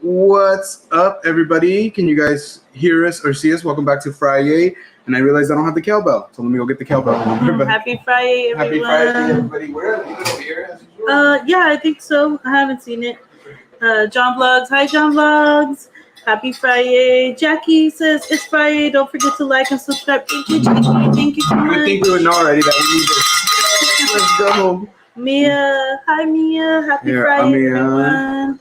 What's up, everybody? Can you guys hear us or see us? Welcome back to Friday. And I realized I don't have the cowbell, so let me go get the cowbell. Happy Friday, everyone. Happy Friday, everybody. Where are we over here? Yeah, I think so. I haven't seen it. John Vlogs. Hi, John Vlogs. Happy Friday. Jackie says it's Friday. Don't forget to like and subscribe. Thank you, Jackie. Thank you so much. I think we would know already that we need this. Let's go. Mia. Hi, Mia. Happy Friday, everyone.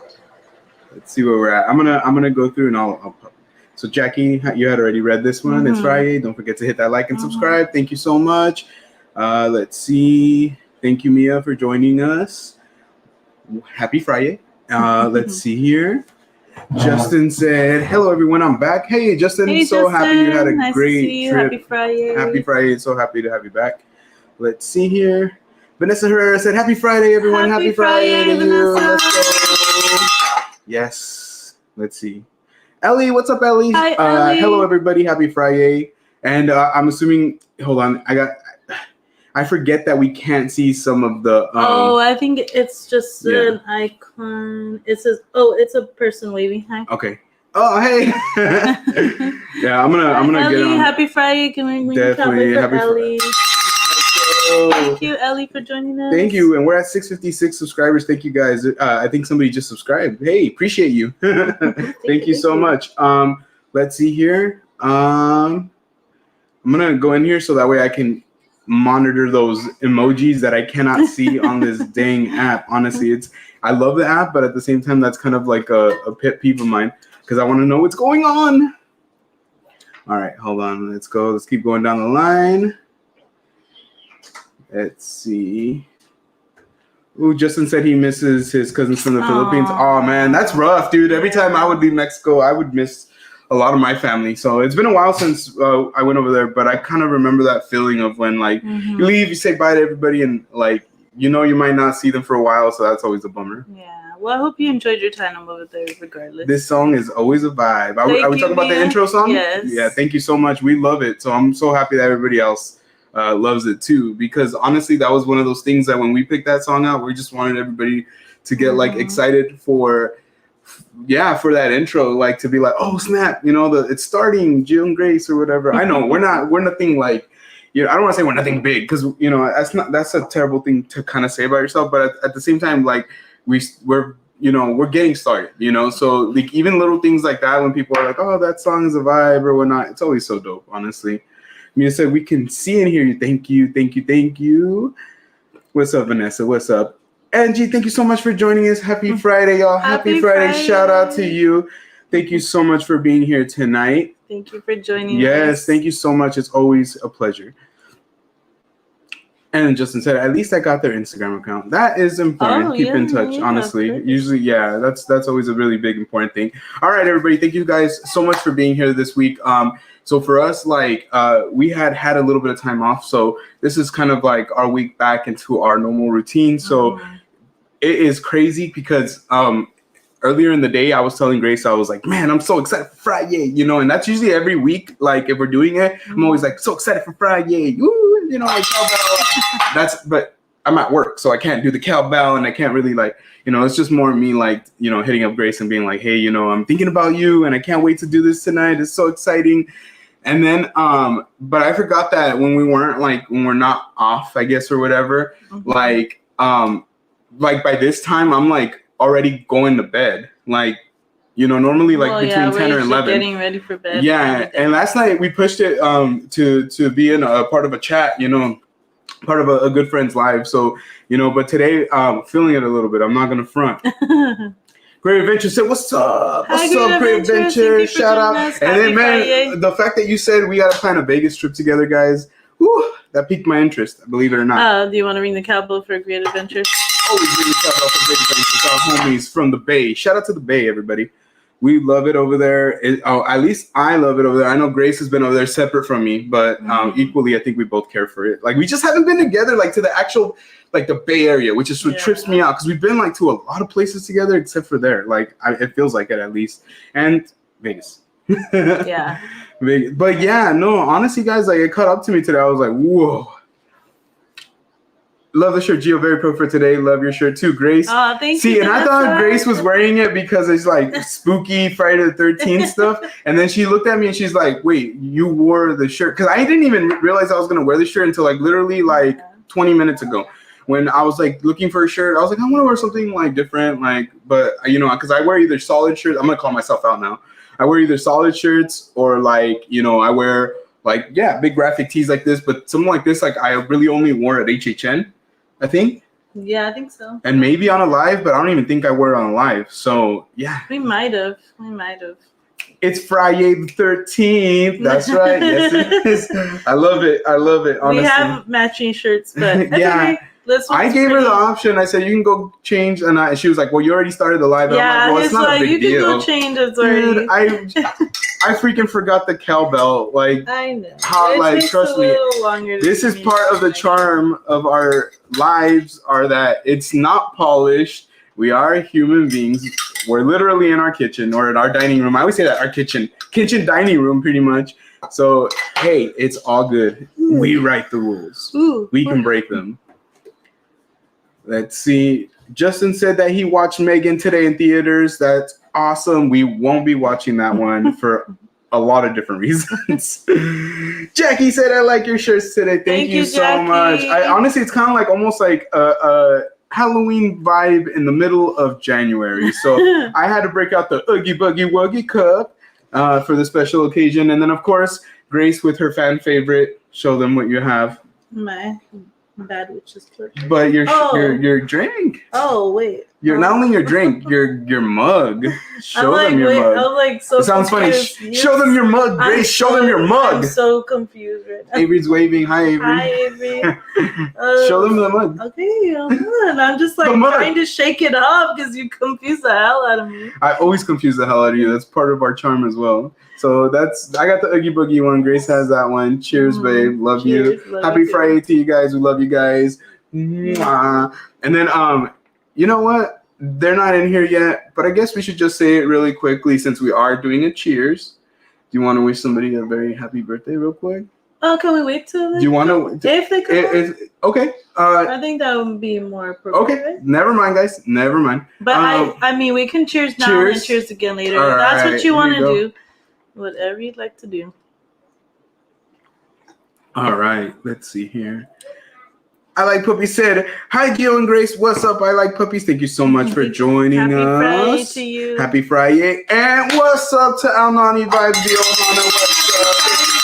Let's see where we're at. I'm gonna go through and I'll So Jackie, you had already read this one. It's Friday. Don't forget to hit that like and subscribe. Thank you so much. Let's see. Thank you, Mia, for joining us. Happy Friday. Let's see here. Justin said, "Hello, everyone. I'm back." Hey, Justin. Hey, so Justin. happy you had a nice great to see you. trip. Happy Friday. Happy Friday. So happy to have you back. Let's see here. Vanessa Herrera said, "Happy Friday, everyone. Happy Friday to you." Let's go. Yes. Let's see. Ellie, what's up, Ellie? Hi, Ellie. Hello, everybody. Happy Friday. And I'm assuming, hold on, I forget that we can't see some of the. I think it's just an icon. It says, it's a person waving. Hi. Okay. Oh, hey. Yeah, I'm gonna Ellie, get on. Happy Friday. Can we ring Definitely for happy Ellie? Oh. Thank you, Ellie, for joining us. Thank you, and we're at 656 subscribers. Thank you, guys. I think somebody just subscribed. Hey, appreciate you. Thank you so much. Let's see here. I'm gonna go in here so that way I can monitor those emojis that I cannot see on this dang app. Honestly, I love the app, but at the same time, that's kind of like a pet peeve of mine because I want to know what's going on. All right, hold on. Let's go. Let's keep going down the line. Let's see. Ooh, Justin said he misses his cousins from the Philippines. Oh, man, that's rough, dude. Every time I would be in Mexico, I would miss a lot of my family. So it's been a while since I went over there, but I kind of remember that feeling of when, like, you leave, you say bye to everybody, and, like, you might not see them for a while, so that's always a bummer. Yeah. Well, I hope you enjoyed your time over there regardless. This song is always a vibe. Are we talking about the intro song? Yes. Yeah, thank you so much. We love it. So I'm so happy that everybody else loves it too, because honestly that was one of those things that when we picked that song out, we just wanted everybody to get like excited for that intro, like to be like, oh snap, it's starting Jill and Grace or whatever. I know we're nothing like, I don't want to say we're nothing big because that's a terrible thing to kind of say about yourself, but at the same time, like we're getting started, so like even little things like that when people are like, oh, that song is a vibe or whatnot, it's always so dope, honestly. Mia said, we can see and hear you. Thank you, thank you, thank you. What's up, Vanessa? What's up? Angie, thank you so much for joining us. Happy Friday, y'all. Happy Friday. Shout out to you. Thank you so much for being here tonight. Thank you for joining us. Yes, thank you so much. It's always a pleasure. And Justin said, at least I got their Instagram account. That is important. Keep in touch, honestly. Usually, that's always a really big, important thing. All right, everybody. Thank you guys so much for being here this week. So for us, like, we had a little bit of time off. So this is kind of like our week back into our normal routine. So it is crazy because earlier in the day, I was telling Grace, I was like, man, I'm so excited for Friday, and that's usually every week. Like if we're doing it, I'm always like, so excited for Friday. Woo, like cowbell. But I'm at work, so I can't do the cowbell and I can't really like, it's just more me like, hitting up Grace and being like, hey, I'm thinking about you and I can't wait to do this tonight. It's so exciting. And then, but I forgot that when we're not off, I guess, or whatever, like by this time, I'm like already going to bed. Like, normally like between 10 or 11. Getting ready for bed. Yeah. And last night we pushed it to be in a part of a chat, part of a good friend's live. So, but today feeling it a little bit. I'm not going to front. Great Adventure said, what's up? What's up, Great Adventure? Shout out. And then, man, the fact that you said we got to plan a Vegas trip together, guys, that piqued my interest, believe it or not. Do you want to ring the cowbell for Great Adventure? Always ring the cowbell for Great Adventures. Our homies from the Bay. Shout out to the Bay, everybody. We love it over there. At least I love it over there. I know Grace has been over there separate from me, but equally, I think we both care for it. Like, we just haven't been together, like, to the actual, like, the Bay Area, which is what trips me out. Because we've been, like, to a lot of places together, except for there. Like, it feels like it, at least. And Vegas. Yeah. Vegas. But, yeah, no, honestly, guys, like, it caught up to me today. I was like, whoa. Love the shirt, Gio. Very pro for today. Love your shirt too, Grace. Oh, thank you. See, and I thought Grace was wearing it because it's like spooky Friday the 13th stuff. And then she looked at me and she's like, "Wait, you wore the shirt?" Because I didn't even realize I was gonna wear the shirt until like literally like 20 minutes ago. When I was like looking for a shirt, I was like, I want to wear something like different, like, but you know, because I wear either solid shirts. I'm gonna call myself out now. I wear either solid shirts or like, you know, I wear like big graphic tees like this. But something like this, like I really only wore at HHN. I think. Yeah, I think so. And maybe on a live, but I don't even think I wore it on a live. So yeah. We might have. It's Friday the 13th. That's right. Yes, it is. I love it. Honestly. We have matching shirts, but yeah. Okay. I gave her the option. I said, you can go change. And she was like, well, you already started the live. Yeah, I'm like, well, it's not a big deal. You can go change. It's already. Dude, I freaking forgot the cowbell. Like, I know. How, like, trust me, this is part of the charm of our lives are that it's not polished. We are human beings. We're literally in our kitchen or in our dining room. I always say that, our kitchen dining room, pretty much. So, hey, it's all good. We write the rules. We can break them. Let's see. Justin said that he watched Megan today in theaters. That's awesome. We won't be watching that one for a lot of different reasons. Jackie said, I like your shirts today. Thank you so Jackie. much. I honestly, it's kind of like almost like a Halloween vibe in the middle of January. So I had to break out the Oogie Boogie Woogie cup for the special occasion. And then, of course, Grace with her fan favorite. Show them what you have. My bad witch's clerk. But your drink. Oh, wait. You're not only your drink, your mug. Show them your mug. I'm like so. It sounds confused. Funny. Show them your mug, Grace. Show them your mug. I'm so confused right now. Avery's waving. Hi, Avery. Hi, Avery. Show them the mug. Okay, I'm just like trying to shake it up because you confuse the hell out of me. I always confuse the hell out of you. That's part of our charm as well. So I got the Oogie Boogie one. Grace has that one. Cheers, babe. Love you. Happy Friday to you guys. We love you guys. And then you know what? They're not in here yet, but I guess we should just say it really quickly since we are doing a cheers. Do you want to wish somebody a very happy birthday real quick? Oh, can we wait till then? Do you want to? If they come okay. I think that would be more appropriate. Okay. Never mind, guys. Never mind. But I mean, we can cheers now and cheers again later. If that's what you want to do. Whatever you'd like to do. All right. Let's see here. I Like Puppy said, hi, Gil and Grace. What's up? I Like Puppies. Thank you so much for joining us. Happy Friday to you. Happy Friday. And what's up to Al Nani Vibes? What's up?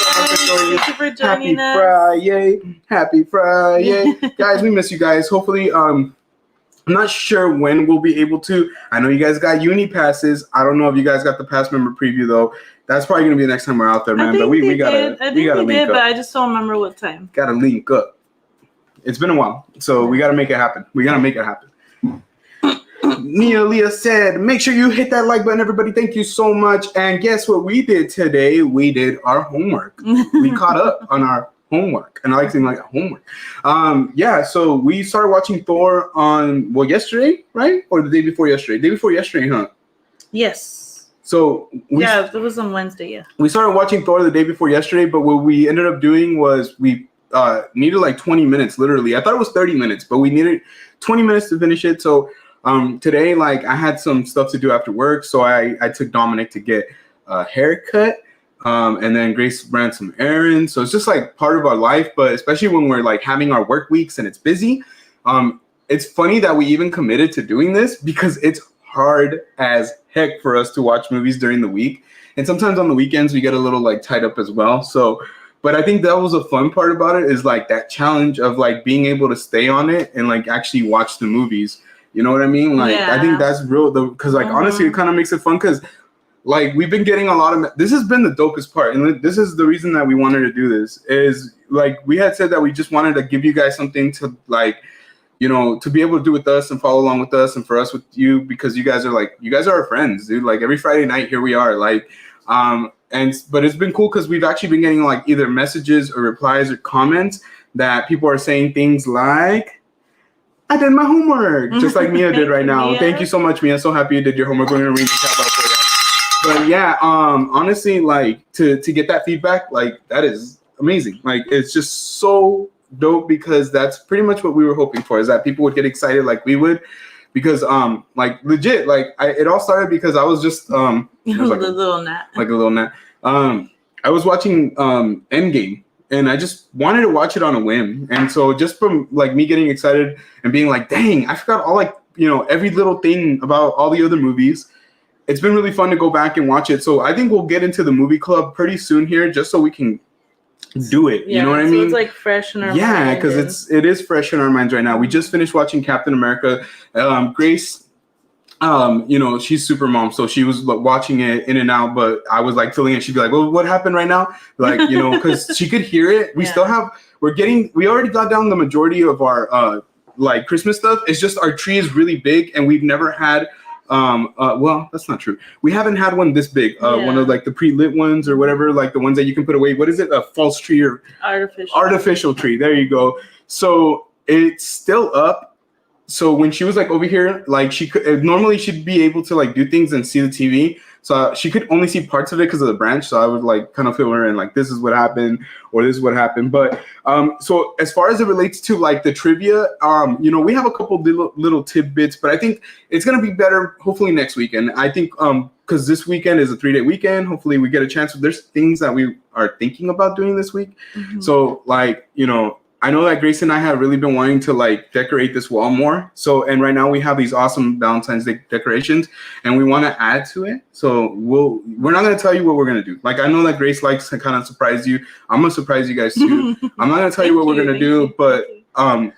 Thank you for joining us. Happy Friday. Guys, we miss you guys. Hopefully, I'm not sure when we'll be able to. I know you guys got uni passes. I don't know if you guys got the pass member preview, though. That's probably going to be the next time we're out there, man. But we gotta link up. But I just don't remember what time. Gotta link up. It's been a while, so we got to make it happen. Nia Leah said, make sure you hit that like button, everybody. Thank you so much. And guess what we did today? We did our homework. We caught up on our homework. And I like saying like homework. So we started watching Thor on, yesterday, right? Or the day before yesterday? Day before yesterday, huh? Yes. So it was on Wednesday, yeah. We started watching Thor the day before yesterday, but what we ended up doing was we needed like 20 minutes, literally. I thought it was 30 minutes, but we needed 20 minutes to finish it. So today, like, I had some stuff to do after work, so I took Dominic to get a haircut, and then Grace ran some errands. So it's just like part of our life, but especially when we're like having our work weeks and it's busy. It's funny that we even committed to doing this because it's hard as heck for us to watch movies during the week. And sometimes on the weekends, we get a little like tied up as well. So, but I think that was a fun part about it is like that challenge of like being able to stay on it and like actually watch the movies. You know what I mean? Like, I think that's real though. Cause like, honestly, it kind of makes it fun. Cause like we've been getting a lot of, this has been the dopest part. And this is the reason that we wanted to do this is like, we had said that we just wanted to give you guys something to like, you know, to be able to do with us and follow along with us and for us with you, because you guys are our friends, dude. Like every Friday night, here we are. Like, but it's been cool because we've actually been getting like either messages or replies or comments that people are saying things like, I did my homework, just like Mia did right now. Thank you so much, Mia. So happy you did your homework. We're going to read the chat out for you. But yeah, honestly, like to get that feedback, like that is amazing. Like it's just so dope because that's pretty much what we were hoping for, is that people would get excited like we would. Because like legit, like it all started because I was just like a little gnat. I was watching Endgame, and I just wanted to watch it on a whim. And so just from like me getting excited and being like, dang, I forgot all like, you know, every little thing about all the other movies. It's been really fun to go back and watch it. So I think we'll get into the movie club pretty soon here, just so we can do it. You know what I mean? It's like fresh in our minds. Yeah, because it is fresh in our minds right now. We just finished watching Captain America. Grace, you know, she's super mom, so she was watching it in and out, but I was like filling it. She'd be like, well, what happened right now? Like, you know, because she could hear it. We already got down the majority of our like Christmas stuff. It's just our tree is really big, and we've never had well, that's not true. We haven't had one this big. One of like the pre-lit ones or whatever, like the ones that you can put away. What is it? A false tree or artificial tree. There you go. So it's still up. So when she was like over here, like she could normally she'd be able to like do things and see the TV. So she could only see parts of it because of the branch. So I would like kind of fill her in, like, this is what happened or this is what happened. But so as far as it relates to like the trivia, you know, we have a couple little tidbits, but I think it's going to be better hopefully next weekend. I think because this weekend is a 3-day weekend. Hopefully we get a chance. There's things that we are thinking about doing this week. Mm-hmm. So like, you know, I know that Grace and I have really been wanting to like decorate this wall more. So, and right now we have these awesome Valentine's Day decorations and we want to add to it. So we're not going to tell you what we're going to do. Like, I know that Grace likes to kind of surprise you. I'm going to surprise you guys too. I'm not going to tell you what we're going to do, but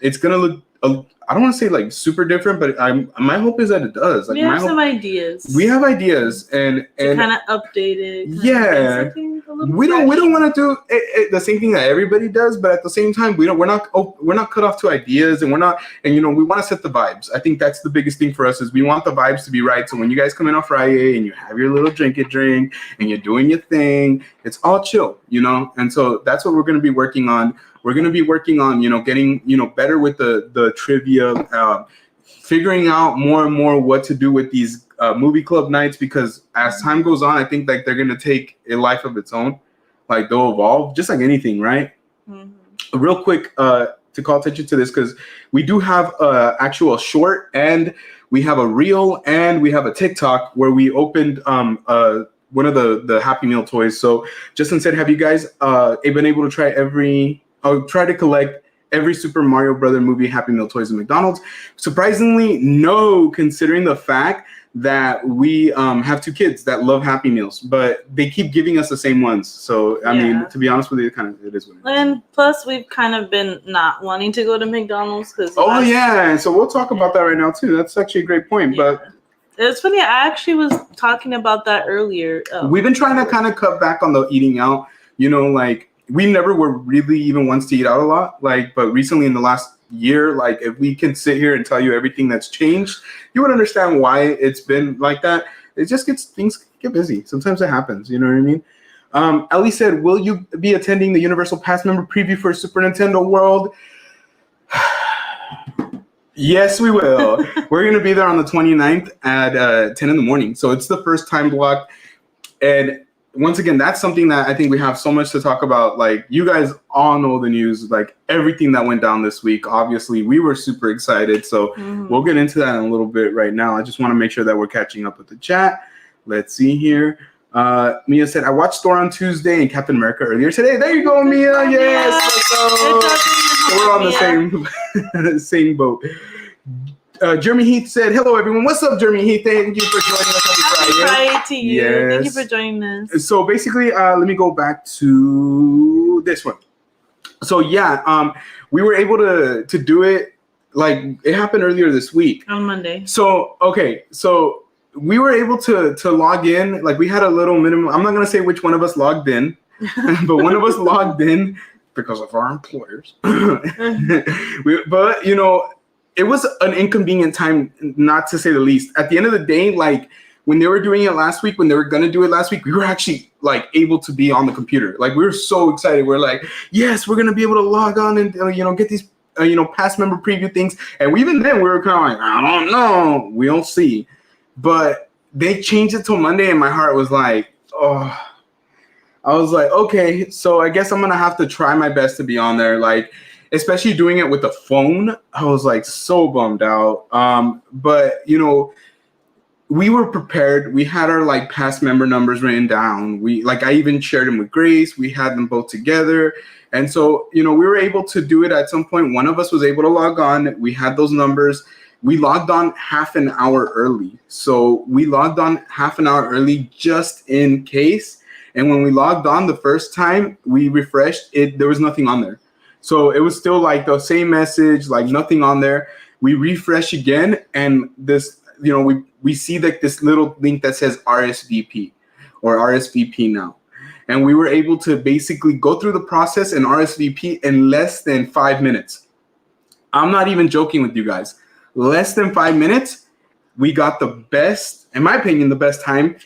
it's going to look, I don't want to say like super different, but my hope is that it does. Like, we have some ideas. We have ideas and kind of update it. Yeah. We don't want to do the same thing that everybody does, but at the same time, we're not cut off to ideas, and you know, we want to set the vibes. I think that's the biggest thing for us, is we want the vibes to be right. So when you guys come in on Friday and you have your little drink and you're doing your thing, it's all chill, you know. And so that's what we're going to be working on. We're going to be working on, you know, getting, you know, better with the trivia, figuring out more and more what to do with these movie club nights, because as time goes on, I think like they're going to take a life of its own. Like, they'll evolve just like anything, right? Mm-hmm. Real quick, to call attention to this, because we do have actual short, and we have a reel, and we have a TikTok where we opened one of the Happy Meal toys. So Justin said, have you guys been able to try to collect every Super Mario Brother movie Happy Meal toys at McDonald's? Surprisingly, no, considering the fact that we have 2 kids that love Happy Meals, but they keep giving us the same ones. So, I mean, to be honest with you, it is what it is. And plus, we've kind of been not wanting to go to McDonald's because. Oh, yeah. So we'll talk about that right now, too. That's actually a great point. Yeah. But it's funny. I actually was talking about that earlier. We've been trying to kind of cut back on the eating out. You know, like, we never were really even ones to eat out a lot. Like, but recently in the last year, like, if we can sit here and tell you everything that's changed, you would understand why it's been like that. It just things get busy. Sometimes it happens. You know what I mean? Ellie said, will you be attending the Universal Pass member preview for Super Nintendo World? Yes, we will. We're going to be there on the 29th at 10 in the morning. So it's the first time block. And once again, that's something that I think we have so much to talk about. Like, you guys all know the news, like everything that went down this week. Obviously, we were super excited. So we'll get into that in a little bit right now. I just want to make sure that we're catching up with the chat. Let's see here. Mia said, I watched Thor on Tuesday and Captain America earlier today. There you go, Mia. Yes. So we're on the same boat. Jeremy Heath said, hello, everyone. What's up, Jeremy Heath? Thank you for joining us. Happy Friday to you. Yes. Thank you for joining us. So basically, let me go back to this one. So yeah, we were able to do it. Like, it happened earlier this week. On Monday. So, okay. So we were able to log in. Like, we had a little minimum. I'm not going to say which one of us logged in, but one of us logged in because of our employers. But, you know, it was an inconvenient time, not to say the least. At the end of the day, like, when they were doing it last week, when they were going to do it last week, we were actually like able to be on the computer. Like, we were so excited. We're like, yes, we're going to be able to log on and, you know, get these, you know, past member preview things. And even then we were kind of like, I don't know. We'll see. But they changed it till Monday. And my heart was like, oh, I was like, okay, so I guess I'm going to have to try my best to be on there. Like, especially doing it with a phone, I was like so bummed out. But you know, we were prepared. We had our like past member numbers written down. I even shared them with Grace. We had them both together. And so, you know, we were able to do it at some point. One of us was able to log on. We had those numbers. We logged on half an hour early. So we logged on half an hour early just in case. And when we logged on the first time, we refreshed it. There was nothing on there. So it was still like the same message, like nothing on there. We refresh again, and this, you know, we see like this little link that says RSVP or RSVP now. And we were able to basically go through the process and RSVP in less than 5 minutes. I'm not even joking with you guys. Less than 5 minutes, we got the best, in my opinion, the best time.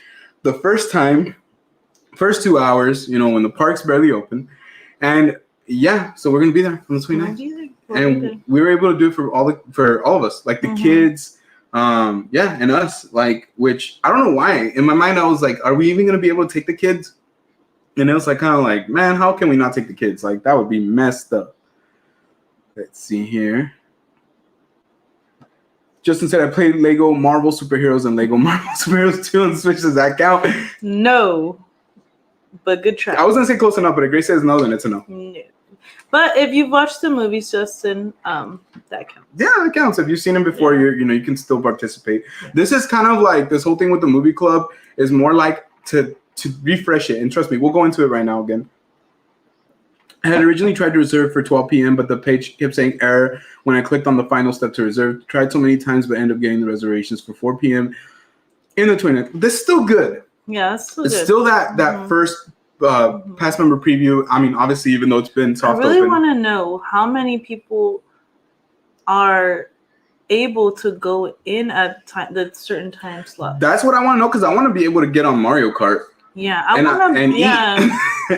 The first 2 hours, you know, when the park's barely open. And yeah, so we're going to be there on the 29th. And we were able to do it for all of us, like the kids, and us, like, which I don't know why. In my mind, I was like, are we even going to be able to take the kids? And it was like, kind of like, man, how can we not take the kids? Like, that would be messed up. Let's see here. Justin said, I played Lego Marvel Superheroes and Lego Marvel Superheroes 2 on Switch. Does that count? No, but good try. I was going to say close enough, but if Grace says no, then it's a no. No. But if you've watched the movies, Justin, that counts. Yeah, that counts. If you've seen them before, you can still participate. This is kind of like this whole thing with the movie club is more like to refresh it. And trust me, we'll go into it right now again. I had originally tried to reserve for 12 p.m., but the page kept saying error when I clicked on the final step to reserve. Tried so many times, but ended up getting the reservations for 4 p.m. in the 29th. This is still good. Yeah, it's still it's good. Still that first past member preview. I mean, obviously, even though it's been soft open. I really want to know how many people are able to go in at the certain time slot. That's what I want to know, because I want to be able to get on Mario Kart. Yeah, I want to eat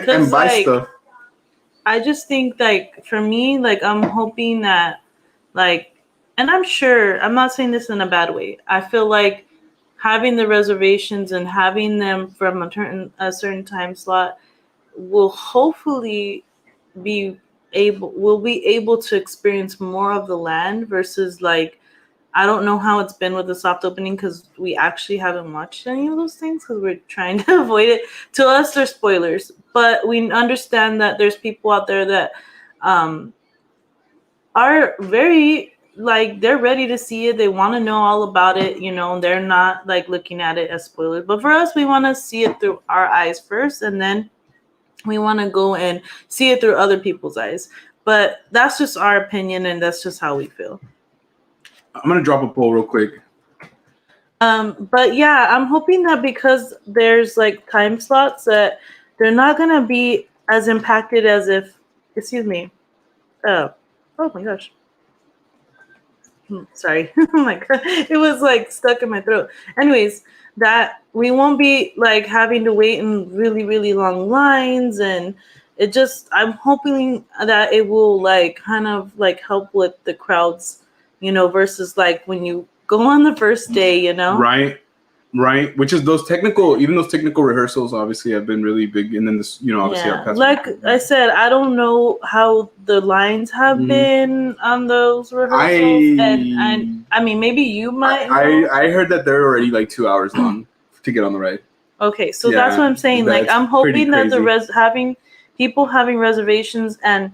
and buy stuff. I just think, like, for me, like, I'm hoping that, like, and I'm sure, I'm not saying this in a bad way. I feel like having the reservations and having them from a certain time slot will hopefully be able to experience more of the land versus, like, I don't know how it's been with the soft opening, because we actually haven't watched any of those things because we're trying to avoid it. To us, they're spoilers, but we understand that there's people out there that are very, like, they're ready to see it. They want to know all about it. You know, they're not like looking at it as spoilers. But for us, we want to see it through our eyes first, and then we want to go and see it through other people's eyes. But that's just our opinion, and that's just how we feel. I'm going to drop a poll real quick. But yeah, I'm hoping that because there's like time slots that they're not going to be as impacted as if, excuse me. Oh my gosh. Sorry. Oh my God. It was like stuck in my throat. Anyways, that we won't be like having to wait in really, really long lines. And it just, I'm hoping that it will like kind of like help with the crowds, you know, versus like when you go on the first day, you know? Right. Which is those technical rehearsals obviously have been really big. And then this, you know, obviously our like I said, I don't know how the lines have been on those rehearsals. And I mean, maybe you might know. I heard that they're already like 2 hours long to get on the ride. Okay, so that's what I'm saying. Like, I'm hoping that having people having reservations and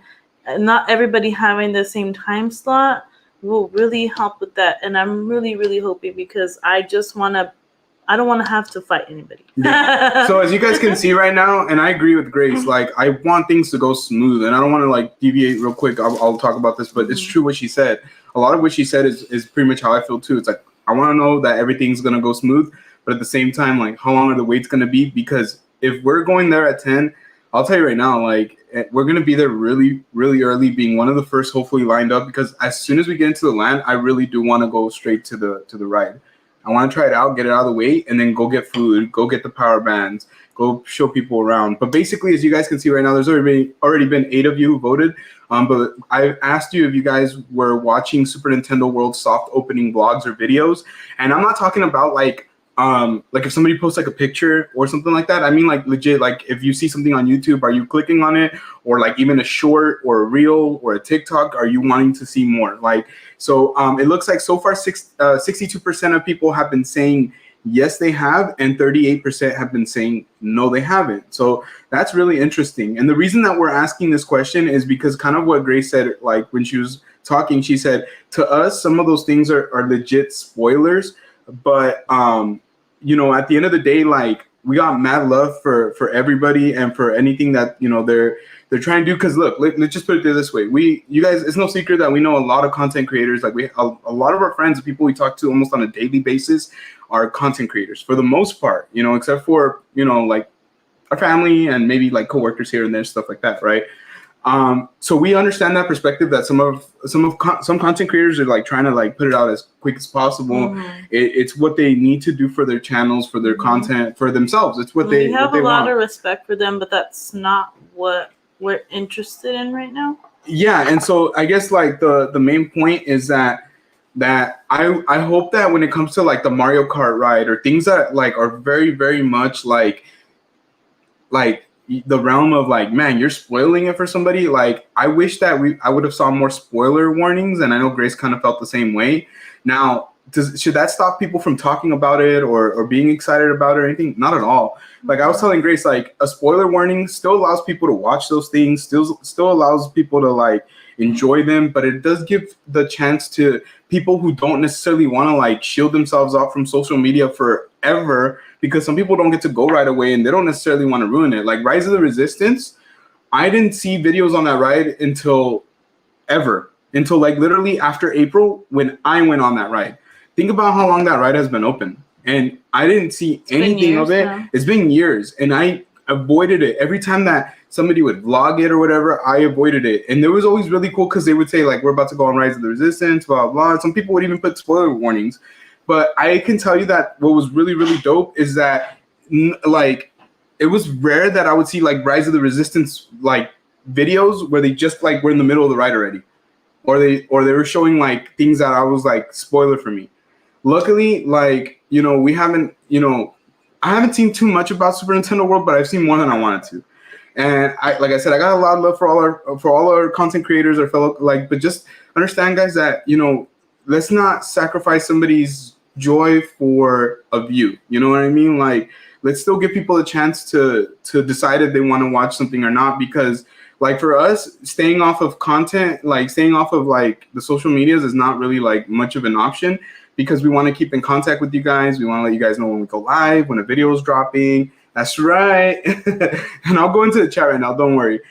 not everybody having the same time slot will really help with that. And I'm really, really hoping, because I don't want to have to fight anybody. Yeah. So as you guys can see right now, and I agree with Grace, like, I want things to go smooth, and I don't want to like deviate real quick. I'll talk about this, but it's true what she said. A lot of what she said is pretty much how I feel too. It's like, I want to know that everything's going to go smooth, but at the same time, like, how long are the waits going to be? Because if we're going there at 10, I'll tell you right now, like, we're going to be there really, really early, being one of the first hopefully lined up, because as soon as we get into the land, I really do want to go straight to the ride. I want to try it out, get it out of the way, and then go get food, go get the power bands, go show people around. But basically, as you guys can see right now, there's already been 8 of you who voted. But I asked you if you guys were watching Super Nintendo World soft opening vlogs or videos. And I'm not talking about like like if somebody posts like a picture or something like that, I mean like legit, like if you see something on YouTube, are you clicking on it? Or like even a short or a reel or a TikTok, are you wanting to see more? Like, so it looks like so far 62% of people have been saying yes, they have, and 38% have been saying no, they haven't. So that's really interesting. And the reason that we're asking this question is because kind of what Grace said, like when she was talking, she said to us, some of those things are legit spoilers, but you know, at the end of the day, like we got mad love for everybody and for anything that, you know, they're trying to do. Because look, let's just put it this way. You guys, it's no secret that we know a lot of content creators. Like a lot of our friends, the people we talk to almost on a daily basis, are content creators for the most part, you know, except for, you know, like our family and maybe like coworkers here and there, stuff like that, right? So we understand that perspective that some content creators are like trying to like put it out as quick as possible. It's what they need to do for their channels, for their content, for themselves. It's what they have a lot of respect for them, but that's not what we're interested in right now. Yeah, and so I guess like the main point is that I hope that when it comes to like the Mario Kart ride or things that like are very, very much like the realm of like, man, you're spoiling it for somebody. Like, I wish that I would have saw more spoiler warnings, and I know Grace kind of felt the same way. Now, should that stop people from talking about it or being excited about it or anything? Not at all. Like I was telling Grace, like a spoiler warning still allows people to watch those things, still allows people to like enjoy them, but it does give the chance to people who don't necessarily want to like shield themselves off from social media forever, because some people don't get to go right away and they don't necessarily want to ruin it. Like Rise of the Resistance, I didn't see videos on that ride until like literally after April when I went on that ride. Think about how long that ride has been open, and I didn't see anything of it. Now. It's been years, and I avoided it. Every time that somebody would vlog it or whatever, I avoided it. And it was always really cool because they would say like, we're about to go on Rise of the Resistance, blah, blah. Some people would even put spoiler warnings. But I can tell you that what was really, really dope is that like it was rare that I would see like Rise of the Resistance like videos where they just like were in the middle of the ride already, or they were showing like things that I was like spoiler for me. Luckily, like, you know, we haven't, you know, I haven't seen too much about Super Nintendo World, but I've seen more than I wanted to. And like I said, I got a lot of love for all our content creators, our fellow, like, but just understand, guys, that, you know, let's not sacrifice somebody's joy for a view. You know what I mean? Like, let's still give people a chance to decide if they want to watch something or not, because like for us, staying off of content, like staying off of like the social medias is not really like much of an option, because we want to keep in contact with you guys. We want to let you guys know when we go live, when a video is dropping. That's right. And I'll go into the chat right now. Don't worry,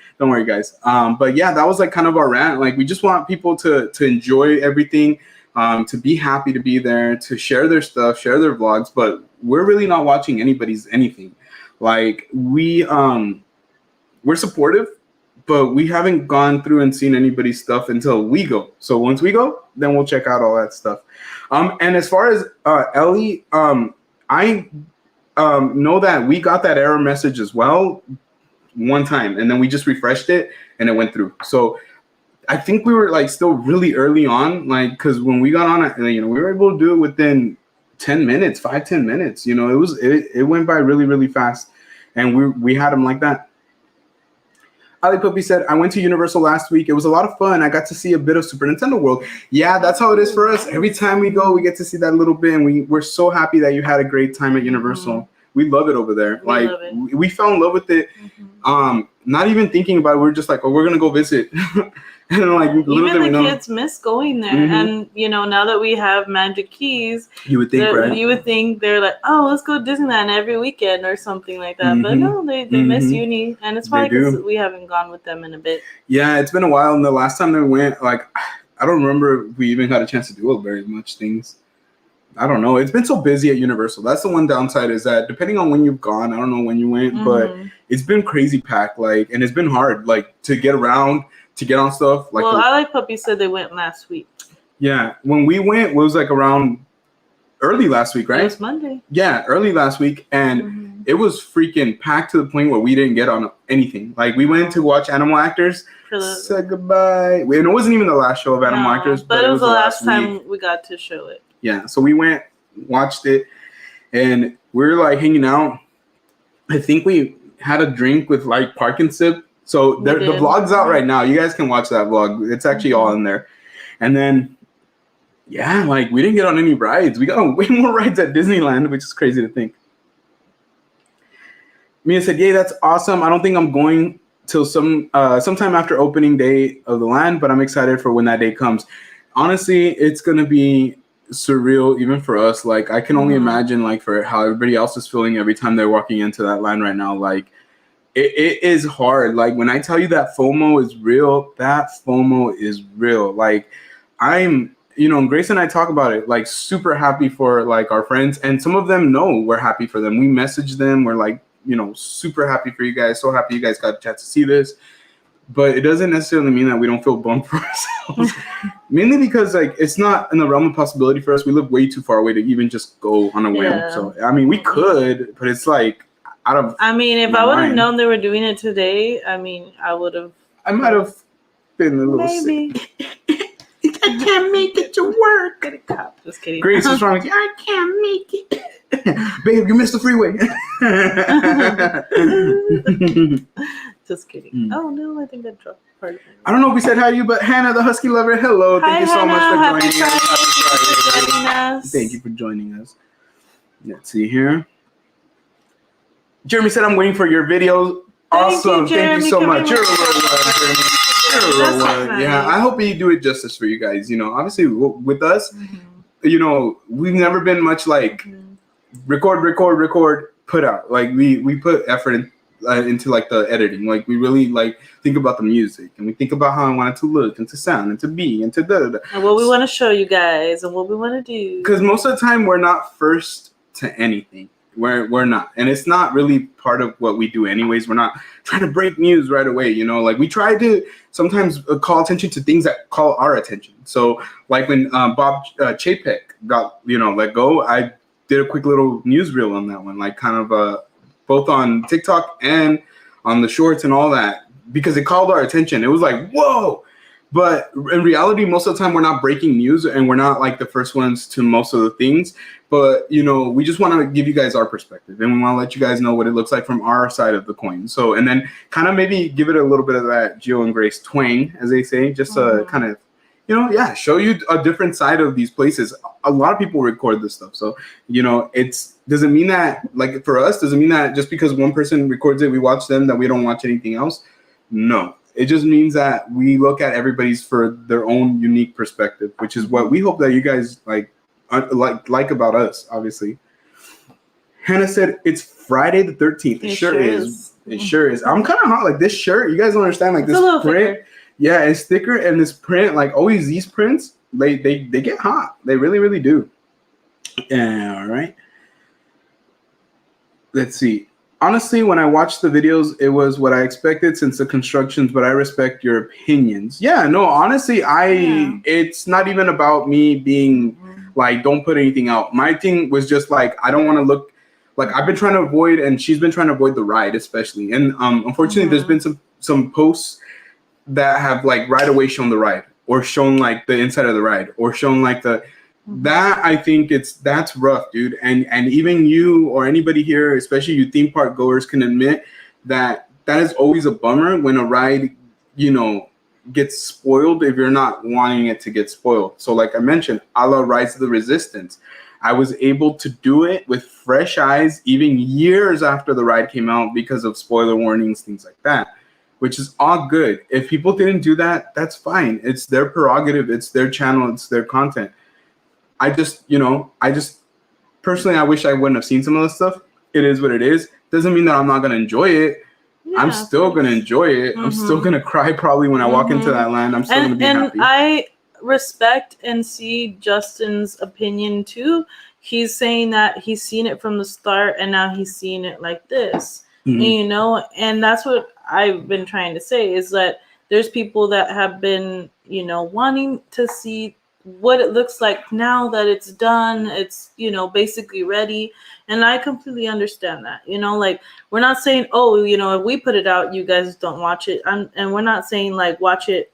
guys. But yeah, that was like kind of our rant. Like we just want people to enjoy everything, to be happy to be there, to share their stuff, share their vlogs. But we're really not watching anybody's anything. Like we're supportive, but we haven't gone through and seen anybody's stuff until we go. So once we go, then we'll check out all that stuff. And as far as Ellie, I know that we got that error message as well one time, and then we just refreshed it and it went through. So I think we were like still really early on, like, because when we got on it, you know, we were able to do it within 10 minutes, 5-10 minutes. You know, it went by really, really fast, and we had them like that. Ali Puppy said, I went to Universal last week. It was a lot of fun. I got to see a bit of Super Nintendo World. Yeah, that's how it is for us. Every time we go, we get to see that little bit, and we're so happy that you had a great time at Universal. Mm-hmm. We love it over there. We fell in love with it. Mm-hmm. Not even thinking about it. We're just like, oh, we're going to go visit. And like, even the kids miss going there. Mm-hmm. And, you know, now that we have Magic Keys, you would think, right? You would think they're like, oh, let's go to Disneyland every weekend or something like that. Mm-hmm. But no, they miss uni. And it's probably because we haven't gone with them in a bit. Yeah, it's been a while. And the last time they went, like, I don't remember if we even got a chance to do very much things. I don't know. It's been so busy at Universal. That's the one downside, is that depending on when you've gone, I don't know when you went, mm-hmm. but it's been crazy packed. Like, and it's been hard, like, to get around, to get on stuff. Like, well, I Like Puppy said they went last week. Yeah, when we went, it was like around early last week, right? It was Monday. Yeah, early last week, and it was freaking packed to the point where we didn't get on anything. Like, we went to watch Animal Actors, said goodbye, and it wasn't even the last show of Animal Actors, but it was the last time we got to show it. Yeah, so we went, watched it, and we're like hanging out. I think we had a drink with like Park and Sip. So the vlog's out right now. You guys can watch that vlog. It's actually all in there. And then, yeah, like we didn't get on any rides. We got on way more rides at Disneyland, which is crazy to think. Mia said, "Yay, that's awesome. I don't think I'm going till sometime after opening day of the land, but I'm excited for when that day comes." Honestly, it's gonna be surreal even for us. Like I can only imagine like for how everybody else is feeling every time they're walking into that land right now. Like it is hard. Like when I tell you that FOMO is real, that FOMO is real. Like I'm, Grace and I talk about it, like super happy for like our friends, and some of them know we're happy for them. We message them, we're like, super happy for you guys, so happy you guys got a chance to see this. But it doesn't necessarily mean that we don't feel bummed for ourselves. Mainly because like it's not in the realm of possibility for us. We live way too far away to even just go on a whim. So I mean, we could, but it's like out of. I mean, if I would have known they were doing it today, I mean, I would have. I might have been a little sick. I can't make it to work. Get a cop. Just kidding. Grace is wrong. I can't make it. Babe, you missed the freeway. Just kidding. Oh no, I think I dropped part of it. I don't know if we said hi to you, but Hannah, the Husky Lover, hello. Thank you so much for joining us. Thank you for joining us. Let's see here. Jeremy said, "I'm waiting for your videos." Awesome. Thank you so much. You're a real one, Jeremy. Yeah, I hope you do it justice for you guys. Obviously with us, we've never been much like record, put out. Like we put effort into like the editing. Like we really like think about the music, and we think about how I want it to look and to sound and to be and to da. And what we want to show you guys and what we want to do. Because most of the time we're not first to anything. We're not, and it's not really part of what we do anyways. We're not trying to break news right away, like we try to sometimes call attention to things that call our attention. So like when Bob Chapek got let go, I did a quick little newsreel on that one, like kind of both on TikTok and on the shorts and all that, because it called our attention. It was like, whoa. But in reality, most of the time we're not breaking news, and we're not like the first ones to most of the things. But, we just want to give you guys our perspective, and we want to let you guys know what it looks like from our side of the coin. So, and then kind of maybe give it a little bit of that Gio and Grace twang, as they say, just to kind of, show you a different side of these places. A lot of people record this stuff. So, doesn't mean that, like for us, doesn't mean that just because one person records it, we watch them, that we don't watch anything else. No. It just means that we look at everybody's for their own unique perspective, which is what we hope that you guys like about us, obviously. Hannah said, "It's Friday the 13th. It sure is. It sure is. I'm kind of hot. Like this shirt, you guys don't understand. Like it's this print. Thicker. Yeah, it's thicker, and this print, like always these prints, they get hot. They really, really do. Yeah, all right. Let's see. Honestly, when I watched the videos, it was what I expected since the constructions, but I respect your opinions." Yeah, no, honestly, it's not even about me being like, don't put anything out. My thing was just like, I don't want to look like I've been trying to avoid, and she's been trying to avoid the ride, especially. And unfortunately, there's been some posts that have like right away shown the ride, or shown like the inside of the ride, or shown like that. I think that's rough, dude. And even you or anybody here, especially you theme park goers, can admit that is always a bummer when a ride, gets spoiled if you're not wanting it to get spoiled. So like I mentioned, a la Rise of the Resistance, I was able to do it with fresh eyes, even years after the ride came out, because of spoiler warnings, things like that, which is all good. If people didn't do that, that's fine. It's their prerogative. It's their channel. It's their content. I just personally, I wish I wouldn't have seen some of this stuff. It is what it is. Doesn't mean that I'm not going to enjoy it. Yeah, I'm still going to enjoy it. I'm still going to cry probably when I walk into that land. I'm still going to be happy. And I respect and see Justin's opinion too. He's saying that he's seen it from the start, and now he's seeing it like this. And, and that's what I've been trying to say, is that there's people that have been, wanting to see what it looks like now that it's done. It's, basically ready. And I completely understand that, like we're not saying, oh, if we put it out, you guys don't watch it. And we're not saying like, watch it.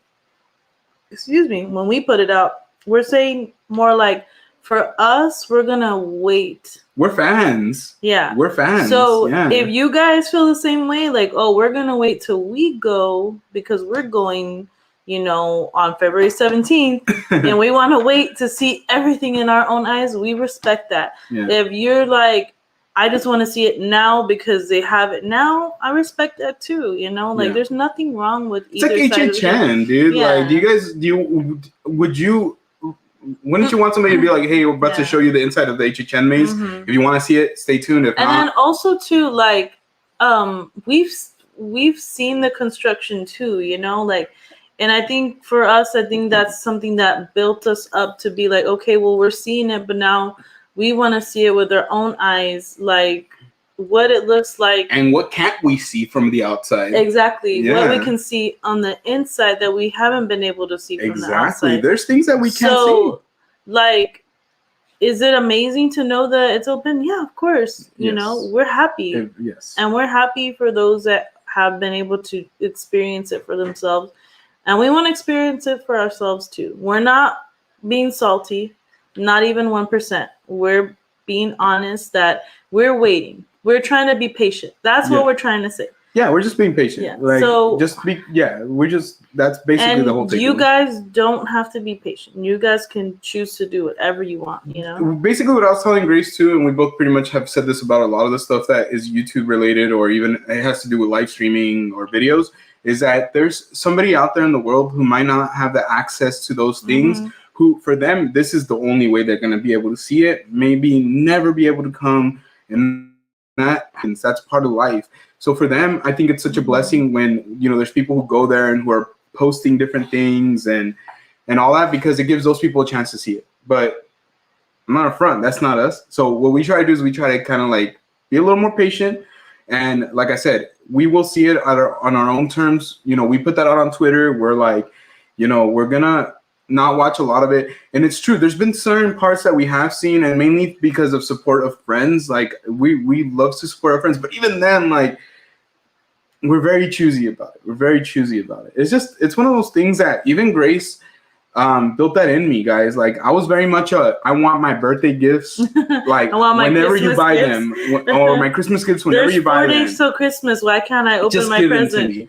Excuse me. When we put it out, we're saying more like For us, we're gonna wait. We're fans. Yeah. We're fans. So if you guys feel the same way, like, oh, we're gonna wait till we go because we're going, on February 17th, and we want to wait to see everything in our own eyes, we respect that. Yeah. If you're like, I just want to see it now because they have it now, I respect that too. There's nothing wrong with either side. It's like HHN, dude. Yeah. Like, wouldn't you want somebody to be like, hey, we're about to show you the inside of the HHN maze. If you want to see it, stay tuned. If not, then also too, like, we've seen the construction too, and I think for us, that's something that built us up to be like, okay, well, we're seeing it, but now we want to see it with our own eyes, like what it looks like. And what can't we see from the outside? Exactly. Yeah. What we can see on the inside that we haven't been able to see from the outside. Exactly. There's things that we can't see. Like, is it amazing to know that it's open? Yeah, of course. We're happy. Yes. And we're happy for those that have been able to experience it for themselves. And we want to experience it for ourselves too. We're not being salty, not even 1%. We're being honest that we're waiting. We're trying to be patient. That's what we're trying to say. Yeah, we're just being patient. Yeah. That's basically the whole thing. You guys don't have to be patient. You guys can choose to do whatever you want, Basically what I was telling Grace too, and we both pretty much have said this about a lot of the stuff that is YouTube related or even it has to do with live streaming or videos, is that there's somebody out there in the world who might not have the access to those things, who for them, this is the only way they're going to be able to see it, maybe never be able to come, and that's part of life. So for them, I think it's such a blessing when, there's people who go there and who are posting different things and all that, because it gives those people a chance to see it. But I'm not a front. That's not us. So what we try to do is we try to kind of like be a little more patient. And like I said, we will see it on our own terms. We put that out on Twitter. We're like, we're going to not watch a lot of it. And it's true. There's been certain parts that we have seen, and mainly because of support of friends. Like we love to support our friends. But even then, like, we're very choosy about it. It's one of those things that even Grace built that in me, guys. Like, I was very much I want my birthday gifts, like whenever you buy them, or my Christmas gifts whenever you buy them. There's 4 days till Christmas. Why can't I open my present?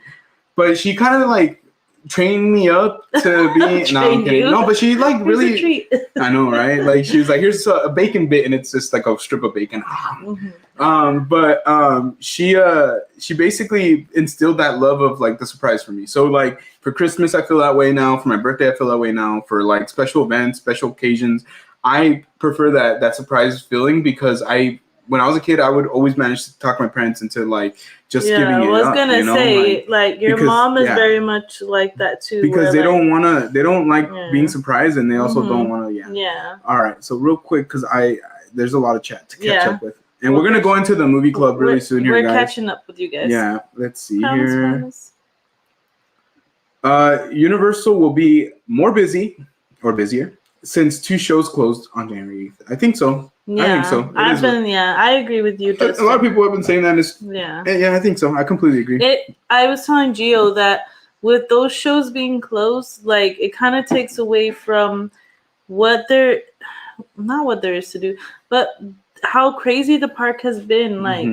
But she kind of like trained me up to be. No, I'm kidding. No, but she like really. A treat. I know, right? Like, she was like, "Here's a bacon bit," and it's just like a strip of bacon. She basically instilled that love of like the surprise for me. So like for Christmas, I feel that way now. For my birthday, I feel that way now. For like special events, special occasions, I prefer that surprise feeling, because when I was a kid, I would always manage to talk my parents into like just giving it up. I was gonna say, like your mom is very much like that too. Because they don't like being surprised, and they also don't want to. Yeah. All right. So real quick, because there's a lot of chat to catch up with. And we're going to go into the movie club really soon here, guys. We're catching up with you guys. Yeah, let's see here. Universal will be more busy or busier since 2 shows closed on January 8th. I think so. Yeah, I think so. I agree with you. A lot of people have been saying that. Yeah, I think so. I completely agree. I was telling Gio that with those shows being closed, like, it kind of takes away from not what there is to do, but how crazy the park has been. Like,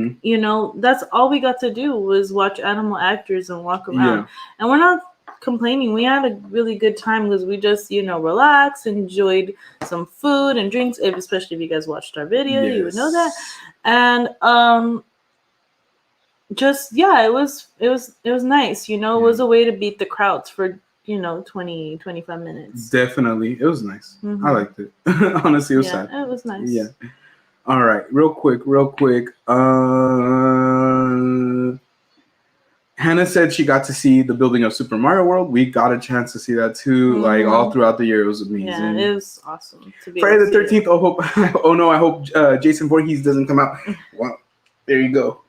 that's all we got to do was watch animal actors and walk around. And we're not complaining. We had a really good time because we just, relaxed, enjoyed some food and drinks, especially if you guys watched our video, you would know that. And it was nice. It was a way to beat the crowds for 20, 25 minutes. Definitely. It was nice. I liked it. Honestly, it was sad. It was nice. Yeah. All right, real quick. Hannah said she got to see the building of Super Mario World. We got a chance to see that too. Like, all throughout the year, it was amazing. Yeah, it was awesome to be. Friday the 13th. I hope Jason Voorhees doesn't come out. Well, there you go.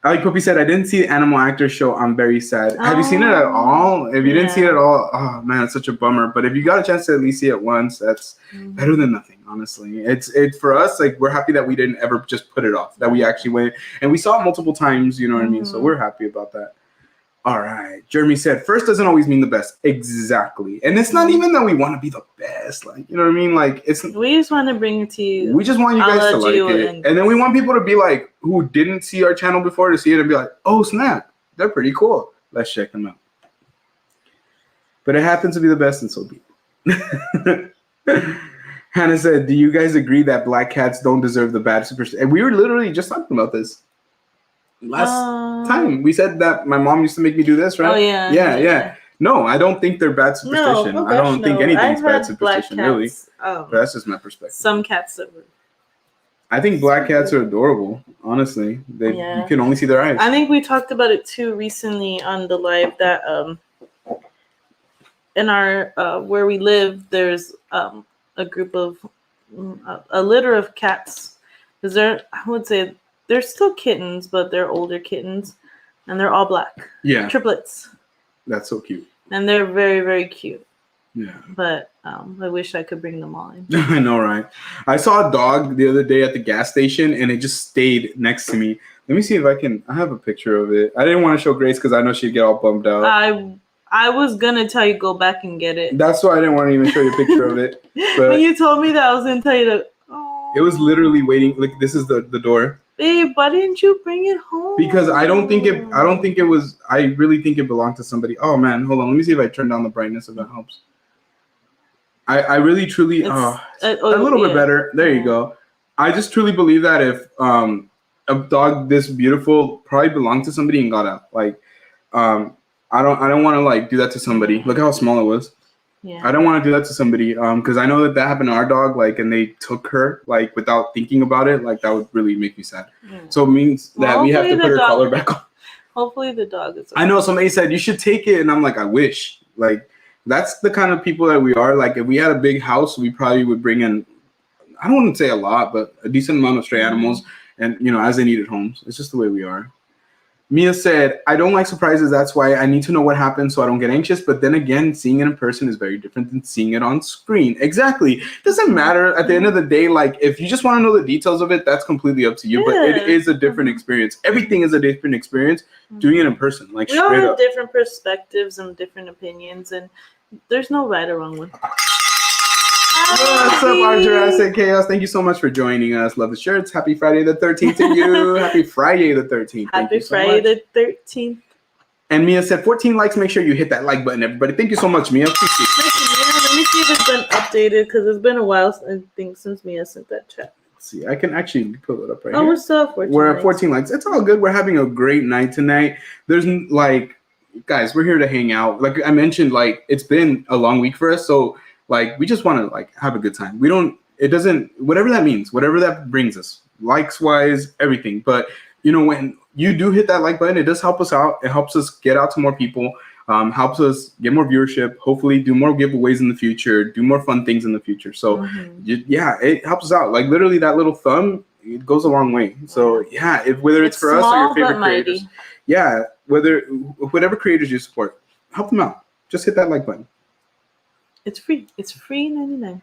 Like Poppy said, I didn't see the Animal Actors show. I'm very sad. Have you seen it at all? If you didn't see it at all, oh man, it's such a bummer. But if you got a chance to at least see it once, that's better than nothing, honestly. It's for us, like, we're happy that we didn't ever just put it off, that we actually went and we saw it multiple times, you know what I mean? So we're happy about that. All right. Jeremy said, first doesn't always mean the best. Exactly. And it's not even that we want to be the best. Like, you know what I mean? Like, we just want to bring it to you. We just want you guys to like it. And then we want people to be like, who didn't see our channel before, to see it and be like, oh, snap. They're pretty cool. Let's check them out. But it happens to be the best, and so be it. Hannah said, do you guys agree that black cats don't deserve the bad superstition? And we were literally just talking about this last time. We said that my mom used to make me do this, right? Oh, yeah. Yeah. No, I don't think they're bad superstition. No, I don't think anything's bad superstition, really. But that's just my perspective. Some cats that were. I think black cats are adorable, honestly. You can only see their eyes. I think we talked about it too recently on the live that in our where we live, there's a group of a litter of cats. Because I would say they're still kittens, but they're older kittens, and they're all black. Yeah, triplets. That's so cute. And they're very, very cute. Yeah. But I wish I could bring them all in. I know, right? I saw a dog the other day at the gas station, and it just stayed next to me. Let me see if I have a picture of it. I didn't want to show Grace because I know she'd get all bummed out. I was gonna tell you go back and get it. That's why I didn't want to even show you a picture of it. But when you told me that, I was gonna tell you that. Oh. It was literally waiting. Look, this is the door. Babe, why didn't you bring it home? Because I really think it belonged to somebody. Oh man, hold on. Let me see if I turn down the brightness if that helps. I really truly a little bit better. There you go. I just truly believe that if a dog this beautiful probably belonged to somebody and got out. Like I don't want to like do that to somebody. Look how small it was. Yeah. I don't want to do that to somebody because I know that happened to our dog, like, and they took her like without thinking about it. Like that would really make me sad. Yeah. So it means that we have to put her collar back on. Hopefully the dog is okay. I know somebody said you should take it, and I'm like, I wish. Like that's the kind of people that we are. Like if we had a big house, we probably would bring in, I don't want to say a lot, but a decent amount of stray animals, and as they needed homes. It's just the way we are. Mia said, I don't like surprises. That's why I need to know what happened so I don't get anxious. But then again, seeing it in person is very different than seeing it on screen. Exactly. Doesn't matter. At the end of the day, like if you just want to know the details of it, that's completely up to you. Yeah. But it is a different experience. Everything is a different experience doing it in person. Like we all have different perspectives and different opinions, and there's no right or wrong one. What's up, our Jurassic Chaos? Thank you so much for joining us. Love the shirts. Happy Friday the 13th to you. Happy Friday the 13th. Happy Friday the 13th. And Mia said 14 likes. Make sure you hit that like button, everybody. Thank you so much, Mia. Appreciate it. Let me see if it's been updated because it's been a while, I think, since Mia sent that chat. Let's see. I can actually pull it up right here. We're still at 14 We're at 14 likes. It's all good. We're having a great night tonight. There's like, guys, we're here to hang out. Like I mentioned, like it's been a long week for us. So like we just want to like have a good time. Whatever that means, whatever that brings us, likes wise, everything. But when you do hit that like button, it does help us out. It helps us get out to more people, helps us get more viewership, hopefully do more giveaways in the future, do more fun things in the future. So it helps us out. Like literally that little thumb, it goes a long way. So whether it's for us or your favorite creators. Yeah, whatever creators you support, help them out. Just hit that like button. It's free. It's free 99.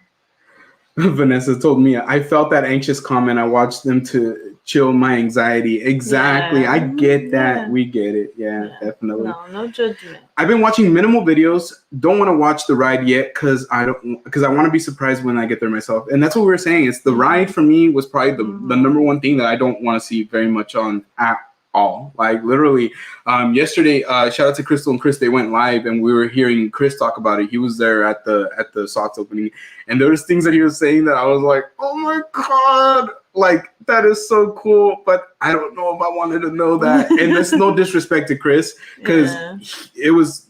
Vanessa told me I felt that anxious comment. I watched them to chill my anxiety. Exactly. Yeah. I get that. Yeah. We get it. Yeah, definitely. No judgment. I've been watching minimal videos. Don't want to watch the ride yet because I want to be surprised when I get there myself. And that's what we were saying. It's the ride for me was probably the number one thing that I don't want to see very much on app. All like literally yesterday, shout out to Crystal and Chris. They went live and we were hearing Chris talk about it. He was there at the soft opening, and there was things that he was saying that I was like, oh my god, like that is so cool, but I don't know if I wanted to know that. And there's no disrespect to Chris because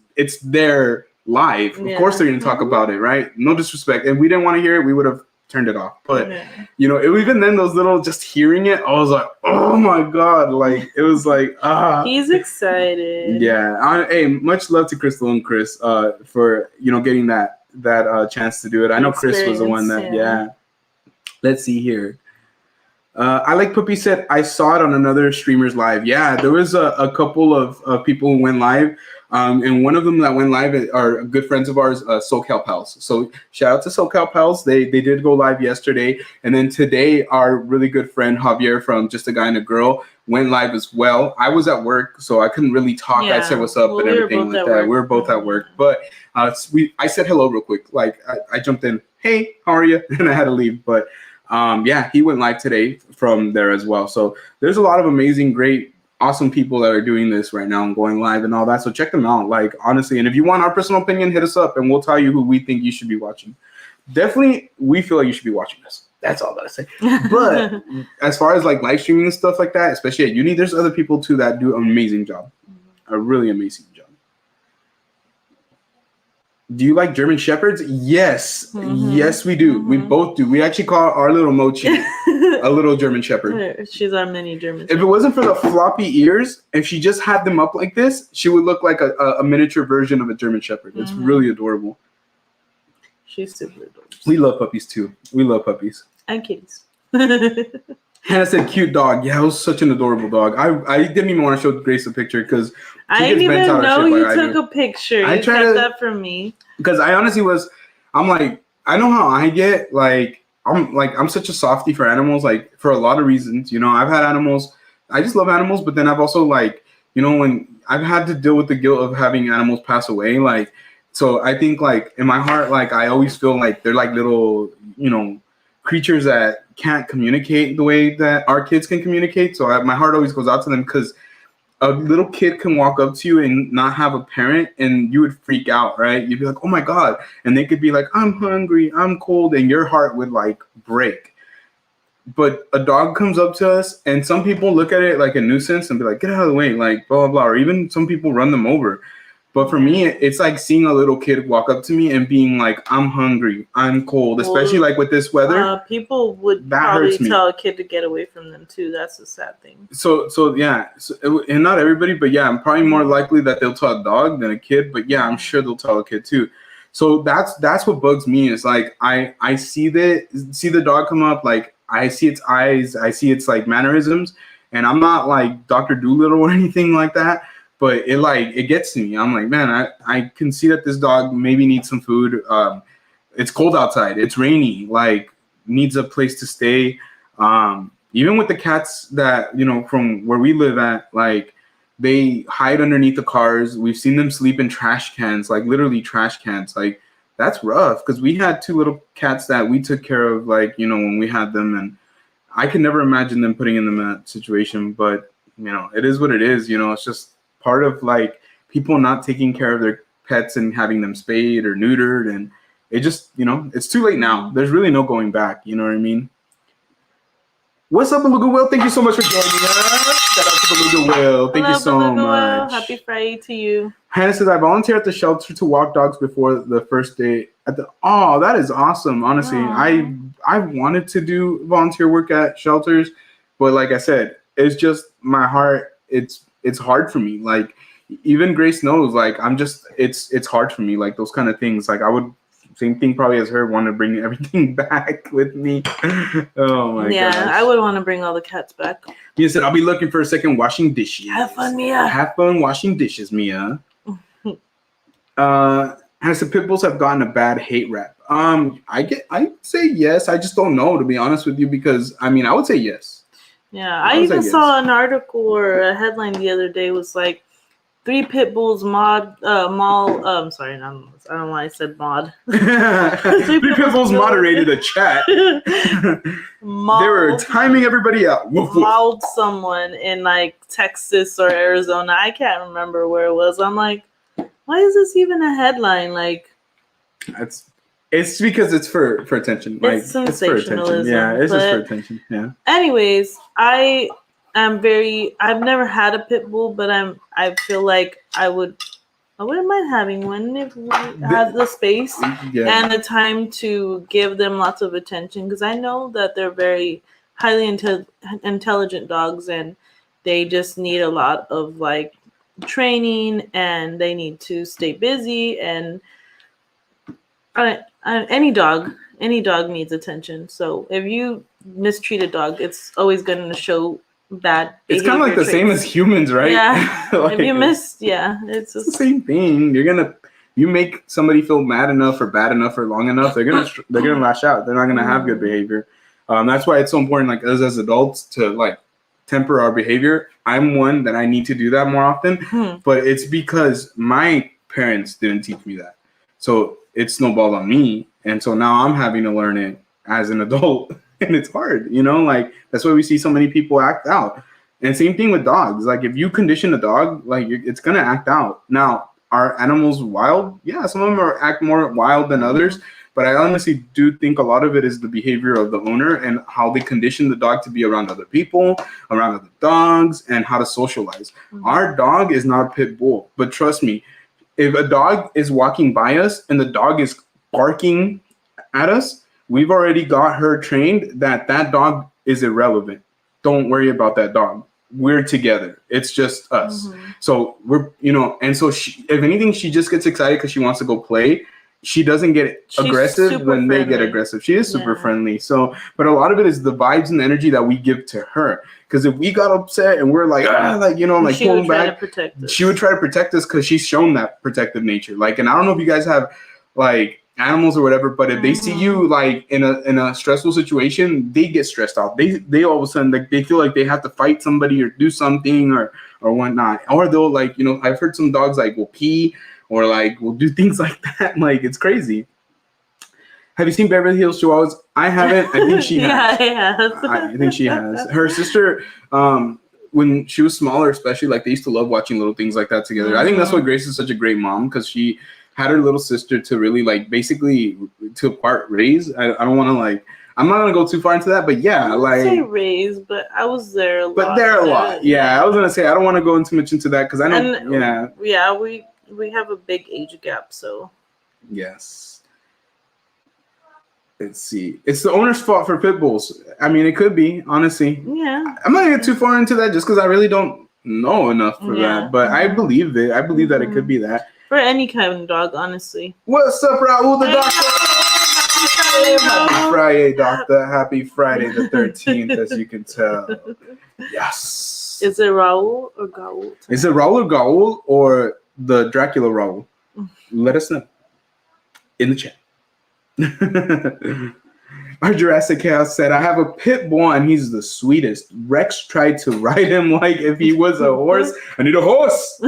it's their live. Of course they're gonna talk about it, right? No disrespect. And we didn't want to hear it, we would have turned it off. But even then, those little, just hearing it, I was like, oh my god, like it was like he's excited. Hey, much love to Crystal and Chris for getting that chance to do it. I know Chris was the one that let's see here. I like Puppy said I saw it on another streamer's live. Yeah, there was a couple of people who went live. And one of them that went live are good friends of ours, SoCal Pals. So shout out to SoCal Pals. They did go live yesterday. And then today, our really good friend Javier from Just a Guy and a Girl went live as well. I was at work, so I couldn't really talk. I said what's up and everything like that. We were both at work. But I said hello real quick. Like I jumped in, hey, how are you? And I had to leave. But yeah, he went live today from there as well. So there's a lot of amazing, great, awesome people that are doing this right now and going live and all that. So check them out. Like, honestly, and if you want our personal opinion, hit us up and we'll tell you who we think you should be watching. Definitely, we feel like you should be watching this. That's all I gotta say. But as far as like live streaming and stuff like that, especially at uni, there's other people too that do an amazing job. A really amazing job. Do you like German Shepherds? Yes. Yes, we do. We both do. We actually call our little Mochi a little German Shepherd. She's our mini German Shepherd. If it wasn't for the floppy ears, if she just had them up like this, she would look like a miniature version of a German Shepherd. It's really adorable. She's super adorable. We love puppies too. We love puppies. And kitties. Hannah said cute dog. Yeah, it was such an adorable dog. I didn't even want to show Grace a picture because I didn't even know you took a picture. You kept that from me. Because I honestly I'm like, I know how I get. I'm such a softie for animals, like for a lot of reasons. You know, I've had animals. I just love animals, but then I've also when I've had to deal with the guilt of having animals pass away. So I think in my heart, I always feel like they're like little, creatures that can't communicate the way that our kids can communicate. So my heart always goes out to them because a little kid can walk up to you and not have a parent and you would freak out, right? You'd be like, oh my God. And they could be like, I'm hungry, I'm cold. And your heart would break. But a dog comes up to us and some people look at it like a nuisance and be like, get out of the way, blah, blah, blah. Or even some people run them over. But for me, it's like seeing a little kid walk up to me and being like, I'm hungry, I'm cold, especially with this weather. People would probably tell a kid to get away from them too. That's a sad thing. So yeah, and not everybody, but yeah, I'm probably more likely that they'll tell a dog than a kid. But yeah, I'm sure they'll tell a kid too. So that's what bugs me is I see the dog come up, I see its eyes, I see its mannerisms, and I'm not like Dr. Doolittle or anything like that. But it gets to me. I'm like, man, I can see that this dog maybe needs some food. It's cold outside. It's rainy. Needs a place to stay. Even with the cats that, from where we live at, they hide underneath the cars. We've seen them sleep in trash cans, literally trash cans. That's rough because we had two little cats that we took care of, when we had them. And I could never imagine them putting them in that situation. But, it is what it is. It's just part of people not taking care of their pets and having them spayed or neutered, and it just it's too late now. There's really no going back. You know what I mean? What's up, Beluga Will? Thank you so much for joining us. Shout out to Beluga Will. Thank you so much. Happy Friday to you. Hannah says, I volunteer at the shelter to walk dogs before the first day at the. Oh, that is awesome. Honestly, I wanted to do volunteer work at shelters, but like I said, it's just my heart. It's hard for me. Even Grace knows, it's hard for me. Those kind of things. I would, same thing probably as her, want to bring everything back with me. Oh my god. Yeah, I would want to bring all the cats back. Mia said, I'll be looking for a second washing dishes. Have fun, Mia. Have fun washing dishes, Mia. Has the pit bulls have gotten a bad hate rap? I say yes. I just don't know, to be honest with you, because I would say yes. Yeah, I even saw an article or a headline the other day was 3 pit bulls sorry, I don't know why I said mod. 3 pit bulls moderated a chat. They were timing everybody out. Mauled someone in Texas or Arizona. I can't remember where it was. I'm like, why is this even a headline? It's because it's for attention. It's sensationalism. Yeah, it's just for attention. Yeah. Anyways, I've never had a pit bull, but I feel like I wouldn't mind having one if we had the space and the time to give them lots of attention, because I know that they're very highly intelligent dogs and they just need a lot of training and they need to stay busy, and any dog needs attention. So if you mistreat a dog, it's always going to show bad it's kind of like the traits. same as humans, right? Yeah. Like, if you miss, it's the same thing. You make somebody feel mad enough or bad enough or long enough, they're gonna lash out. They're not gonna have good behavior. That's why it's so important, like us as adults, to like temper our behavior. I'm one that I need to do that more often, but it's because my parents didn't teach me that, so it snowballed on me, and so now I'm having to learn it as an adult, and it's hard, like that's why we see so many people act out. And same thing with dogs. Like if you condition a dog, like it's gonna act out. Now, are animals wild? Yeah, some of them act more wild than others, but I honestly do think a lot of it is the behavior of the owner and how they condition the dog to be around other people, around other dogs, and how to socialize. Our dog is not a pit bull, but trust me, if a dog is walking by us and the dog is barking at us, we've already got her trained that dog is irrelevant. Don't worry about that dog. We're together. It's just us. So we're, and so if anything, she just gets excited because she wants to go play. She doesn't get aggressive when they get aggressive. She is super friendly. So, but a lot of it is the vibes and the energy that we give to her. Because if we got upset and we're like, pulling back, she would try to protect us because she's shown that protective nature. Like, and I don't know if you guys have like animals or whatever, but if they see you like in a stressful situation, they get stressed out. They all of a sudden, like, they feel like they have to fight somebody or do something or whatnot. Or they'll like, I've heard some dogs like will pee or like will do things like that. Like, it's crazy. Have you seen Beverly Hills Chihuahuas? I haven't. I think she has. Yeah, I think she has. Her sister, when she was smaller, especially, like they used to love watching little things like that together. I think that's why Grace is such a great mom, because she had her little sister to really like basically to part raise. I don't want to like. I'm not gonna go too far into that, but yeah, like say raise, but I was there a lot. But there a lot. Yeah, I was gonna say I don't want to go into much into that because I know. And, yeah, we have a big age gap, so. Yes. Let's see. It's the owner's fault for pit bulls. I mean, it could be, honestly. Yeah. I'm not gonna get too far into that just because I really don't know enough for that. But I believe it. I believe that it could be that. For any kind of dog, honestly. What's up, Raul the doctor? Happy Friday, doctor. Happy Friday the 13th, as you can tell. Yes. Is it Raul or Gaul? Is it Raul or Gaul or the Dracula Raul? Let us know in the chat. Our Jurassic Chaos said, I have a pit bull and he's the sweetest. Rex tried to ride him like if he was a horse. I need a horse.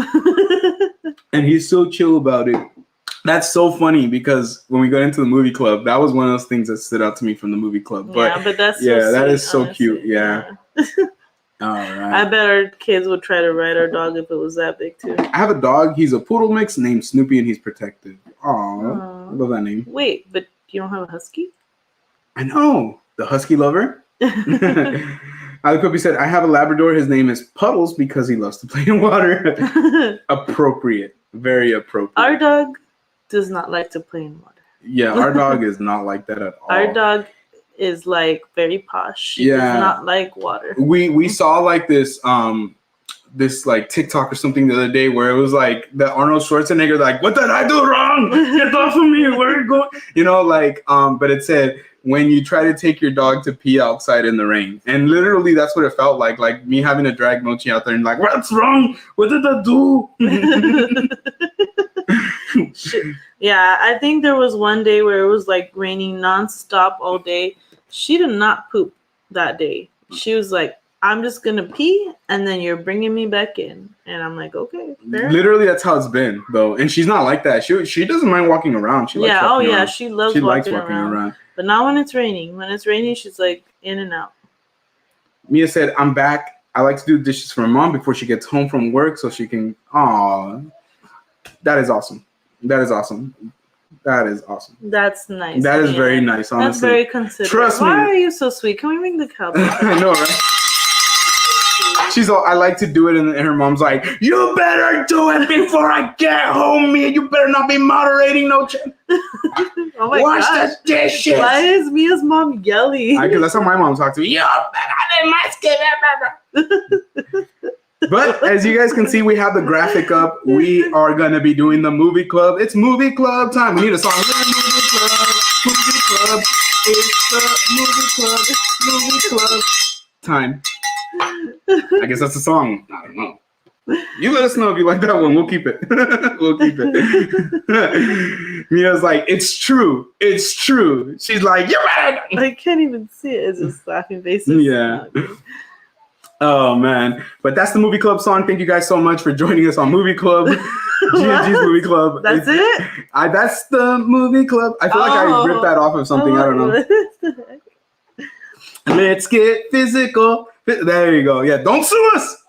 And he's so chill about it. That's so funny because when we got into the movie club, that was one of those things that stood out to me from the movie club. But that's that is so honestly. Cute. Yeah. All right. I bet our kids would try to ride our dog if it was that big too. I have a dog. He's a poodle mix named Snoopy, and he's protective. Aw, I love that name. Wait, but you don't have a husky? I know. The husky lover. Alcopi said, I have a Labrador. His name is Puddles because he loves to play in water. Appropriate. Very appropriate. Our dog does not like to play in water. Yeah, our dog is not like that at all. Our dog is like very posh. She does not like water. We saw like this like TikTok or something the other day where it was like the Arnold Schwarzenegger like, what did I do wrong? Get off of me. Where are you going? But it said, when you try to take your dog to pee outside in the rain. And literally that's what it felt like me having to drag Mochi out there and like, what's wrong? What did I do? Yeah, I think there was one day where it was like raining nonstop all day. She did not poop that day. She was like, I'm just going to pee and then you're bringing me back in. And I'm like, okay. Literally, that's how it's been, though. And she's not like that. She doesn't mind walking around. She likes walking around. She loves walking around. But not when it's raining. When it's raining, she's like in and out. Mia said, I'm back. I like to do dishes for my mom before she gets home from work so she can... Aw. That is awesome. That is awesome. That's nice. That is very nice, honestly. That's very considerate. Trust me. Why are you so sweet? Can we ring the cowboy? I know, right? She's all, I like to do it, and her mom's like, you better do it before I get home, Mia. You better not be moderating no Oh my Wash the dishes. Why is Mia's mom yelling? Because that's how my mom talked to me. But as you guys can see, we have the graphic up. We are going to be doing the movie club. It's movie club time. We need a song. Movie club. Movie club. It's the movie club. It's movie club time. I guess that's a song. I don't know. You let us know if you like that one. We'll keep it. We'll keep it. Mia's like, it's true. It's true. She's like, you're right. I can't even see it. It's just laughing faces. Yeah. Oh, man. But that's the Movie Club song. Thank you guys so much for joining us on Movie Club. G&G's Movie Club. That's it? That's the Movie Club. I feel like I ripped that off of something. I don't know. Let's get physical. There you go. Yeah, don't sue us.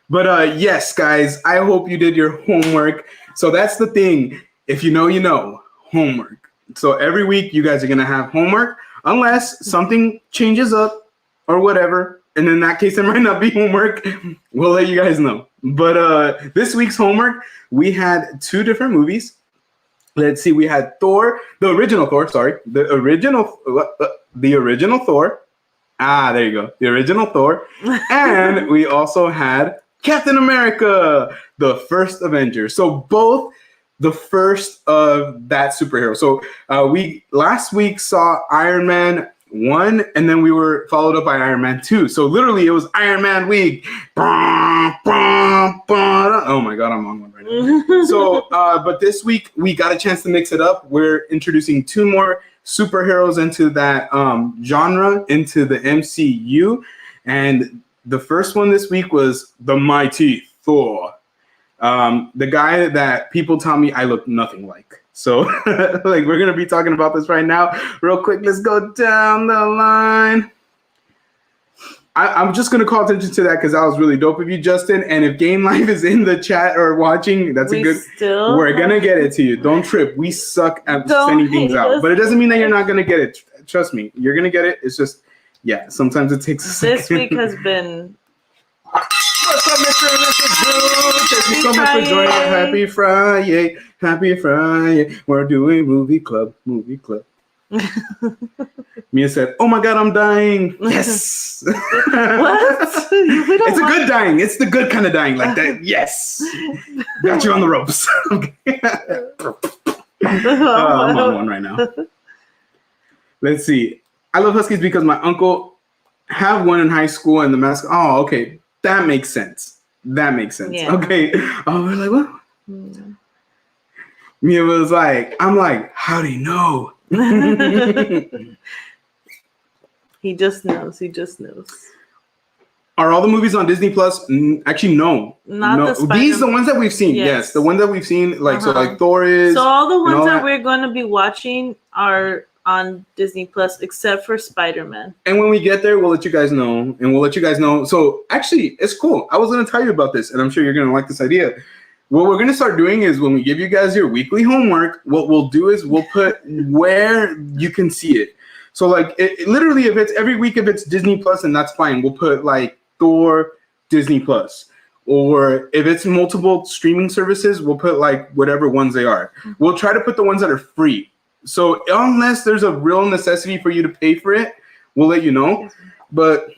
But yes, guys, I hope you did your homework. So that's the thing. If you know, you know. Homework. So every week you guys are going to have homework unless something changes up or whatever. And in that case, it might not be homework. We'll let you guys know. But this week's homework, we had 2 different movies. Let's see. We had Thor, the original Thor. The original Thor. Ah, there you go. The original Thor. And we also had Captain America, the first Avenger. So both the first of that superhero. So we last week saw Iron Man 1, and then we were followed up by Iron Man 2. So literally it was Iron Man week. Oh my God, I'm on one right now. So, but this week we got a chance to mix it up. We're introducing 2 more superheroes into that genre, into the MCU. And the first one this week was the mighty Thor. The guy that people tell me I look nothing like. So like we're going to be talking about this right now. Real quick, let's go down the line. I'm just going to call attention to that because that was really dope of you, Justin. And if Game Life is in the chat or watching, that's a good... We're going to get it to you. Don't trip. We suck at sending things out. But it doesn't mean that you're not going to get it. Trust me. You're going to get it. It's just, yeah, sometimes it takes a second. This week has been... What's up, Mr. and Mrs. Drew? Thank you so much for joining. Happy Friday. Happy Friday. We're doing Movie Club. Movie Club. Mia said, oh my God, I'm dying. Yes. What? It's a good dying. It's the good kind of dying like that. Yes. Got you on the ropes. I'm on one right now. Let's see. I love Huskies because my uncle had one in high school and the mask. Oh, okay. That makes sense. Yeah. Okay. Oh, we're like, what? Mia was like, I'm like, how do you know? He just knows. Are all the movies on Disney Plus? Actually, no. Not the These the ones that we've seen. Yes, the ones that we've seen. Like so, like Thor is. So all the ones that we're going to be watching are on Disney Plus, except for Spider-Man. And when we get there, we'll let you guys know. So actually, it's cool. I was going to tell you about this, and I'm sure you're going to like this idea. What we're going to start doing is when we give you guys your weekly homework, what we'll do is we'll put where you can see it. So like literally if it's every week, if it's Disney Plus, and that's fine. We'll put like Thor, Disney Plus. Or if it's multiple streaming services, we'll put like whatever ones they are. We'll try to put the ones that are free. So unless there's a real necessity for you to pay for it, we'll let you know. But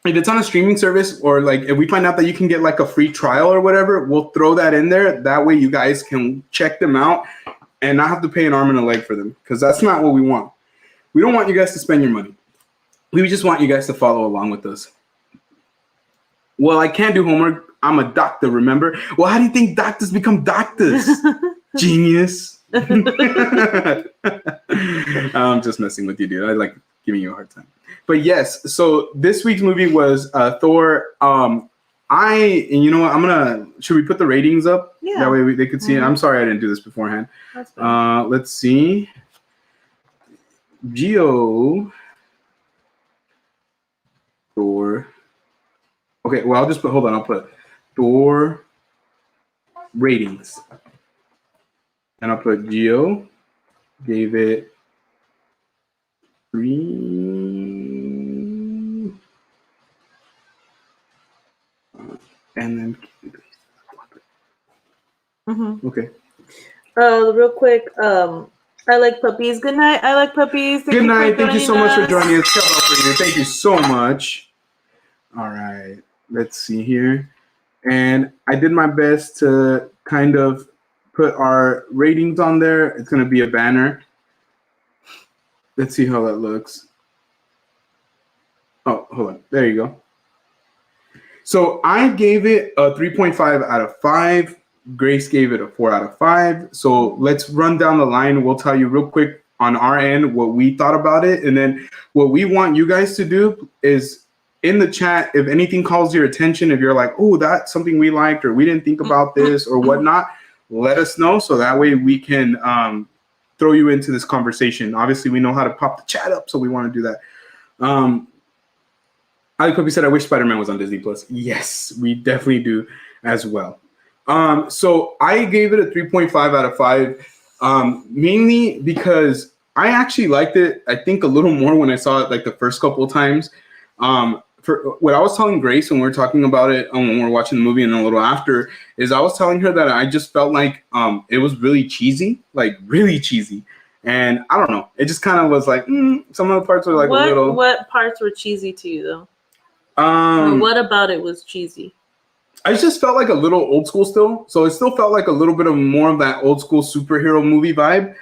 if it's on a streaming service or like if we find out that you can get like a free trial or whatever, we'll throw that in there. That way you guys can check them out and not have to pay an arm and a leg for them, because that's not what we want. We don't want you guys to spend your money. We just want you guys to follow along with us. Well, I can't do homework. I'm a doctor, remember? Well, how do you think doctors become doctors? Genius. I'm just messing with you, dude. I like giving you a hard time. But yes, so this week's movie was Thor. And you know what? Should we put the ratings up? Yeah. That way they could see it. I'm sorry I didn't do this beforehand. That's fine. Let's see. Geo. Thor. Okay, well, I'll put Thor ratings. And I'll put Geo. Gave it 3. And then. Okay. Real quick. I like puppies. Good night. I like puppies. Good night. Thank you so much for joining us. Shout out for you. Thank you so much. All right. Let's see here. And I did my best to kind of put our ratings on there. It's going to be a banner. Let's see how that looks. Oh, hold on. There you go. So I gave it a 3.5 out of 5. Grace gave it a 4 out of 5. So let's run down the line. We'll tell you real quick on our end what we thought about it. And then what we want you guys to do is in the chat, if anything calls your attention, if you're like, oh, that's something we liked or we didn't think about this or whatnot, let us know. So that way we can throw you into this conversation. Obviously, we know how to pop the chat up. So we want to do that. Ali Cookie said, I wish Spider-Man was on Disney Plus. Yes, we definitely do as well. So I gave it a 3.5 out of 5, mainly because I actually liked it, I think, a little more when I saw it like the first couple of times. For what I was telling Grace when we were talking about it, when we were watching the movie and a little after, is I was telling her that I just felt like it was really cheesy, like really cheesy. And I don't know, it just kind of was like, some of the parts were like a little. What parts were cheesy to you though? Or what about it was cheesy? I just felt like a little old school still. So it still felt like a little bit of more of that old school superhero movie vibe.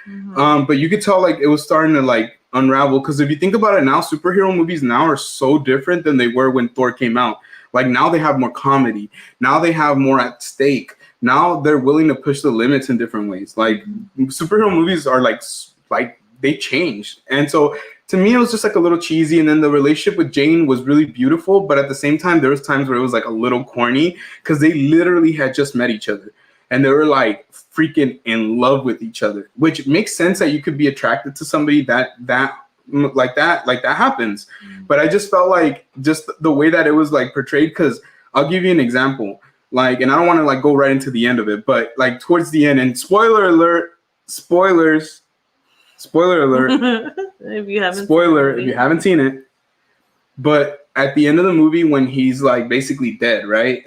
But you could tell like it was starting to like unravel. Because if you think about it now, superhero movies now are so different than they were when Thor came out. Like now they have more comedy. Now they have more at stake. Now they're willing to push the limits in different ways. Like superhero movies are like they changed. And so to me, it was just like a little cheesy. And then the relationship with Jane was really beautiful. But at the same time, there was times where it was like a little corny because they literally had just met each other. And they were like freaking in love with each other, which makes sense that you could be attracted to somebody that happens. But I just felt like just the way that it was like portrayed, because I'll give you an example. Like, and I don't want to like go right into the end of it, but like towards the end, and spoiler alert, if you haven't seen it, but at the end of the movie when he's like basically dead, right?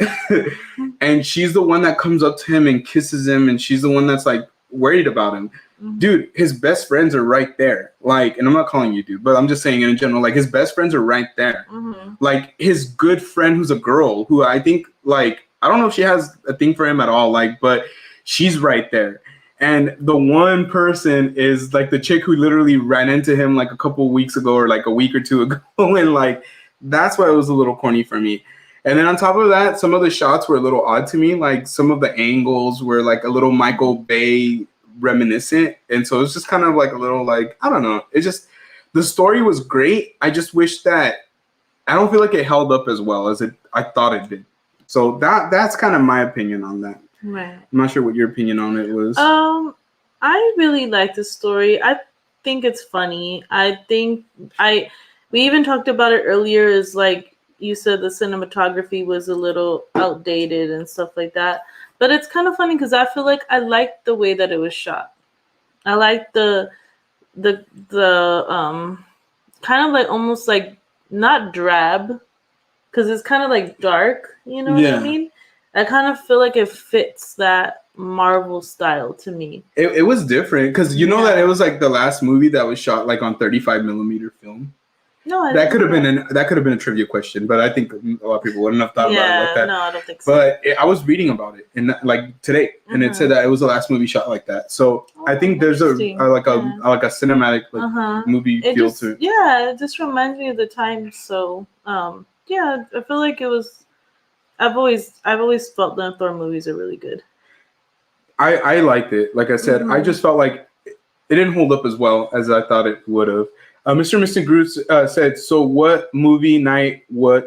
And she's the one that comes up to him and kisses him, and she's the one that's like worried about him. Dude, his best friends are right there. Like, and I'm not calling you dude, but I'm just saying in general, like his best friends are right there. Like his good friend who's a girl who I think like, I don't know if she has a thing for him at all, like, but she's right there. And the one person is like the chick who literally ran into him like a couple weeks ago or like a week or two ago. And like, that's why it was a little corny for me. And then on top of that, some of the shots were a little odd to me. Like some of the angles were like a little Michael Bay reminiscent. And so it's just kind of like a little like, I don't know. It just, the story was great. I just wish that, I don't feel like it held up as well as I thought it did. So that's kind of my opinion on that. Right. I'm not sure what your opinion on it was. I really like the story. I think it's funny. I think we even talked about it earlier, is like you said the cinematography was a little outdated and stuff like that. But it's kind of funny because I feel like I liked the way that it was shot. I like the kind of like almost like not drab, because it's kind of like dark, you know what I mean? I kind of feel like it fits that Marvel style to me. It was different because you know that it was like the last movie that was shot like on 35mm film. No, that could have been a trivia question, but I think a lot of people wouldn't have thought about it like that. No, I don't think so. But I was reading about it and like today, and it said that it was the last movie shot like that. So I think there's a cinematic movie feel to it. Yeah, it just reminds me of the time. So yeah, I feel like it was. I've always felt the Thor movies are really good. I liked it. Like I said, I just felt like it didn't hold up as well as I thought it would have. Mr. Groot said, so what movie night was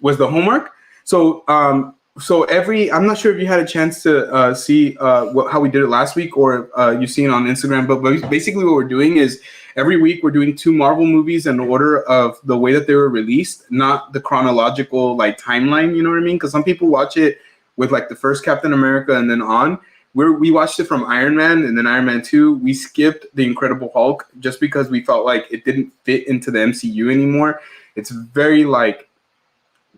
the homework? So I'm not sure if you had a chance to see how we did it last week or you've seen it on Instagram, but basically what we're doing is every week we're doing 2 Marvel movies in order of the way that they were released, not the chronological like timeline, you know what I mean? Because some people watch it with like the first Captain America and then on. We watched it from Iron Man and then Iron Man 2. We skipped The Incredible Hulk just because we felt like it didn't fit into the MCU anymore. It's very like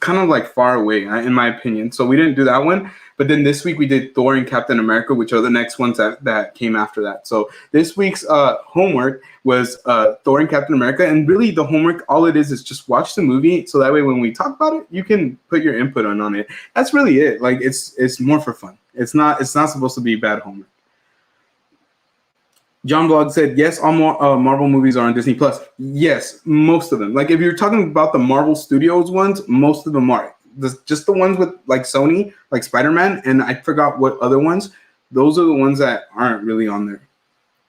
kind of like far away in my opinion. So we didn't do that one. But then this week we did Thor and Captain America, which are the next ones that came after that. So this week's homework was Thor and Captain America. And really the homework, all it is just watch the movie. So that way when we talk about it, you can put your input on it. That's really it. Like it's more for fun. It's not supposed to be bad homework. John Vlog said, yes, all Marvel movies are on Disney Plus. Yes, most of them. Like, if you're talking about the Marvel Studios ones, most of them are. Just the ones with, like, Sony, like Spider-Man, and I forgot what other ones. Those are the ones that aren't really on there.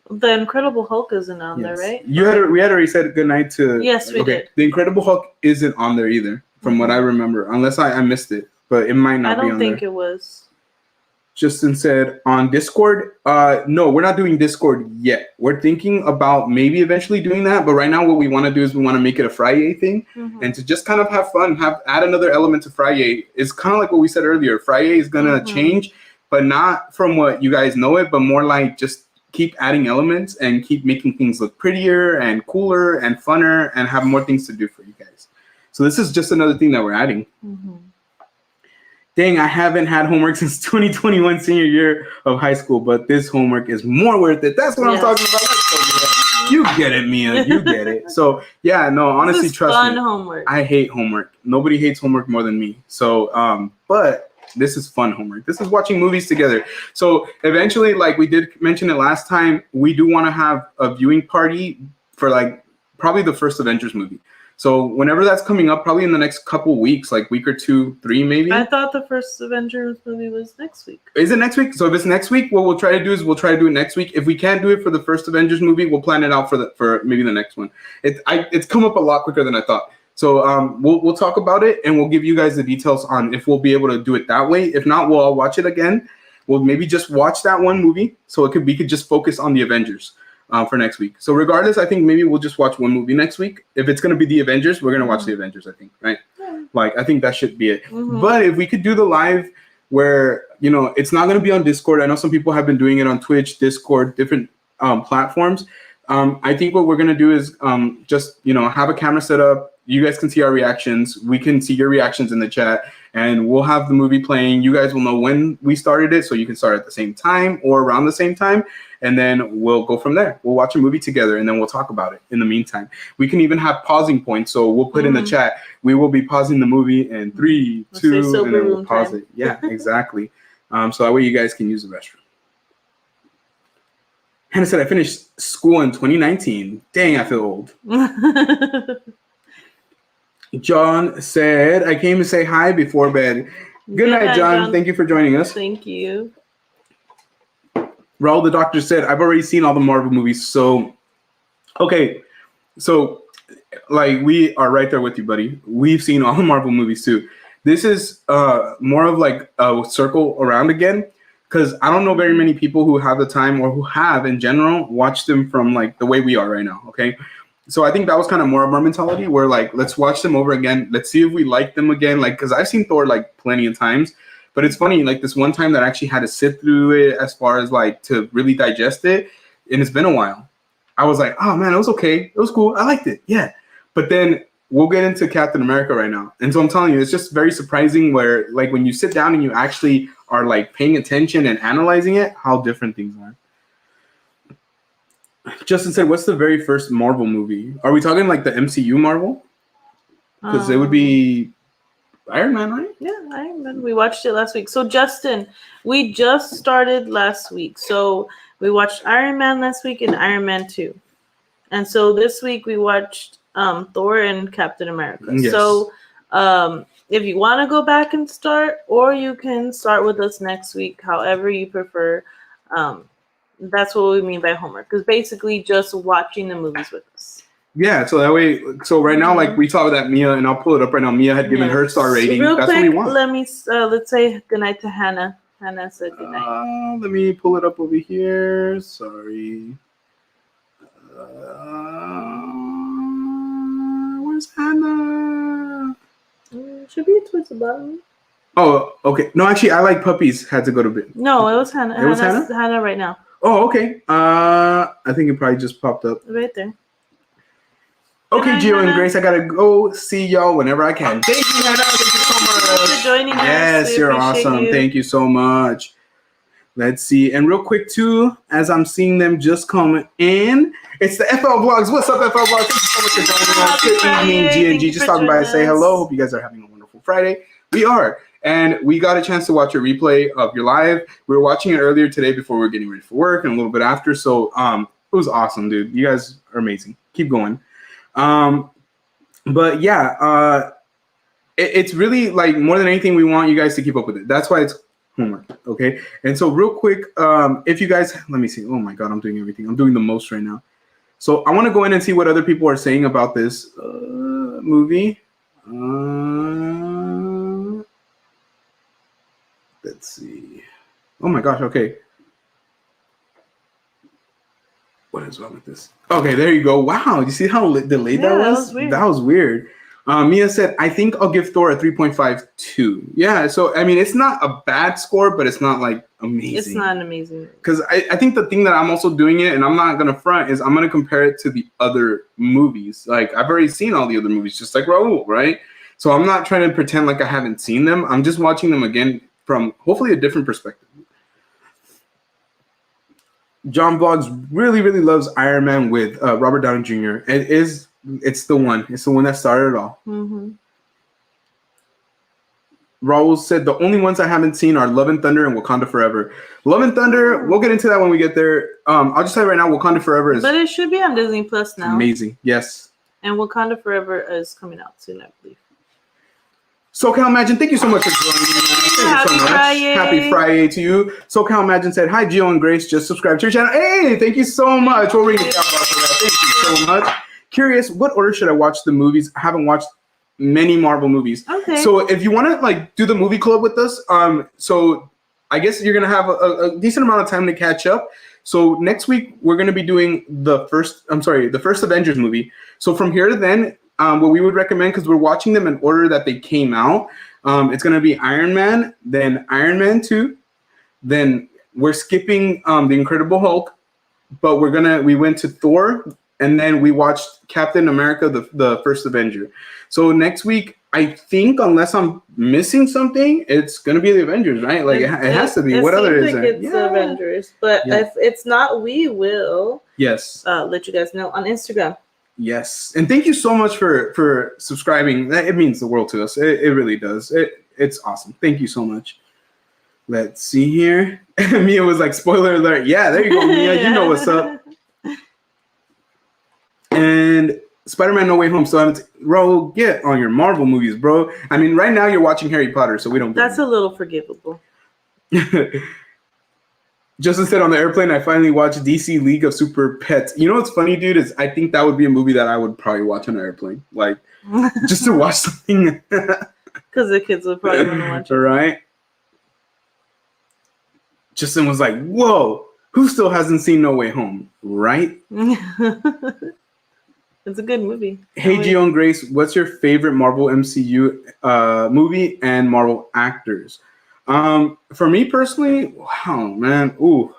The Incredible Hulk isn't on there, right? We had already said goodnight to... Yes, we did. The Incredible Hulk isn't on there either, from what I remember, unless I missed it. But it might not be on there. I don't think it was. Justin said on Discord, no, we're not doing Discord yet. We're thinking about maybe eventually doing that. But right now what we want to do is we want to make it a Friday thing. And to just kind of have fun, add another element to Friday. It's kind of like what we said earlier. Friday is going to change, but not from what you guys know it, but more like just keep adding elements and keep making things look prettier and cooler and funner and have more things to do for you guys. So this is just another thing that we're adding. Dang, I haven't had homework since 2021 senior year of high school, but this homework is more worth it. That's what I'm talking about. You get it, Mia. You get it. So, yeah, no, honestly, trust me. Fun homework. I hate homework. Nobody hates homework more than me. So, but this is fun homework. This is watching movies together. So, eventually, like we did mention it last time, we do want to have a viewing party for, like, probably the first Avengers movie. So whenever that's coming up, probably in the next couple weeks, like week or 2, 3 maybe. I thought the first Avengers movie was next week. Is it next week? So if it's next week, what we'll try to do is we'll try to do it next week. If we can't do it for the first Avengers movie, we'll plan it out for maybe the next one. It's come up a lot quicker than I thought. So we'll talk about it and we'll give you guys the details on if we'll be able to do it that way. If not, we'll all watch it again. We'll maybe just watch that one movie so we could just focus on the Avengers. For next week. So regardless, I think maybe we'll just watch one movie next week. If it's going to be the Avengers, we're going to watch the Avengers, I think, right? Yeah. Like, I think that should be it. But if we could do the live where, you know, it's not going to be on Discord. I know some people have been doing it on Twitch, Discord, different platforms. I think what we're going to do is just, you know, have a camera set up. You guys can see our reactions. We can see your reactions in the chat. And we'll have the movie playing. You guys will know when we started it, so you can start at the same time or around the same time. And then we'll go from there. We'll watch a movie together, and then we'll talk about it in the meantime. We can even have pausing points. So we'll put in the chat, we will be pausing the movie in 3, 2, and then we'll pause it. Yeah, exactly. So that way you guys can use the restroom. Hannah said, I finished school in 2019. Dang, I feel old. John said, I came to say hi before bed. Good night, John. Thank you for joining us. Thank you. Raul the Doctor said, I've already seen all the Marvel movies. So, okay. So, like, we are right there with you, buddy. We've seen all the Marvel movies, too. This is more of, like, a circle around again. Because I don't know very many people who have the time or who have, in general, watched them from, like, the way we are right now, okay? So I think that was kind of more of our mentality where, like, let's watch them over again. Let's see if we like them again. Like, because I've seen Thor, like, plenty of times. But it's funny, like, this one time that I actually had to sit through it as far as, like, to really digest it. And it's been a while. I was like, oh, man, it was okay. It was cool. I liked it. Yeah. But then we'll get into Captain America right now. And so I'm telling you, it's just very surprising where, like, when you sit down and you actually are, like, paying attention and analyzing it, how different things are. Justin said, what's the very first Marvel movie? Are we talking like the MCU Marvel? Because it would be Iron Man, right? Yeah, Iron Man. We watched it last week. So, Justin, we just started last week. So, we watched Iron Man last week and Iron Man 2. And so, this week we watched Thor and Captain America. Yes. So, if you want to go back and start, or you can start with us next week, however you prefer. That's what we mean by homework, because basically just watching the movies with us. Yeah, so that way, so right now, like we saw that Mia, and I'll pull it up right now. Mia had given her star rating. Real That's quick, what we want. Let's say goodnight to Hannah. Hannah said goodnight. Let me pull it up over here. Sorry. Where's Hannah? Should be towards the bottom. Oh, okay. No, actually, I Like Puppies had to go to bed. No, it was Hannah. It was Hannah? Hannah right now. Oh, okay. I think it probably just popped up. Right there. Okay, Gio and Grace, I gotta go see y'all whenever I can. Thank you, Hannah. Thank you so much. Thank you for joining us. Yes, you're awesome. Thank you so much. Let's see. And real quick, too, as I'm seeing them just come in, it's the FL Vlogs. What's up, FL Vlogs? Thank you so much for joining us. Good evening, GNG. Just stopping by to say hello. Hope you guys are having a wonderful Friday. We are. And we got a chance to watch a replay of your live. We were watching it earlier today before we were getting ready for work and a little bit after. So was awesome, dude. You guys are amazing. Keep going. But yeah, it's really like more than anything, we want you guys to keep up with it. That's why it's homework. Okay. And so real quick, if you guys, let me see. Oh my God, I'm doing everything. I'm doing the most right now. So I want to go in and see what other people are saying about this movie. Let's see. Oh my gosh. Okay. What is wrong with this? Okay, there you go. Wow. You see how delayed that was? That was weird. Mia said, I think I'll give Thor a 3.52. Yeah. So, I mean, it's not a bad score, but it's not like amazing. It's not amazing. Because I think the thing that I'm also doing it, and I'm not going to front, is I'm going to compare it to the other movies. Like, I've already seen all the other movies, just like Raul, right? So I'm not trying to pretend like I haven't seen them. I'm just watching them again from hopefully a different perspective. John Vlogs really, really loves Iron Man with Robert Downey Jr. It's the one. It's the one that started it all. Mm-hmm. Raul said the only ones I haven't seen are Love and Thunder and Wakanda Forever. Love and Thunder, we'll get into that when we get there. I'll just tell you right now, Wakanda Forever is... But it should be on Disney Plus now. Amazing, yes. And Wakanda Forever is coming out soon, I believe. SoCal Imagine, thank you so much for joining me. Thank you so much. Friday. Happy Friday to you. SoCal Imagine said, hi, Gio and Grace. Just subscribe to your channel. Hey, thank you so much. We'll ring the shout out for that. Thank you so much. Curious, what order should I watch the movies? I haven't watched many Marvel movies. Okay. So if you want to like do the movie club with us, so I guess you're gonna have a decent amount of time to catch up. So next week we're gonna be doing the first Avengers movie. So from here to then, what we would recommend, because we're watching them in order that they came out, it's gonna be Iron Man, then Iron Man 2, then we're skipping the Incredible Hulk, but we went to Thor. And then we watched Captain America, the first Avenger. So next week, I think, unless I'm missing something, it's going to be the Avengers, right? Like, it has to be. What other is there? It's Avengers. But if it's not, we will let you guys know on Instagram. Yes. And thank you so much for subscribing. It means the world to us. It really does. It's awesome. Thank you so much. Let's see here. Mia was like, spoiler alert. Yeah, there you go, Mia. You know what's up. And Spider-Man No Way Home. So Ro, get on your Marvel movies, bro. I mean, right now you're watching Harry Potter, so we don't. That's a little forgivable. Justin said on the airplane, I finally watched DC League of Super Pets. You know what's funny, dude, is I think that would be a movie that I would probably watch on an airplane. Like, just to watch something. Because the kids would probably want to watch it. Right? Justin was like, whoa, who still hasn't seen No Way Home? Right? It's a good movie. Hey, Gio and Grace, what's your favorite Marvel MCU movie and Marvel actors? For me personally, wow, man. Ooh.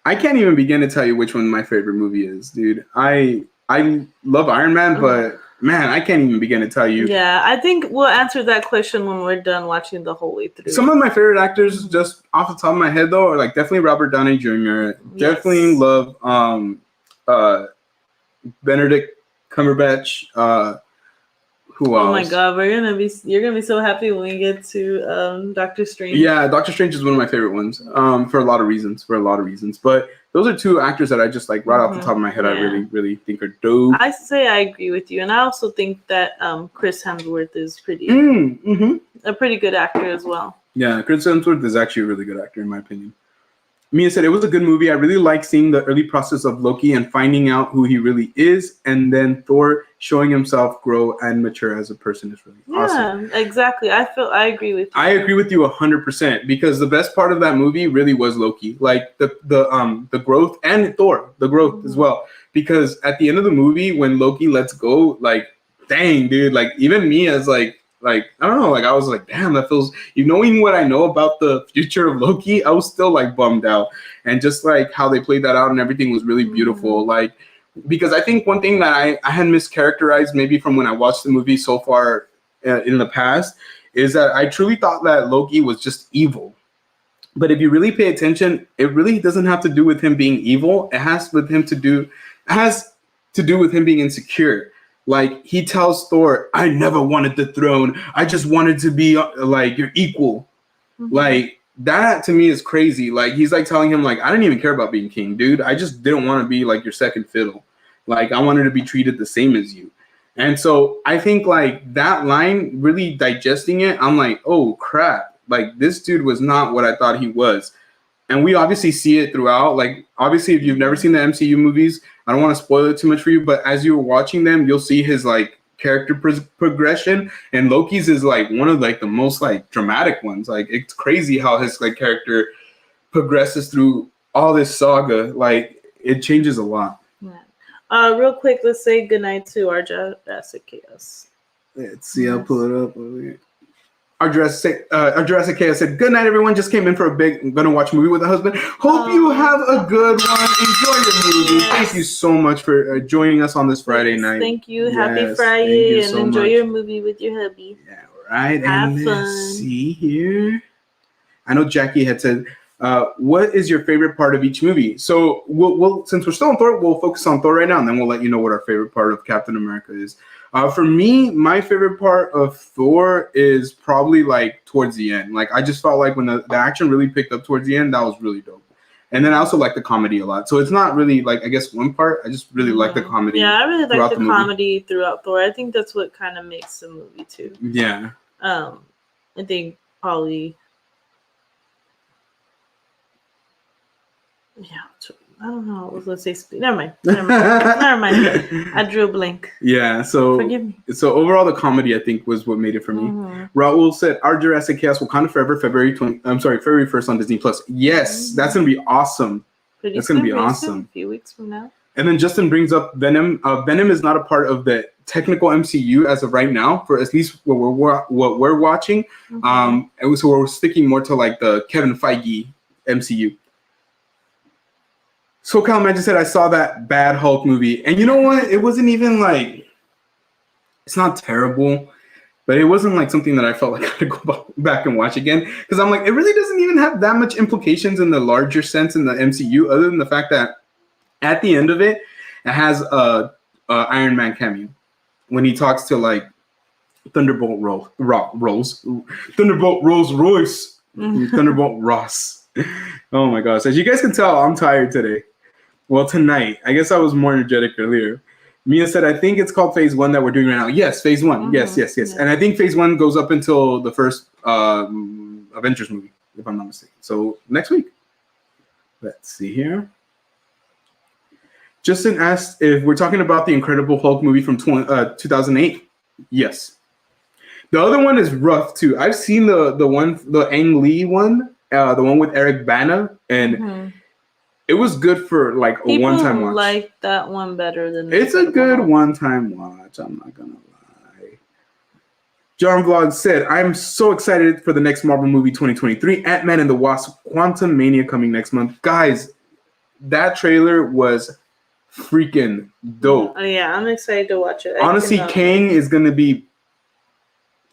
I can't even begin to tell you which one my favorite movie is, dude. I love Iron Man, but man, I can't even begin to tell you. Yeah, I think we'll answer that question when we're done watching the whole way through. Some of my favorite actors, just off the top of my head, though, are like definitely Robert Downey Jr. Yes. Definitely love Benedict Cumberbatch. Who else? Oh my God, you're gonna be so happy when we get to Doctor Strange. Yeah, Doctor Strange is one of my favorite ones. For a lot of reasons. But those are two actors that I just like right off the top of my head. I really, really think are dope. I say I agree with you, and I also think that Chris Hemsworth is a pretty good actor as well. Yeah, Chris Hemsworth is actually a really good actor in my opinion. Mia said, it was a good movie. I really like seeing the early process of Loki and finding out who he really is. And then Thor showing himself grow and mature as a person is really awesome. Yeah, exactly. I agree with you. I agree with you 100% because the best part of that movie really was Loki. Like the growth and Thor, the growth as well. Because at the end of the movie, when Loki lets go, like, dang, dude, like even me as like, I don't know, like I was like, damn, that feels, knowing what I know about the future of Loki, I was still like bummed out. And just like how they played that out and everything was really beautiful. Like, because I think one thing that I had mischaracterized maybe from when I watched the movie so far in the past is that I truly thought that Loki was just evil. But if you really pay attention, it really doesn't have to do with him being evil. It has to do with him being insecure. Like, he tells Thor, I never wanted the throne. I just wanted to be like your equal. Like, that to me is crazy. Like, he's like telling him, like, I didn't even care about being king, dude. I just didn't want to be like your second fiddle. Like, I wanted to be treated the same as you. And so I think like that line, really digesting it, I'm like, oh crap, like this dude was not what I thought he was. And we obviously see it throughout. Like, obviously, if you've never seen the MCU movies, I don't want to spoil it too much for you, but as you're watching them, you'll see his like character progression, and Loki's is like one of like the most like dramatic ones. Like, it's crazy how his like character progresses through all this saga. Like, it changes a lot. Yeah. Real quick, let's say goodnight to our Jurassic Chaos. Let's see, I'll pull it up. Our Jurassic Chaos said, good night, everyone. Just came in for a big, I'm going to watch a movie with a husband. Hope you have a good one. Enjoy your movie. Yes. Thank you so much for joining us on this Friday night. Thank you. Yes, happy Friday, and so enjoy your movie with your hubby. Yeah, right. Have and fun. Let's see here. I know Jackie had said, what is your favorite part of each movie? So we'll since we're still on Thor, we'll focus on Thor right now, and then we'll let you know what our favorite part of Captain America is. For me, my favorite part of Thor is probably like towards the end. Like, I just felt like when the action really picked up towards the end, that was really dope. And then I also like the comedy a lot. So it's not really like, I guess, one part. I just really like the comedy. Yeah, I really like the comedy throughout Thor. I think that's what kind of makes the movie too. Yeah. I think probably. Yeah, I don't know. I was gonna say speed. Never mind. I drew a blank. Yeah. So forgive me. So overall, the comedy I think was what made it for me. Raul said, "Our Jurassic Chaos Wakanda Forever, February 1st on Disney Plus." Yes, that's gonna be awesome. That's gonna be awesome. A few weeks from now. And then Justin brings up Venom. Venom is not a part of the technical MCU as of right now, for at least what we're watching. And so we're sticking more to like the Kevin Feige MCU. So Kyle Magic said, I saw that bad Hulk movie. And you know what? It wasn't even like, it's not terrible, but it wasn't like something that I felt like I could go back and watch again. Because I'm like, it really doesn't even have that much implications in the larger sense in the MCU, other than the fact that at the end of it, it has a Iron Man cameo when he talks to like Thunderbolt Rolls Royce, Thunderbolt Ross. Oh my gosh. As you guys can tell, I'm tired today. Well, tonight. I guess I was more energetic earlier. Mia said, I think it's called Phase 1 that we're doing right now. Yes, Phase 1. Yes. And I think Phase 1 goes up until the first Avengers movie, if I'm not mistaken. So next week. Let's see here. Justin asked if we're talking about the Incredible Hulk movie from 2008. Yes. The other one is rough too. I've seen the Ang Lee one, the one with Eric Bana, and it was good for like a one-time watch. People like that one better than it's a good one-time watch. I'm not gonna lie. John Vlog said, I'm so excited for the next Marvel movie 2023, Ant-Man and the Wasp, Quantum Mania coming next month. Guys, that trailer was freaking dope. Oh yeah, I'm excited to watch it. Honestly, Kang is gonna be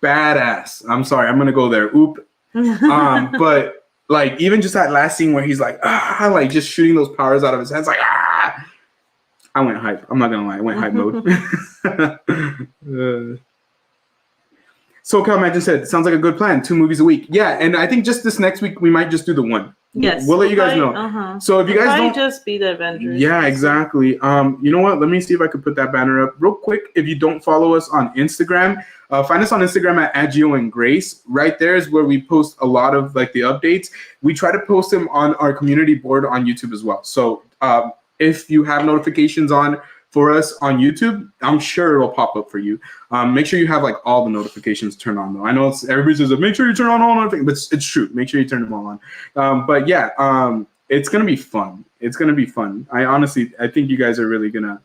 badass. I'm sorry, I'm gonna go there. Oop. But like, even just that last scene where he's like, like just shooting those powers out of his hands, like, I went hype. I'm not gonna lie, I went hype mode. SoCal Magic said, sounds like a good plan. 2 movies a week. Yeah, and I think just this next week we might just do the one. Yes, we'll let you guys know. So if you guys don't, just be the Avengers. Yeah, exactly. You know what? Let me see if I could put that banner up real quick. If you don't follow us on Instagram, find us on Instagram at Agio and Grace. Right there is where we post a lot of like the updates. We try to post them on our community board on YouTube as well. So if you have notifications on for us on YouTube, I'm sure it'll pop up for you. Make sure you have like all the notifications turned on though. I know everybody says make sure you turn on all notifications, but it's true. Make sure you turn them all on. But yeah, it's gonna be fun. It's gonna be fun. I think you guys are really gonna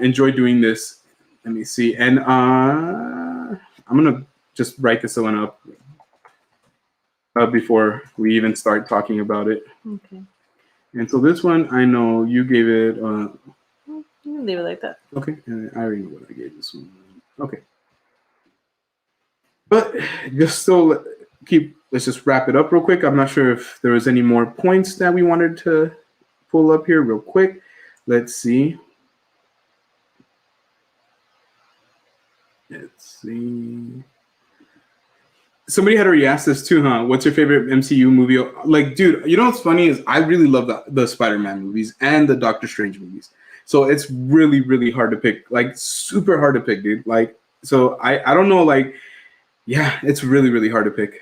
enjoy doing this. Let me see, and I'm gonna just write this one up before we even start talking about it. Okay. And so this one, I know you gave it. You can leave it like that. Okay, and I already know what I gave this one. Okay. But just still let's just wrap it up real quick. I'm not sure if there was any more points that we wanted to pull up here real quick. Let's see. somebody had already asked this too, huh? What's your favorite MCU movie? Like, dude, you know what's funny is I really love the Spider-Man movies and the Doctor Strange movies. So it's really, really hard to pick. Like, super hard to pick, dude. Like, so I don't know, like, yeah, it's really, really hard to pick.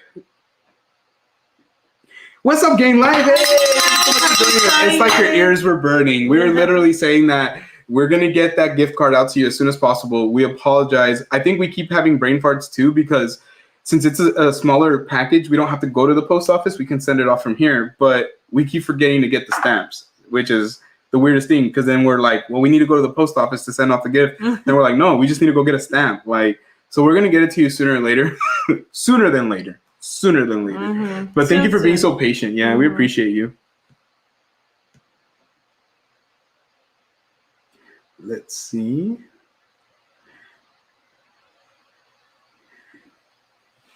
What's up, Gang Live? Hey! It's like your ears were burning. We were literally saying that we're going to get that gift card out to you as soon as possible. We apologize. I think we keep having brain farts too because since it's a smaller package, we don't have to go to the post office. We can send it off from here. But we keep forgetting to get the stamps, which is the weirdest thing because then we're like, well, we need to go to the post office to send off the gift. Then we're like, no, we just need to go get a stamp. Like, so we're going to get it to you sooner or later. Sooner than later. But thank you for being so patient. Yeah, we appreciate you. Let's see.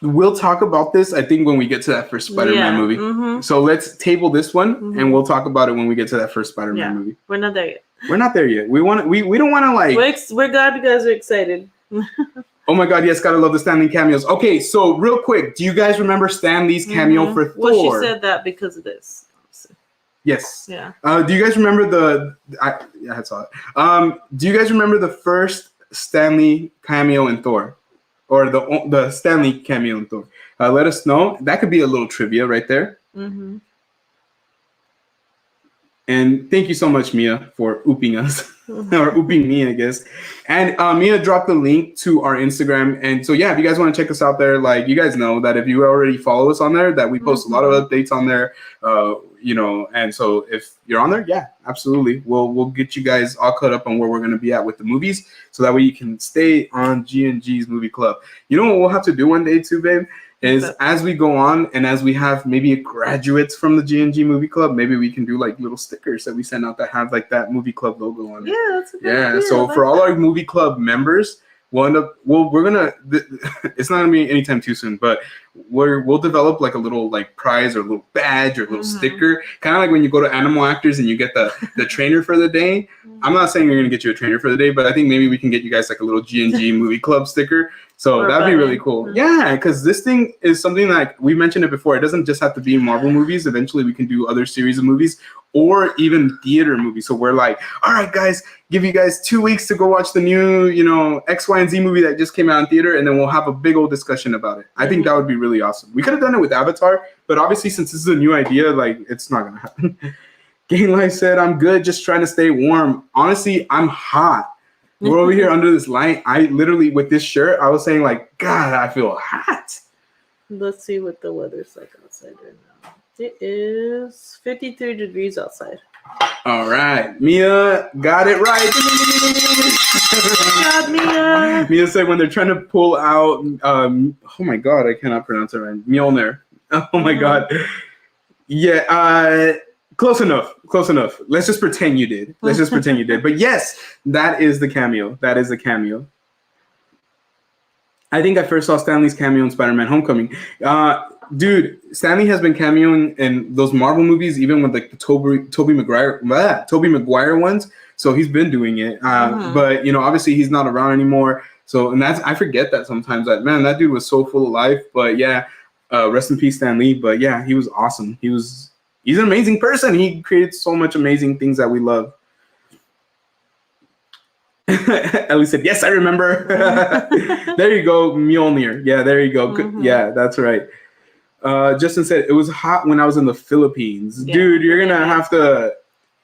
We'll talk about this, I think, when we get to that first Spider-Man movie. So let's table this one, and we'll talk about it when we get to that first Spider-Man movie. We're not there yet. We're not there yet. We don't want to like. We're glad you guys are excited. Oh my God! Yes, gotta love the Stan Lee cameos. Okay, so real quick, do you guys remember Stan Lee's cameo for Thor? Well, she said that because of this. Yes. Yeah. Do you guys remember I saw it. Do you guys remember the first Stan Lee cameo in Thor, or the Stan Lee cameo in Thor? Let us know. That could be a little trivia right there. And thank you so much, Mia, for ooping us. Or ooping me, I guess. And Mia dropped the link to our Instagram. And so, yeah, if you guys want to check us out there, like, you guys know that if you already follow us on there, that we post a lot of updates on there, and so if you're on there, yeah, absolutely. We'll get you guys all caught up on where we're going to be at with the movies so that way you can stay on G&G's Movie Club. You know what we'll have to do one day too, babe? Is as we go on and as we have maybe graduates from the G&G Movie Club, maybe we can do like little stickers that we send out that have like that movie club logo on it. Yeah, that's a good idea. So for all our movie club members, we're gonna. It's not gonna be anytime too soon, but we'll develop like a little like prize or a little badge or a little sticker, kind of like when you go to Animal Actors and you get the trainer for the day. I'm not saying we're gonna get you a trainer for the day, but I think maybe we can get you guys like a little G&G Movie Club sticker. So that'd be really cool. Yeah, because this thing is something like we mentioned it before. It doesn't just have to be Marvel movies. Eventually, we can do other series of movies or even theater movies. So we're like, all right, guys, give you guys 2 weeks to go watch the new, X, Y, and Z movie that just came out in theater, and then we'll have a big old discussion about it. I think that would be really awesome. We could have done it with Avatar, but obviously, since this is a new idea, like, it's not gonna happen. Game Life said, I'm good, just trying to stay warm. Honestly, I'm hot. We're over here under this light. I literally, with this shirt, I was saying like, God, I feel hot. Let's see what the weather's like outside right now. It is 53 degrees outside. All right. Mia got it right. Good job, Mia. Mia said when they're trying to pull out, oh my God, I cannot pronounce it right. Mjolnir. Oh my God. Yeah, Close enough. Let's just pretend you did. But yes, that is the cameo. I think I first saw Stan Lee's cameo in Spider-Man Homecoming. Dude, Stan Lee has been cameoing in those Marvel movies, even with like the Tobey Maguire ones. So he's been doing it. But obviously he's not around anymore. So, and I forget that sometimes. That man, that dude was so full of life. But yeah, rest in peace, Stan Lee. But yeah, he was awesome. He's an amazing person. He created so much amazing things that we love. Ellie said, yes, I remember. There you go, Mjolnir. Yeah, there you go. Yeah, that's right. Justin said, it was hot when I was in the Philippines. Yeah. Dude, you're going to have to,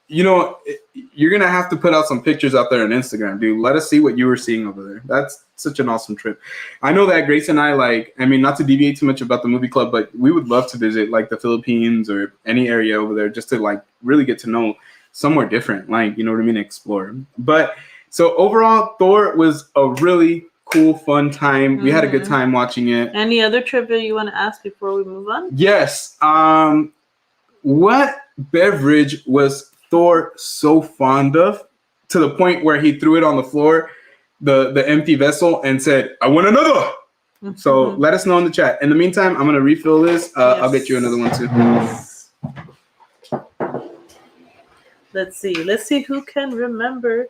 you're going to have to put out some pictures out there on Instagram, dude. Let us see what you were seeing over there. That's such an awesome trip. I know that Grace and I, not to deviate too much about the movie club, but we would love to visit like the Philippines or any area over there just to like really get to know somewhere different, like, you know what I mean, explore. But so overall, Thor was a really cool, fun time. We had a good time watching it. Any other trivia you want to ask before we move on? Yes. What beverage was Thor so fond of to the point where he threw it on the floor, the empty vessel, and said, I want another. So let us know in the chat. In the meantime, I'm going to refill this. I'll get you another one too. Let's see who can remember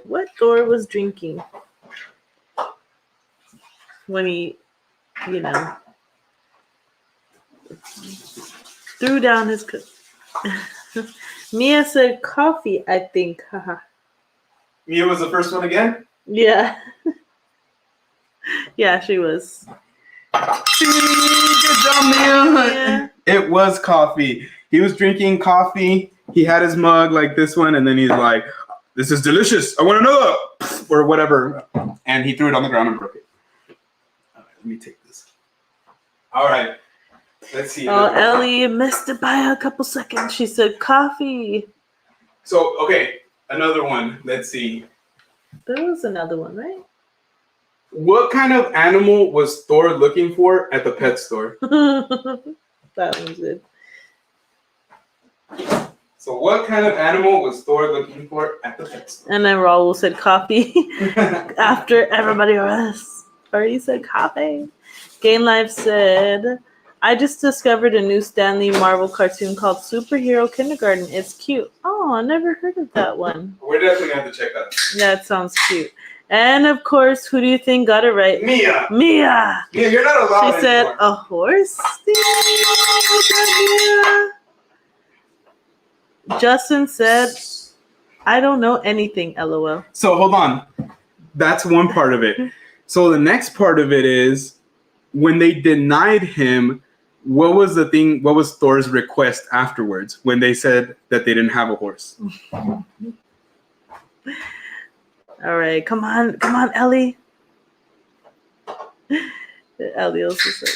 what Thor was drinking when he, Threw down his coat. Mia said coffee, I think. Haha. Mia was the first one again? Yeah. Yeah, she was. Good job, Mia. Yeah. It was coffee. He was drinking coffee. He had his mug like this one, and then he's like, "This is delicious. I want another," or whatever. And he threw it on the ground and broke it. All right, let me take this. All right. Let's see. Oh, Ellie missed it by a couple seconds. She said coffee. So, okay, another one. Let's see. There was another one, right? What kind of animal was Thor looking for at the pet store? That one's good. So what kind of animal was Thor looking for at the pet store? And then Raul said coffee after everybody else already said coffee. Game Life said, I just discovered a new Stanley Marvel cartoon called Superhero Kindergarten. It's cute. Oh, I never heard of that one. We're definitely going to have to check that out. That sounds cute. And of course, who do you think got it right? Mia. Mia, you're not allowed. She said a horse. Justin said, I don't know anything, LOL. So hold on. That's one part of it. So the next part of it is when they denied him, what was the thing? What was Thor's request afterwards when they said that they didn't have a horse? All right, come on, Ellie. Ellie also said,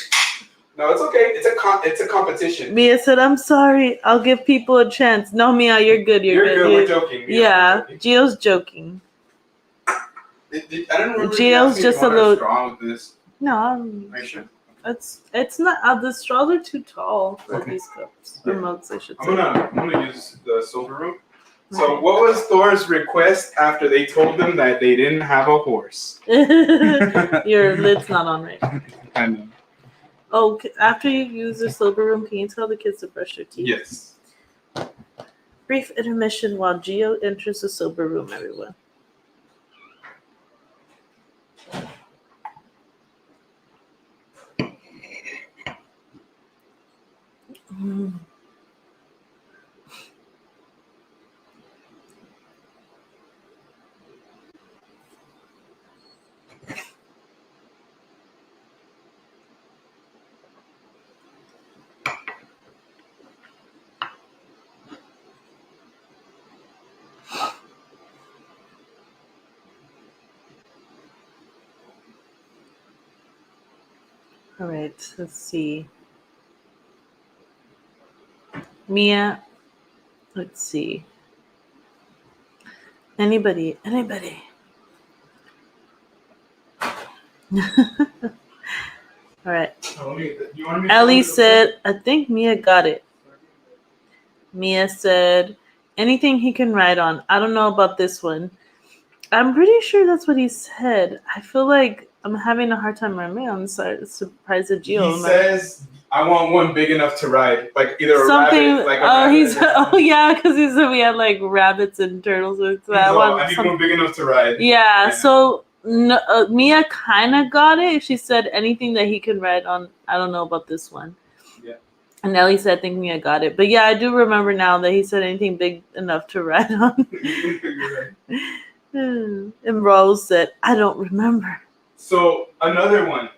no, it's okay. It's a competition. Mia said, I'm sorry. I'll give people a chance. No, Mia, you're good. You're good. We're joking. Mia. Yeah, Gio's joking. I don't remember. Gio's just a little. Straw with this. No, Are you sure? It's not. The straws are too tall for these cups or mugs, I should say. I'm gonna use the silver room. So, what was Thor's request after they told him that they didn't have a horse? Your lid's not on right. I know. Oh, after you use the silver room, can you tell the kids to brush their teeth? Yes. Brief intermission while Gio enters the silver room, everyone. All right, let's see. Mia, let's see. Anybody? All right. Ellie said, I think Mia got it. Mia said, anything he can ride on. I don't know about this one. I'm pretty sure that's what he said. I feel like I'm having a hard time remembering. I'm surprised at Gio. He says, I want one big enough to ride. Like either something, a rabbit, like a rabbit. He said, yeah, because he said we had like rabbits and turtles. So I need one big enough to ride. Yeah, so Mia kind of got it. She said anything that he can ride on. I don't know about this one. Yeah. And Nelly said, I think Mia got it. But yeah, I do remember now that he said anything big enough to ride on. You're right. And Rose said, I don't remember. So another one.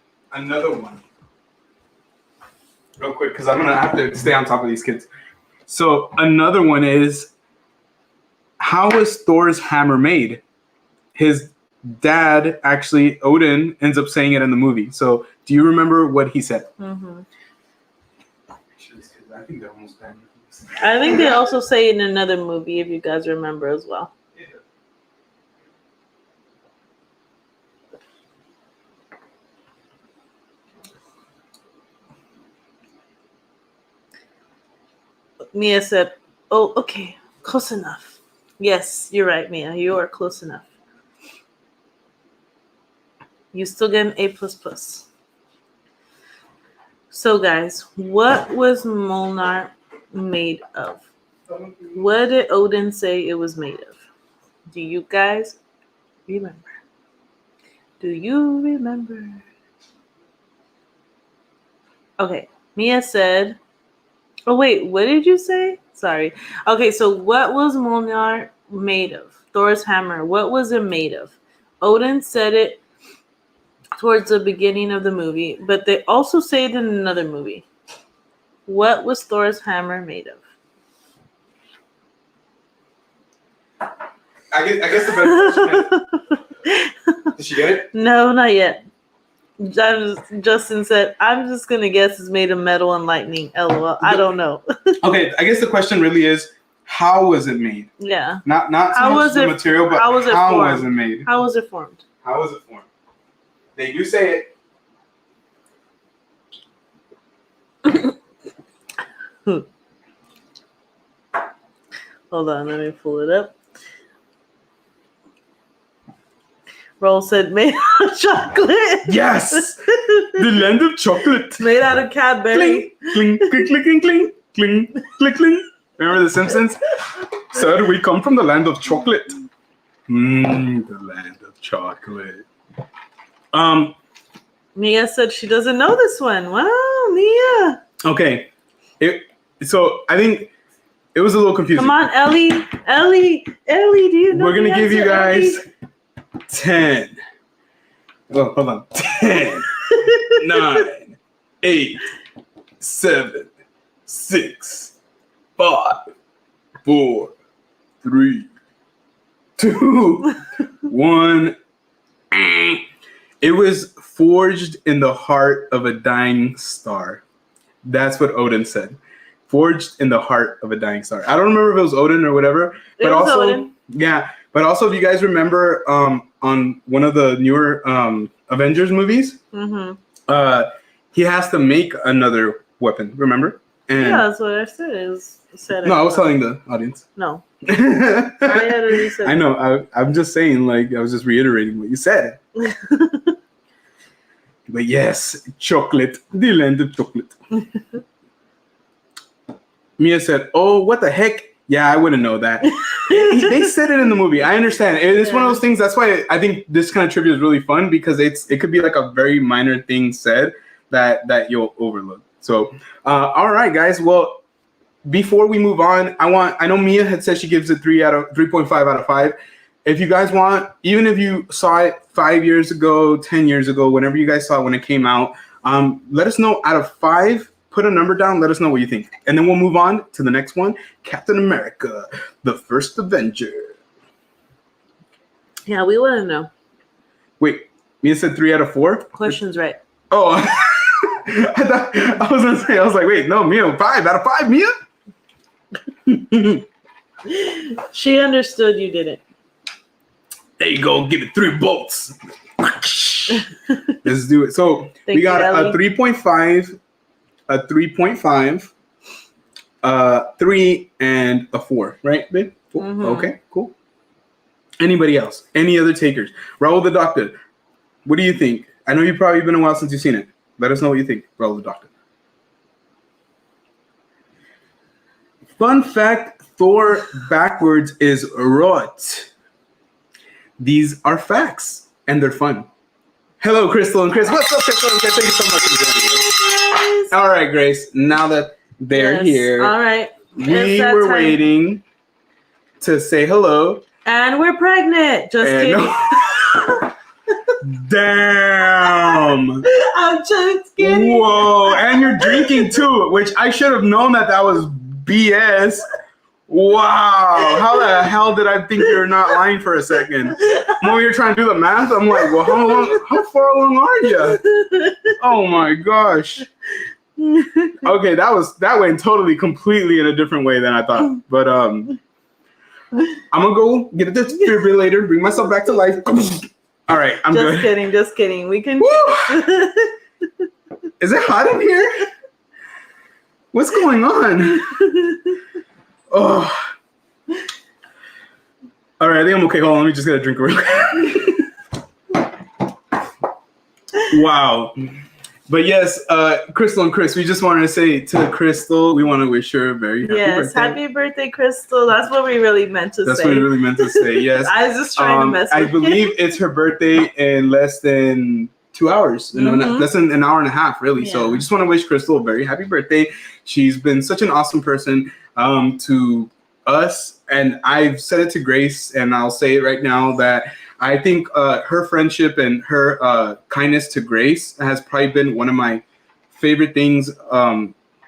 Real quick, because I'm going to have to stay on top of these kids. So another one is, how was Thor's hammer made? His dad, actually, Odin, ends up saying it in the movie. So do you remember what he said? Mm-hmm. I think they're almost done. I think they also say it in another movie, if you guys remember as well. Yeah. Mia said, oh, okay, close enough. Yes, you're right, Mia. You are close enough. You still get an A++. So, guys, what was Mjolnir made of? What did Odin say it was made of? Do you guys remember? Do you remember? Okay, Mia said, oh wait, what did you say? Sorry. Okay, so what was Mjolnir made of? Thor's hammer. What was it made of? Odin said it towards the beginning of the movie, but they also say it in another movie. What was Thor's hammer made of? I guess the better question is, did she get it? No, not yet. Justin said, I'm just going to guess it's made of metal and lightning. LOL. I don't know. Okay, I guess the question really is, how was it made? Yeah. Not so much the material, but how was it made? How was it formed? How was it formed? They do say it. Hold on, let me pull it up. Roll said made out of chocolate. Yes! The land of chocolate. Made out of Cadbury. Cling, cling, cling, cling, cling, cling, cling, cling. Remember The Simpsons? Sir, we come from the land of chocolate. The land of chocolate. Mia said she doesn't know this one. Wow, Mia. Okay. So I think it was a little confusing. Come on, Ellie, do you know? We're going to give you guys 10. Oh, hold on. 10, 9, 8, 7, 6, 5, 4, 3, 2, 1. It was forged in the heart of a dying star. That's what Odin said. Forged in the heart of a dying star. I don't remember if it was Odin or whatever, but also Odin. Yeah. But also, if you guys remember, on one of the newer Avengers movies, he has to make another weapon. Remember? And yeah, that's what I said. No, I was telling the audience. No. I know. I'm just saying, like, I was just reiterating what you said. But yes, chocolate, the land of chocolate. Mia said, "Oh, what the heck? Yeah, I wouldn't know that." They said it in the movie. I understand. It's one of those things. That's why I think this kind of trivia is really fun, because it could be like a very minor thing said that you'll overlook. So, all right, guys. Well, before we move on, I know Mia had said she gives it 3.5 out of 5. If you guys want, even if you saw it 5 years ago, 10 years ago, whenever you guys saw it when it came out, let us know out of 5. Put a number down. Let us know what you think. And then we'll move on to the next one. Captain America, the First Avenger. Yeah, we want to know. Wait, Mia said 3 out of 4? Question's right. Oh, I was going to say, I was like, wait, no, Mia, 5 out of 5, Mia? She understood you didn't. There you go. Give it 3 bolts. Let's do it. So we got a 3.5. A 3.5, 3, and a 4, right, babe? Okay, cool. Anybody else? Any other takers? Raul the Doctor, what do you think? I know you've probably been a while since you've seen it. Let us know what you think, Raul the Doctor. Fun fact, Thor backwards is rot. These are facts, and they're fun. Hello, Crystal and Chris. What's up, Crystal and Chris? Thank you so much for joining us. All right, Grace. Now that they're here, all right. We were waiting to say hello. And we're pregnant. Just kidding. Damn. I'm just kidding. Whoa. And you're drinking too, which I should have known that was BS. Wow. How the hell did I think you were not lying for a second? When we were trying to do the math, I'm like, well, how far along are you? Oh my gosh. Okay, that went totally completely in a different way than I thought. But I'm gonna go get a defibrillator, bring myself back to life. All right, I'm good. Just kidding. We can. Is it hot in here? What's going on? Oh. All right, I think I'm okay. Hold on, let me just get a drink real quick. Wow. But yes, Crystal and Chris, we just wanted to say to Crystal, we want to wish her a very happy birthday. Yes, happy birthday, Crystal. That's what we really meant to say. That's what we really meant to say, yes. I was just trying to mess with I believe it's her birthday in less than 2 hours, less than an hour and a half, really. Yeah. So we just want to wish Crystal a very happy birthday. She's been such an awesome person to us, and I've said it to Grace, and I'll say it right now that I think her friendship and her kindness to Grace has probably been one of my favorite things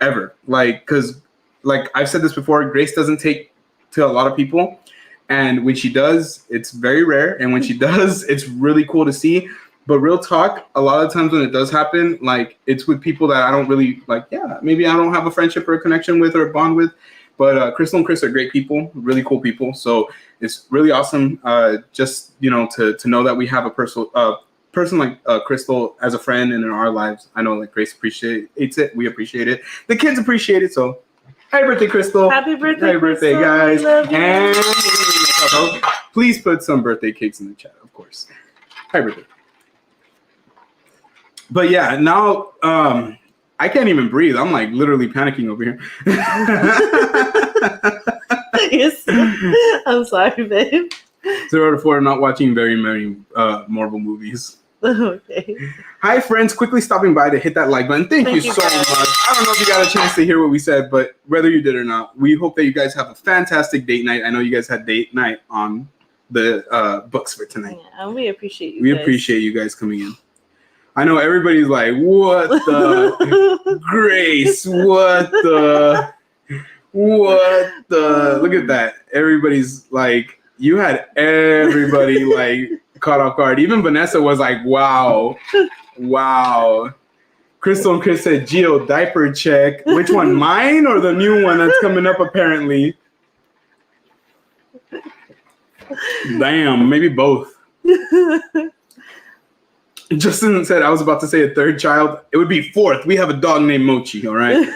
ever. Like, because like I've said this before, Grace doesn't take to a lot of people, and when she does, it's very rare, and when she does, it's really cool to see. But real talk, a lot of times when it does happen, like it's with people that I don't really like. Yeah, maybe I don't have a friendship or a connection with or a bond with. But Crystal and Chris are great people, really cool people. So it's really awesome, just to know that we have a person like Crystal as a friend and in our lives. I know like Grace appreciates it. We appreciate it. The kids appreciate it. So happy birthday, Crystal! Happy birthday, guys! And please put some birthday cakes in the chat, of course. Happy birthday! But yeah, now I can't even breathe. I'm like literally panicking over here. Yes. I'm sorry, babe. 0 to 4, I'm not watching very many Marvel movies. Okay. Hi, friends. Quickly stopping by to hit that like button. Thank you so much. I don't know if you got a chance to hear what we said, but whether you did or not, we hope that you guys have a fantastic date night. I know you guys had date night on the books for tonight. Yeah, and we appreciate you. We appreciate you guys coming in. I know everybody's like, what the Grace? What the? Look at that. Everybody's like, you had everybody like caught off guard. Even Vanessa was like, wow. Crystal and Chris said, Gio, diaper check. Which one, mine or the new one that's coming up apparently? Damn, maybe both. Justin said, I was about to say a third child. It would be fourth. We have a dog named Mochi, all right?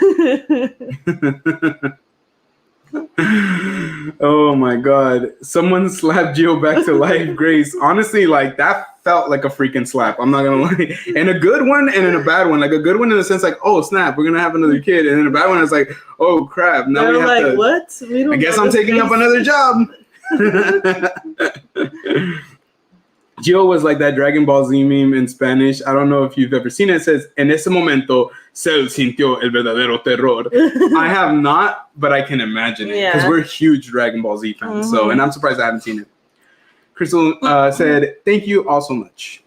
Oh, my God. Someone slapped Gio back to life, Grace. Honestly, like, that felt like a freaking slap. I'm not going to lie. And a good one and in a bad one. Like, a good one in the sense like, oh, snap, we're going to have another kid. And then a bad one is like, oh, crap. Now we have like, to. What? I guess I'm taking up another job. Gio was like that Dragon Ball Z meme in Spanish. I don't know if you've ever seen it. It says, en ese momento, Cell sintió el verdadero terror. I have not, but I can imagine it. Because we're huge Dragon Ball Z fans. Mm-hmm. So, and I'm surprised I haven't seen it. Crystal said, thank you all so much.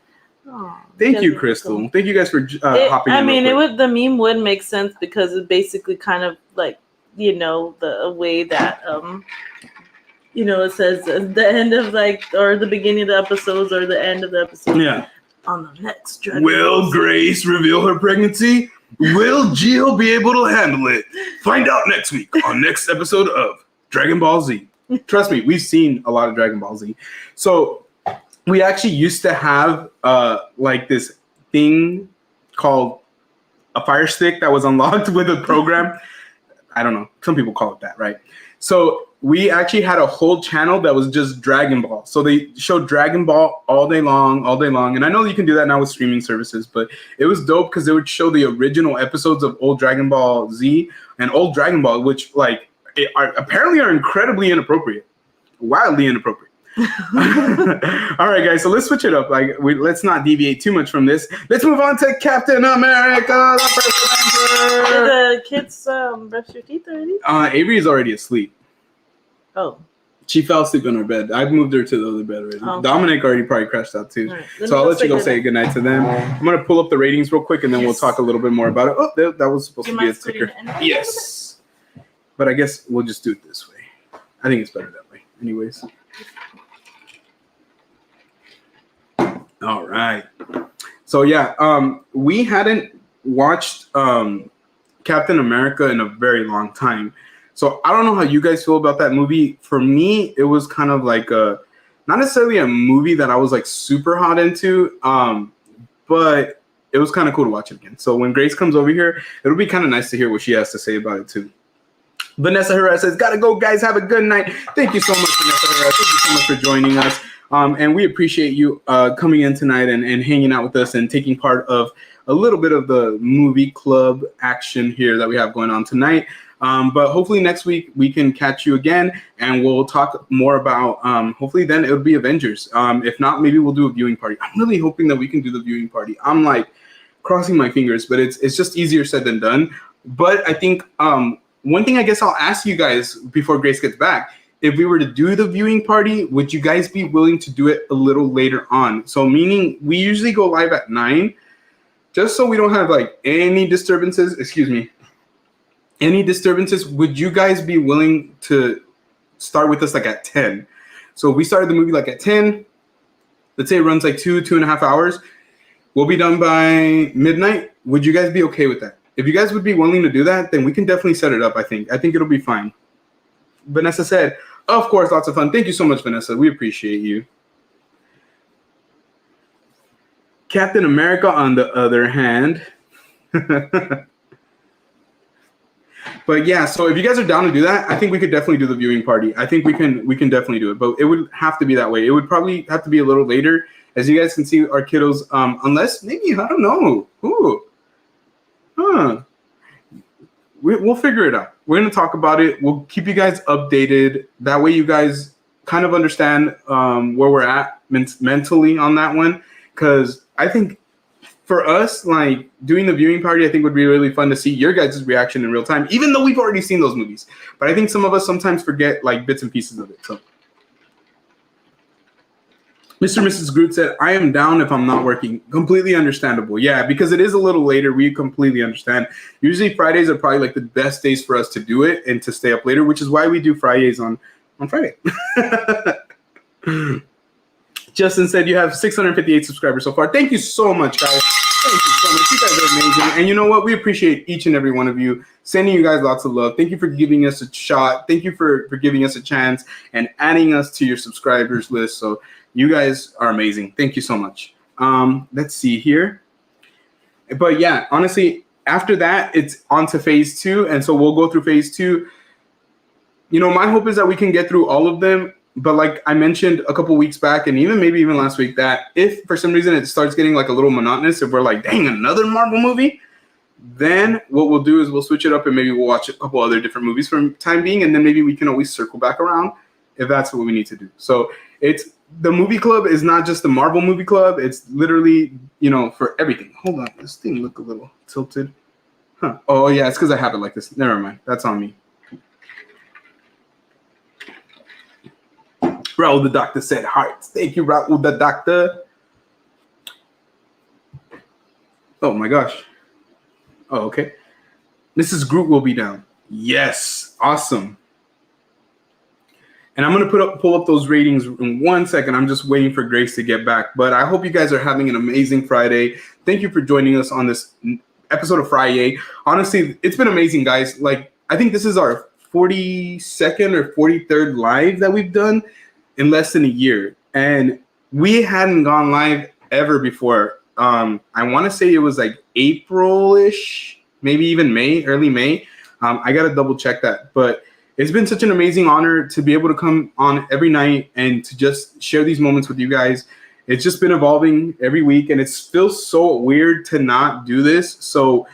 Aww, thank you, Crystal. Cool. Thank you guys for hopping in. I mean, the meme would make sense because it's basically kind of like, the way that... it says the end of or the beginning of the episodes or the end of the episode. Yeah. On the next Dragon Will Grace reveal her pregnancy? Will Gio be able to handle it? Find out next week on next episode of Dragon Ball Z. Trust me, we've seen a lot of Dragon Ball Z. So we actually used to have this thing called a Fire Stick that was unlocked with a program. I don't know. Some people call it that, right? So we actually had a whole channel that was just Dragon Ball. So they showed Dragon Ball all day long. And I know you can do that now with streaming services, but it was dope because they would show the original episodes of old Dragon Ball Z and old Dragon Ball, which apparently are incredibly inappropriate, wildly inappropriate. All right, guys. So let's switch it up. Let's not deviate too much from this. Let's move on to Captain America, the First Avenger. Did the kids brush your teeth already? Avery is already asleep. Oh. She fell asleep in her bed. I've moved her to the other bed already. Oh. Dominic already probably crashed out too. Right. So I'll let you go say goodnight to them. I'm going to pull up the ratings real quick and then we'll talk a little bit more about it. Oh, that was supposed to be a ticker. Yes. But I guess we'll just do it this way. I think it's better that way. Anyways. All right. So yeah, we hadn't watched Captain America in a very long time. So I don't know how you guys feel about that movie. For me, it was kind of like not necessarily a movie that I was like super hot into, but it was kind of cool to watch it again. So when Grace comes over here, it'll be kind of nice to hear what she has to say about it too. Vanessa Herrera says, gotta go, guys. Have a good night. Thank you so much, Vanessa Herrera. Thank you so much for joining us. And we appreciate you coming in tonight and hanging out with us and taking part of a little bit of the movie club action here that we have going on tonight. But hopefully next week we can catch you again, and we'll talk more about. Hopefully then it'll be Avengers. If not, maybe we'll do a viewing party. I'm really hoping that we can do the viewing party. I'm like crossing my fingers, but it's just easier said than done. But I think one thing I guess I'll ask you guys before Grace gets back. If we were to do the viewing party, would you guys be willing to do it a little later on? So meaning we usually go live at 9, just so we don't have like any disturbances. Excuse me. Any disturbances? Would you guys be willing to start with us like at 10? So we started the movie like at 10. Let's say it runs like 2.5 hours. We'll be done by midnight. Would you guys be okay with that? If you guys would be willing to do that, then we can definitely set it up, I think it'll be fine. Vanessa said, of course, lots of fun. Thank you so much, Vanessa. We appreciate you. Captain America, on the other hand. But yeah, so if you guys are down to do that, I think we could definitely do the viewing party. I think we can definitely do it, but it would have to be that way. It would probably have to be a little later, as you guys can see our kiddos. Unless maybe, I don't know. We'll figure it out. We're going to talk about it. We'll keep you guys updated. That way you guys kind of understand where we're at mentally on that one. Because I think for us, like doing the viewing party, I think would be really fun to see your guys' reaction in real time, even though we've already seen those movies. But I think some of us sometimes forget like bits and pieces of it. So Mr. and Mrs. Groot said, I am down if I'm not working. Completely understandable. Yeah, because it is a little later. We completely understand. Usually Fridays are probably like the best days for us to do it and to stay up later, which is why we do Fridays on Friday. Justin said you have 658 subscribers so far. Thank you so much, guys. Thank you so much. You guys are amazing. And you know what? We appreciate each and every one of you. Sending you guys lots of love. Thank you for giving us a shot. Thank you for giving us a chance and adding us to your subscribers list. So you guys are amazing. Thank you so much. Let's see here. But yeah, honestly, after that, it's on to phase 2. And so we'll go through phase 2. You know, my hope is that we can get through all of them. But like I mentioned a couple weeks back, and maybe even last week, that if for some reason it starts getting like a little monotonous, if we're like, dang, another Marvel movie, then what we'll do is we'll switch it up and maybe we'll watch a couple other different movies for time being. And then maybe we can always circle back around if that's what we need to do. So the movie club is not just the Marvel movie club. It's literally, for everything. Hold on. This thing look a little tilted. Huh. Oh, yeah. It's because I have it like this. Never mind. That's on me. Raul the Doctor said hearts. Thank you, Raul the Doctor. Oh, my gosh. Oh, okay. Mrs. Groot will be down. Yes. Awesome. And I'm going to pull up those ratings in 1 second. I'm just waiting for Grace to get back. But I hope you guys are having an amazing Friday. Thank you for joining us on this episode of Friday. Honestly, it's been amazing, guys. Like, I think this is our 42nd or 43rd live that we've done in less than a year. And we hadn't gone live ever before. I want to say it was like April-ish, maybe even May, early May. I got to double check that. But it's been such an amazing honor to be able to come on every night and to just share these moments with you guys. It's just been evolving every week, and it feels so weird to not do this. So,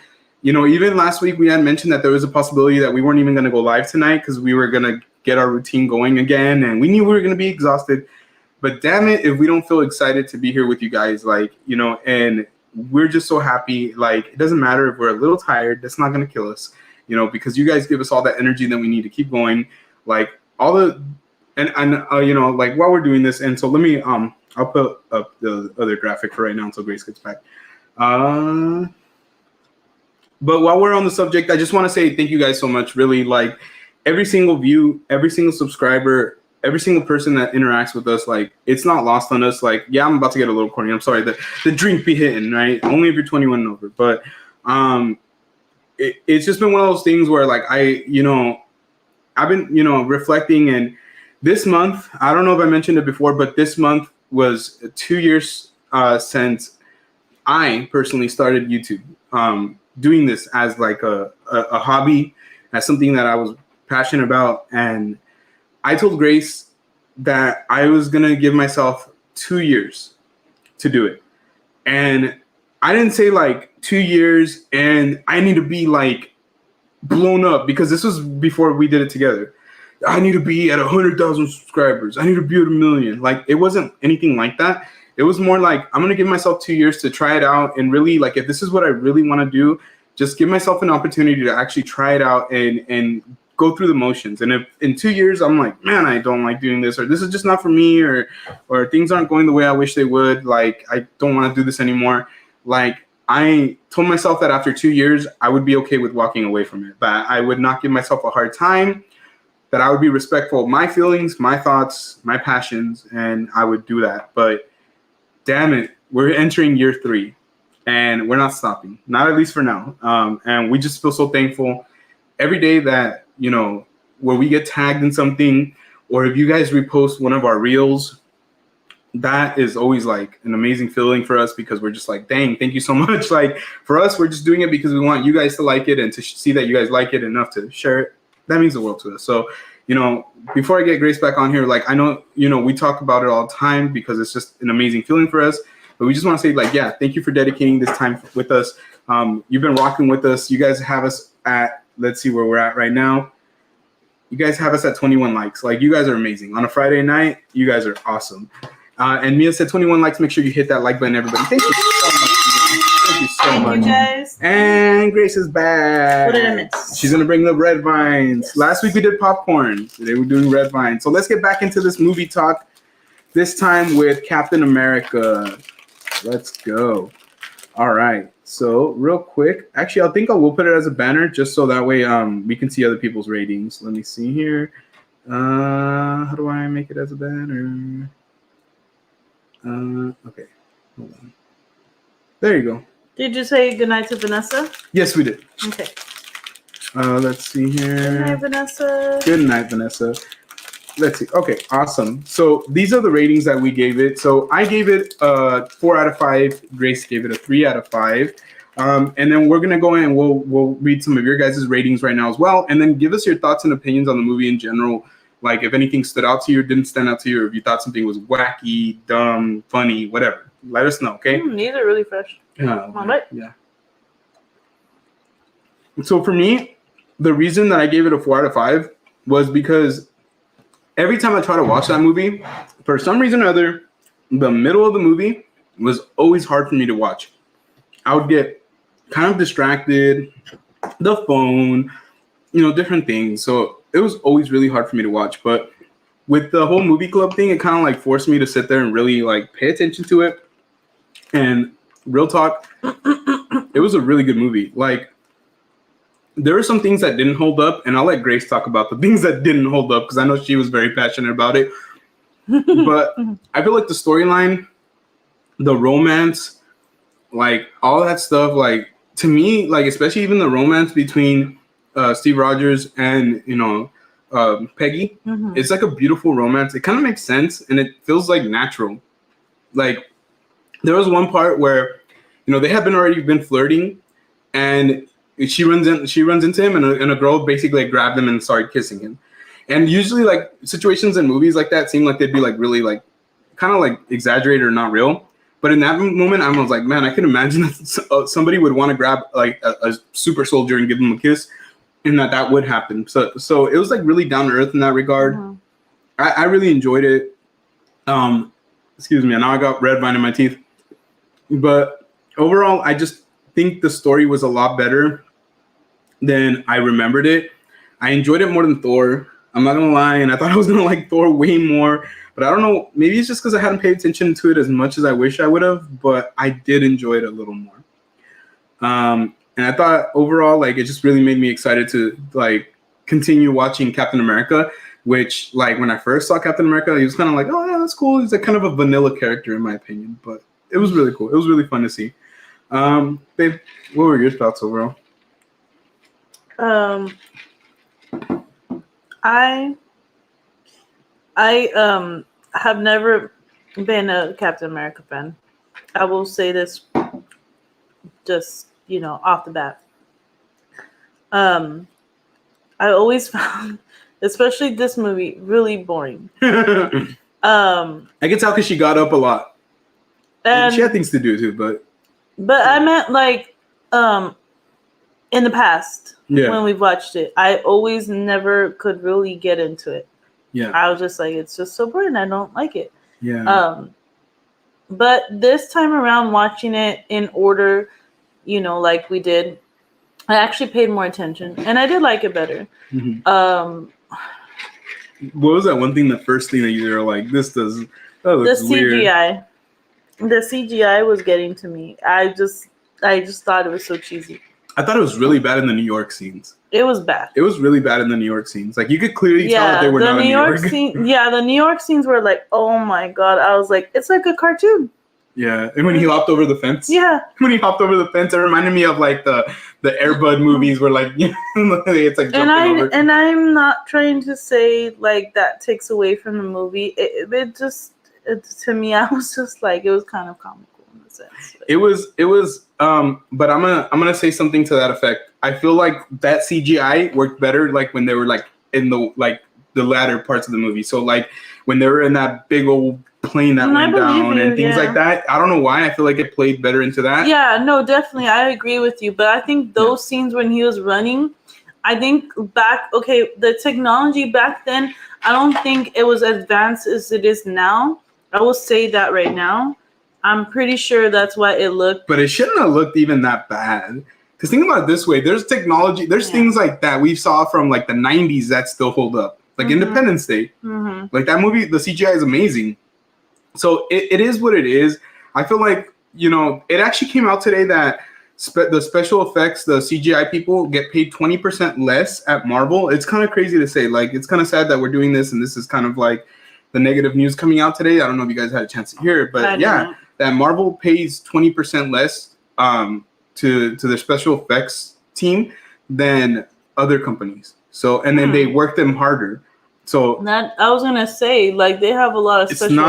even last week we had mentioned that there was a possibility that we weren't even going to go live tonight because we were going to get our routine going again, and we knew we were going to be exhausted. But damn it, if we don't feel excited to be here with you guys, and we're just so happy. Like, it doesn't matter if we're a little tired. That's not going to kill us. Because you guys give us all that energy that we need to keep going, like all the, like while we're doing this. And so let me, I'll put up the other graphic for right now until Grace gets back. But while we're on the subject, I just want to say thank you guys so much. Really, like every single view, every single subscriber, every single person that interacts with us, like it's not lost on us. Like, yeah, I'm about to get a little corny. I'm sorry. The drink be hitting, right? Only if you're 21 and over. But, it's just been one of those things where like I've been, reflecting, and this month, I don't know if I mentioned it before, but this month was 2 years since I personally started YouTube, doing this as like a hobby, as something that I was passionate about. And I told Grace that I was going to give myself 2 years to do it. And I didn't say like 2 years and I need to be like blown up because this was before we did it together. I need to be at 100,000 subscribers. I need to be at 1 million. Like, it wasn't anything like that. It was more like, I'm going to give myself 2 years to try it out. And really, like, if this is what I really want to do, just give myself an opportunity to actually try it out and go through the motions. And if in 2 years I'm like, man, I don't like doing this, or this is just not for me, or things aren't going the way I wish they would, like, I don't want to do this anymore. Like, I told myself that after 2 years, I would be okay with walking away from it, that I would not give myself a hard time, that I would be respectful of my feelings, my thoughts, my passions, and I would do that. But damn it, we're entering year 3, and we're not stopping, not at least for now. And we just feel so thankful every day that, you know, where we get tagged in something, or if you guys repost one of our reels, that is always like an amazing feeling for us, because we're just like, dang, thank you so much. Like, for us, we're just doing it because we want you guys to like it, and to see that you guys like it enough to share it. That means the world to us. So, you know, before I get Grace back on here, like, I know, you know, we talk about it all the time because it's just an amazing feeling for us. But we just want to say, like, yeah, thank you for dedicating this time with us. You've been rocking with us. You guys have us at, let's see where we're at right now. You guys have us at 21 likes. Like, you guys are amazing. On a Friday night, you guys are awesome. And Mia said 21 likes. Make sure you hit that like button, everybody. Thank you so much. Thank you so much. You guys. And Grace is back. What did I miss? She's going to bring the red vines. Yes. Last week we did popcorn. Today we're doing red vines. So let's get back into this movie talk, this time with Captain America. Let's go. All right. So real quick, actually, I think I will put it as a banner just so that way we can see other people's ratings. Let me see here. How do I make it as a banner? Okay. Hold on. There you go. Did you say goodnight to Vanessa? Yes, we did. Okay. Let's see here. Good night, Vanessa. Good night, Vanessa. Let's see. Okay, awesome. So these are the ratings that we gave it. So I gave it 4 out of 5. Grace gave it a 3 out of 5. And then we're gonna go in and we'll read some of your guys' ratings right now as well, and then give us your thoughts and opinions on the movie in general. Like, if anything stood out to you or didn't stand out to you, or if you thought something was wacky, dumb, funny, whatever. Let us know, okay? These are really fresh. Right. Yeah. So for me, the reason that I gave it a 4 out of 5 was because every time I try to watch that movie, for some reason or other, the middle of the movie was always hard for me to watch. I would get kind of distracted, the phone, you know, different things. So it was always really hard for me to watch. But with the whole movie club thing, it kind of like forced me to sit there and really like pay attention to it. And real talk, it was a really good movie. Like, there were some things that didn't hold up, and I'll let Grace talk about the things that didn't hold up because I know she was very passionate about it. But I feel like the storyline, the romance, like all that stuff, like, to me, like, especially even the romance between Steve Rogers and, you know, Peggy, it's like a beautiful romance. It kind of makes sense, and it feels like natural. Like, there was one part where, you know, they had already been flirting, and she runs into him, and a girl basically like grabbed him and started kissing him. And usually, like, situations in movies like that seem like they'd be like really like kind of like exaggerated or not real. But in that moment, I was like, man, I can imagine that somebody would want to grab like a super soldier and give him a kiss, and that would happen. So it was like really down to earth in that regard. I really enjoyed it. Excuse me, now I got red vine in my teeth. But overall, I just think the story was a lot better than I remembered it. I enjoyed it more than Thor. I'm not gonna lie, and I thought I was gonna like Thor way more. But I don't know, maybe it's just because I hadn't paid attention to it as much as I wish I would have, but I did enjoy it a little more. And I thought overall, like, it just really made me excited to like continue watching Captain America, which, like, when I first saw Captain America, he was kind of like, oh yeah, that's cool. He's like kind of a vanilla character in my opinion, but it was really cool. It was really fun to see. Babe, what were your thoughts overall? I have never been a Captain America fan. I will say this just, you know, off the bat. I always found, especially this movie, really boring. I can tell because she got up a lot. And she had things to do too, but I meant like in the past when we've watched it. I always never could really get into it. Yeah. I was just like, it's just so boring. I don't like it. Yeah. But this time around, watching it in order, like we did, I actually paid more attention, and I did like it better. Mm-hmm. What was that one thing? The first thing that you were like, "This does that looks weird." The CGI was getting to me. I just thought it was so cheesy. I thought it was really bad in the New York scenes. It was bad. It was really bad in the New York scenes. Like, you could clearly tell that they were not in New York. The New York scenes were like, oh my God. I was like, it's like a cartoon. Yeah, and when he hopped over the fence. Yeah. When he hopped over the fence, it reminded me of like the Air Bud movies where like it's like jumping over. And I'm not trying to say like that takes away from the movie. It just to me, I was just like, it was kind of comical in a sense. It was but I'm gonna say something to that effect. I feel like that CGI worked better like when they were like in the latter parts of the movie. So like when they were in that big old plane that went down and things like that. I don't know why. I feel like it played better into that. Yeah, no, definitely. I agree with you. But I think those scenes when he was running, I think the technology back then, I don't think it was advanced as it is now. I will say that right now. I'm pretty sure that's why it looked. But it shouldn't have looked even that bad. Because think about it this way. There's technology. There's things like that we saw from like the 90s that still hold up. Like Independence Day. Mm-hmm. Like that movie, the CGI is amazing. So it is what it is. I feel like, it actually came out today that the special effects, the CGI people get paid 20% less at Marvel. It's kind of crazy to say. Like, it's kind of sad that we're doing this, and this is kind of like the negative news coming out today. I don't know if you guys had a chance to hear it, but that Marvel pays 20% less to their special effects team than other companies. So, and then they work them harder. So that I was gonna say, like, they have a lot of special effects. It's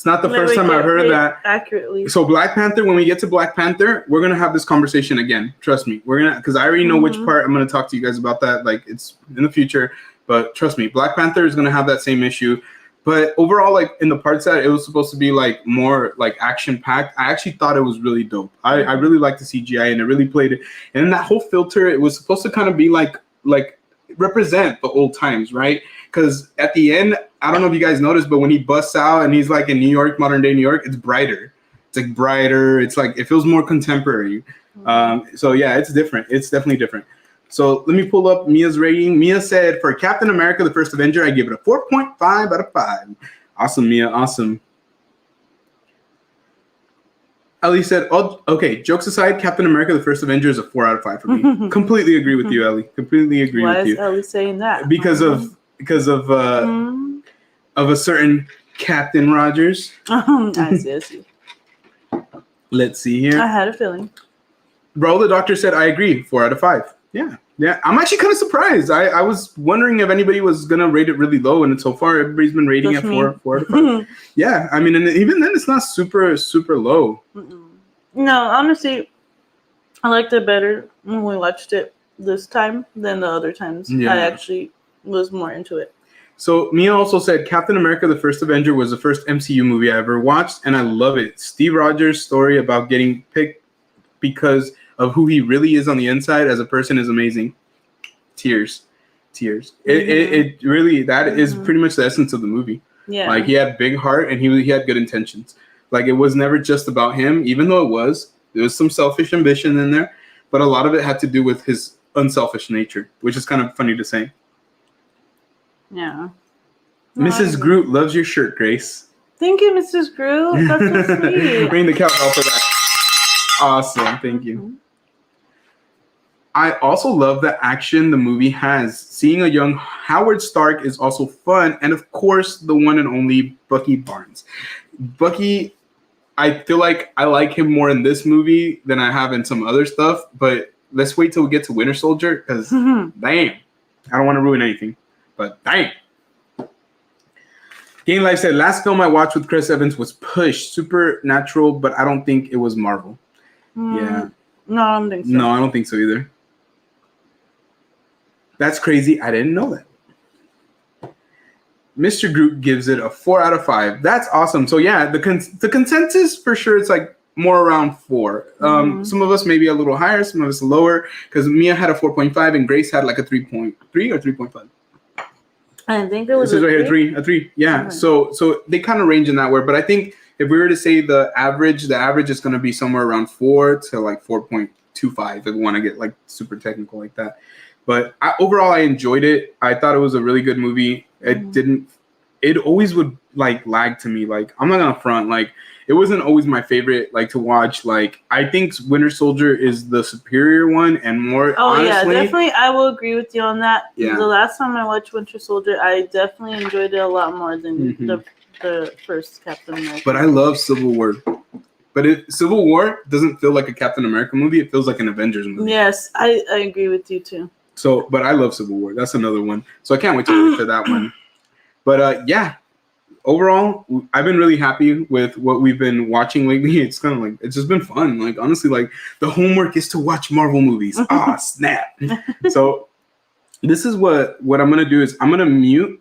not the first time I've heard that accurately. So Black Panther, when we get to Black Panther, we're gonna have this conversation again. Trust me, because I already know which part I'm gonna talk to you guys about that. Like, it's in the future, but trust me, Black Panther is gonna have that same issue. But overall, like in the parts that it was supposed to be like more like action packed, I actually thought it was really dope. I really liked the CGI and it really played it. And then that whole filter, it was supposed to kind of be like represent the old times, right? Because at the end, I don't know if you guys noticed, but when he busts out and he's like in New York, modern day New York, it's brighter. It's like brighter. It's like it feels more contemporary. So yeah, it's different. It's definitely different. So let me pull up Mia's rating. Mia said for Captain America: The First Avenger, I give it a 4.5 out of 5. Awesome, Mia. Awesome. Ellie said, "Oh, okay. Jokes aside, Captain America: The First Avenger is a 4 out of 5 for me." Completely agree with you, Ellie. Completely agree with you. Why is Ellie saying that? Because of a certain Captain Rogers. I see. Let's see here. I had a feeling. Bro, the doctor said, I agree. 4 out of 5. Yeah. I'm actually kind of surprised. I was wondering if anybody was gonna rate it really low, and so far everybody's been rating it 4 out of 5. Yeah, I mean, and even then, it's not super low. No, honestly, I liked it better when we watched it this time than the other times. I actually was more into it. So Mia also said Captain America: The First Avenger was the first MCU movie I ever watched, and I love it. Steve Rogers' story about getting picked because of who he really is on the inside as a person is amazing. Tears. It really, that is pretty much the essence of the movie. Yeah, like he had big heart and he had good intentions. Like, it was never just about him, even though there was some selfish ambition in there, but a lot of it had to do with his unselfish nature, which is kind of funny to say. Yeah. Mrs. Groot loves your shirt, Grace. Thank you, Mrs. Groot. That's so sweet. Ring the countdown for that. Awesome. Thank you. I also love the action the movie has. Seeing a young Howard Stark is also fun. And of course, the one and only Bucky Barnes. Bucky, I feel like I like him more in this movie than I have in some other stuff. But let's wait till we get to Winter Soldier, because damn, I don't want to ruin anything. But dang. Game Life said, last film I watched with Chris Evans was Push. Supernatural, but I don't think it was Marvel. Yeah. No, I don't think so. No, I don't think so either. That's crazy. I didn't know that. Mr. Groot gives it a 4 out of 5. That's awesome. So yeah, the consensus for sure, it's like more around 4. Some of us maybe a little higher, some of us lower, because Mia had a 4.5 and Grace had like a 3.3 or 3.5. I think it was this is right here, 3. Yeah. So they kind of range in that way. But I think if we were to say the average is going to be somewhere around 4 to like 4.25 if we want to get like super technical like that. But overall, I enjoyed it. I thought it was a really good movie. It always would like lag to me. Like, I'm not gonna front. Like, it wasn't always my favorite like to watch. Like, I think Winter Soldier is the superior one and more. Honestly, yeah, definitely. I will agree with you on that. Yeah. The last time I watched Winter Soldier, I definitely enjoyed it a lot more than the first Captain America. But I love Civil War. But Civil War doesn't feel like a Captain America movie. It feels like an Avengers movie. Yes, I agree with you too. So, but I love Civil War. That's another one. So I can't wait to wait for that one. But yeah, overall, I've been really happy with what we've been watching lately. It's kind of like, it's just been fun. Like, honestly, like the homework is to watch Marvel movies. Snap. So this is what I'm going to do is I'm going to mute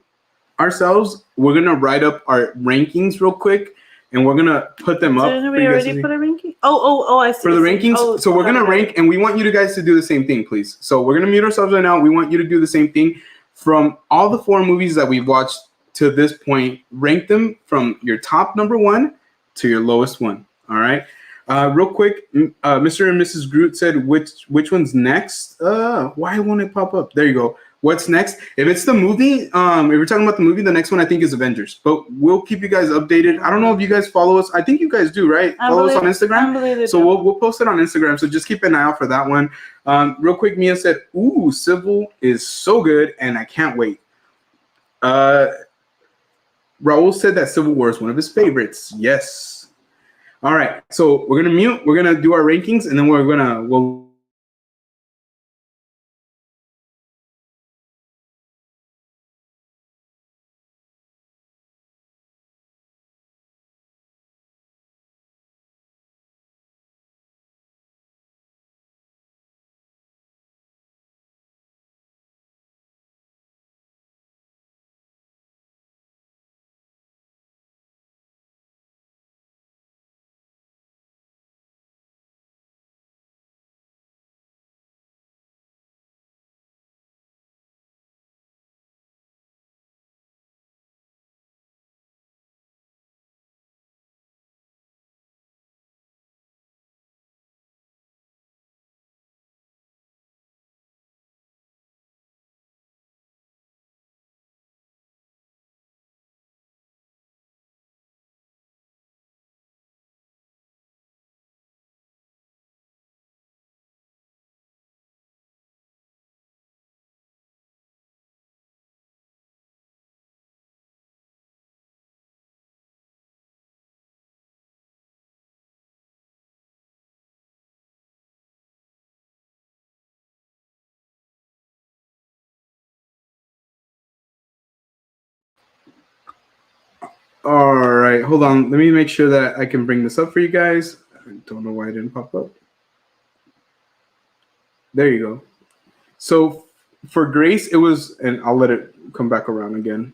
ourselves. We're going to write up our rankings real quick. And we're gonna put them up. Didn't we already put a ranking? Oh, I see. For the rankings, so we're gonna rank, and we want you guys to do the same thing, please. So we're gonna mute ourselves right now. We want you to do the same thing. From all the 4 movies that we've watched to this point, rank them from your top number 1 to your lowest one. All right. Real quick, Mr. and Mrs. Groot said which one's next. Why won't it pop up? There you go. What's next? If it's the movie, if we're talking about the movie, the next one I think is Avengers. But we'll keep you guys updated. I don't know if you guys follow us. I think you guys do, right? Follow us on Instagram. So we'll post it on Instagram. So just keep an eye out for that one. Real quick, Mia said, "Ooh, Civil is so good, and I can't wait." Raul said that Civil War is one of his favorites. Yes. All right. So we're gonna mute. We're gonna do our rankings, and then we'll. All right, hold on. Let me make sure that I can bring this up for you guys. I don't know why it didn't pop up. There you go. So for Grace, it was, and I'll let it come back around again.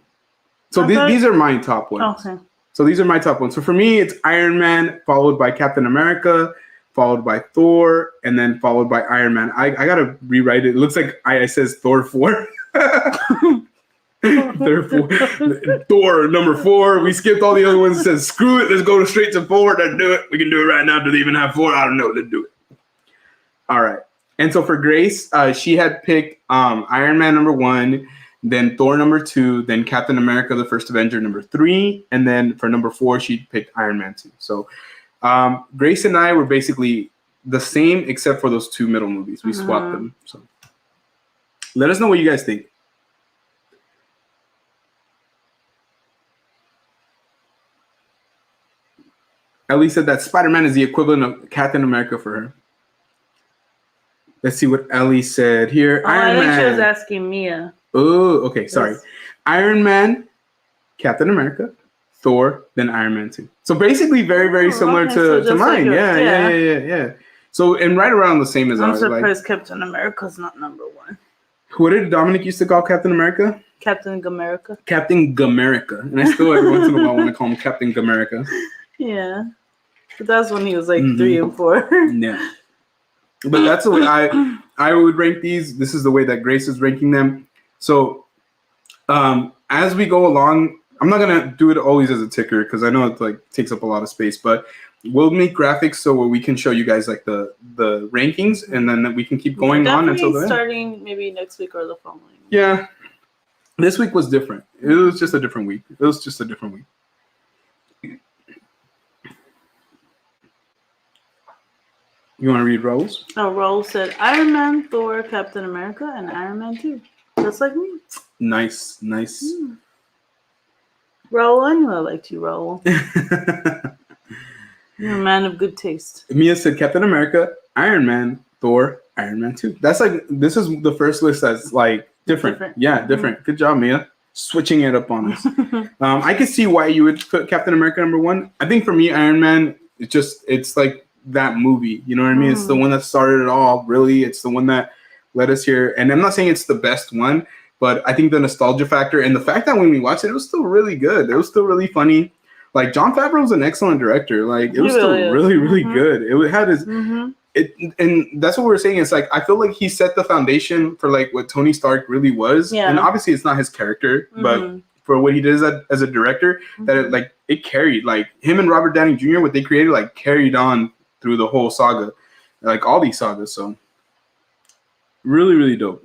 So these are my top ones. Okay. So these are my top ones. So for me, it's Iron Man, followed by Captain America, followed by Thor, and then followed by Iron Man. I gotta rewrite it. It looks like it says Thor 4. Thor number 4. We skipped all the other ones. It says screw it. Let's go straight to 4. Let's do it. We can do it right now. Do they even have 4? I don't know. Let's do it. All right. And so for Grace, she had picked Iron Man number 1, then Thor number 2, then Captain America: The First Avenger number 3, and then for number 4, she picked Iron Man 2. So Grace and I were basically the same except for those 2 middle movies. We swapped them. So let us know what you guys think. Ellie said that Spider-Man is the equivalent of Captain America for her. Let's see what Ellie said here. Iron Man. She was asking Mia. Oh, okay. Sorry. Yes. Iron Man, Captain America, Thor, then Iron Man 2. So basically very, very similar to mine. Like yeah. So, and right around the same as ours. I'm surprised Captain America's not number 1. What did Dominic used to call Captain America? Captain Gamerica. Captain Gamerica. And I still every once in a while want to call him Captain Gamerica. Yeah. But that's when he was like 3 and 4. Yeah. But that's the way I would rank these. This is the way that Grace is ranking them. So as we go along, I'm not gonna do it always as a ticker because I know it like takes up a lot of space, but we'll make graphics so where we can show you guys like the rankings, and then we can keep going on until the end. Starting maybe next week or the following. Yeah. This week was different. It was just a different week. You want to read Raul's? Oh, Raul said Iron Man, Thor, Captain America, and Iron Man 2. Just like me. Nice. Raul, I knew I liked you, Raul. You're a man of good taste. Mia said Captain America, Iron Man, Thor, Iron Man 2. That's like, this is the first list that's like different. Yeah, different. Good job, Mia. Switching it up on us. I can see why you would put Captain America number 1. I think for me, Iron Man, it's like that movie. You know what I mean? It's the one that started it all, really. It's the one that led us here. And I'm not saying it's the best one, but I think the nostalgia factor and the fact that when we watched it, it was still really good. It was still really funny. Like, Jon Favreau's an excellent director. Like, it was still really good. It had his... and that's what we're saying. It's like, I feel like he set the foundation for like what Tony Stark really was. Yeah. And obviously it's not his character, but for what he did as a director, that it carried, like him and Robert Downey Jr., what they created, like carried on through the whole saga, like all these sagas. So really dope.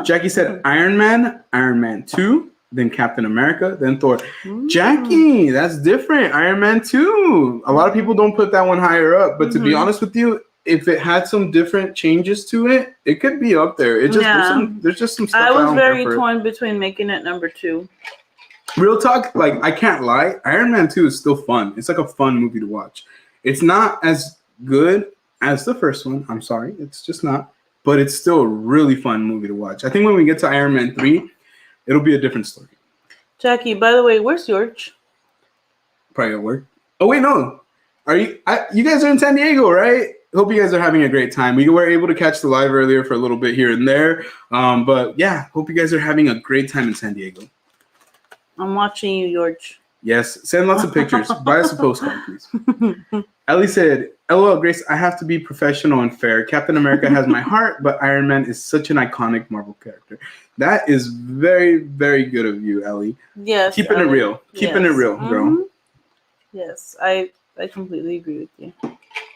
Jackie said Iron Man 2, then Captain America, then Thor. Jackie, that's different. Iron Man 2. A lot of people don't put that one higher up, but to be honest with you, if it had some different changes to it, it could be up there. It just there's just some stuff. I was very torn between making it number 2. Real talk, like, I can't lie, Iron Man 2 is still fun. It's like a fun movie to watch. It's not as good as the first one. I'm sorry, it's just not. But it's still a really fun movie to watch. I think when we get to Iron Man 3, it'll be a different story. Jackie, by the way, where's George? Probably at work. Oh, wait, no. You guys are in San Diego, right? Hope you guys are having a great time. We were able to catch the live earlier for a little bit here and there. But yeah, hope you guys are having a great time in San Diego. I'm watching you, George. Yes, send lots of pictures. Buy us a postcard, please. Ellie said, LOL, Grace, I have to be professional and fair. Captain America has my heart, but Iron Man is such an iconic Marvel character. That is very, very good of you, Ellie. Yes. Keeping it real. Keeping it real, girl. Yes, I completely agree with you.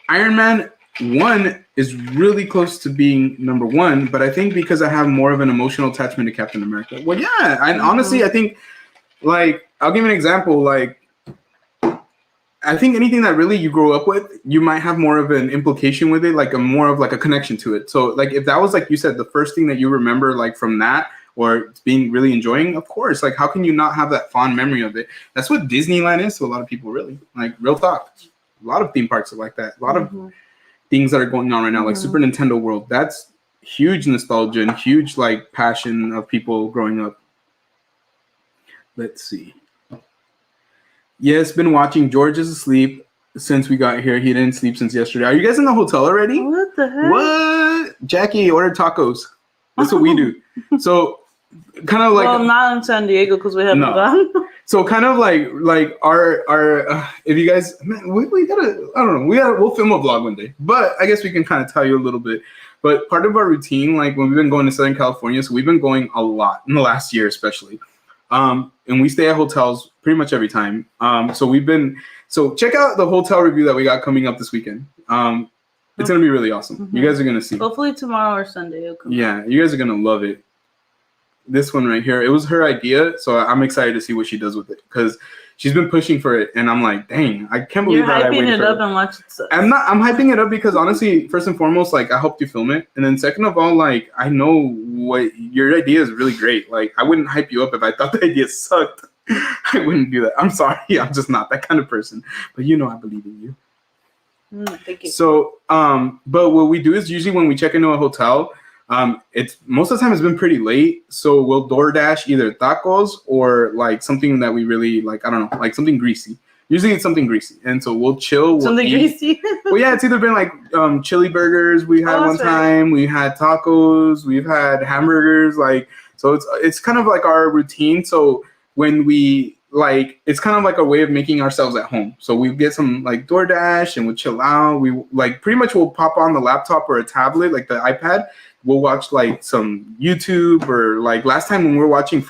Iron Man 1 is really close to being number 1, but I think because I have more of an emotional attachment to Captain America. Well, yeah, and honestly, I think, like, I'll give you an example. Like, I think anything that really you grow up with, you might have more of an implication with it, like more of a connection to it. So, like, if that was, like you said, the first thing that you remember, like, from that, or being really enjoying, of course, like, how can you not have that fond memory of it? That's what Disneyland is to a lot of people, really. Like, real talk. A lot of theme parks are like that. A lot of things that are going on right now, like Super Nintendo World. That's huge nostalgia and huge, like, passion of people growing up. Let's see. Yes, been watching. George is asleep since we got here. He didn't sleep since yesterday. Are you guys in the hotel already? What the heck? What? Jackie ordered tacos. That's what we do. So, kind of like... Well, not in San Diego because we haven't gone. So, kind of like our if you guys... Man, we gotta... I don't know. We'll film a vlog one day. But I guess we can kind of tell you a little bit. But part of our routine, like when we've been going to Southern California, so we've been going a lot in the last year especially. And we stay at hotels pretty much every time. So check out the hotel review that we got coming up this weekend. It's going to be really awesome. You guys are going to see. Hopefully tomorrow or Sunday. Yeah, you guys are going to love it. This one right here, it was her idea. So I'm excited to see what she does with it because she's been pushing for it. And I'm like, dang, I can't believe that I waited for it. You're hyping it up and watch it. I'm hyping it up because honestly, first and foremost, like I helped you film it. And then second of all, like I know what your idea is really great. Like I wouldn't hype you up if I thought the idea sucked. I wouldn't do that. I'm sorry. I'm just not that kind of person. But you know I believe in you. Thank you. So, but what we do is usually when we check into a hotel, it's most of the time it's been pretty late. So we'll DoorDash either tacos or like something that we really like, I don't know, like something greasy. Usually it's something greasy. And so we'll chill. Something greasy? Well, yeah, it's either been like chili burgers we had one time. We had tacos. We've had hamburgers. Like, so it's kind of like our routine. So when we like it's kind of like a way of making ourselves at home. So we get some like DoorDash and we chill out. We like pretty much will pop on the laptop or a tablet, like the iPad. We'll watch like some YouTube, or like last time when we were watching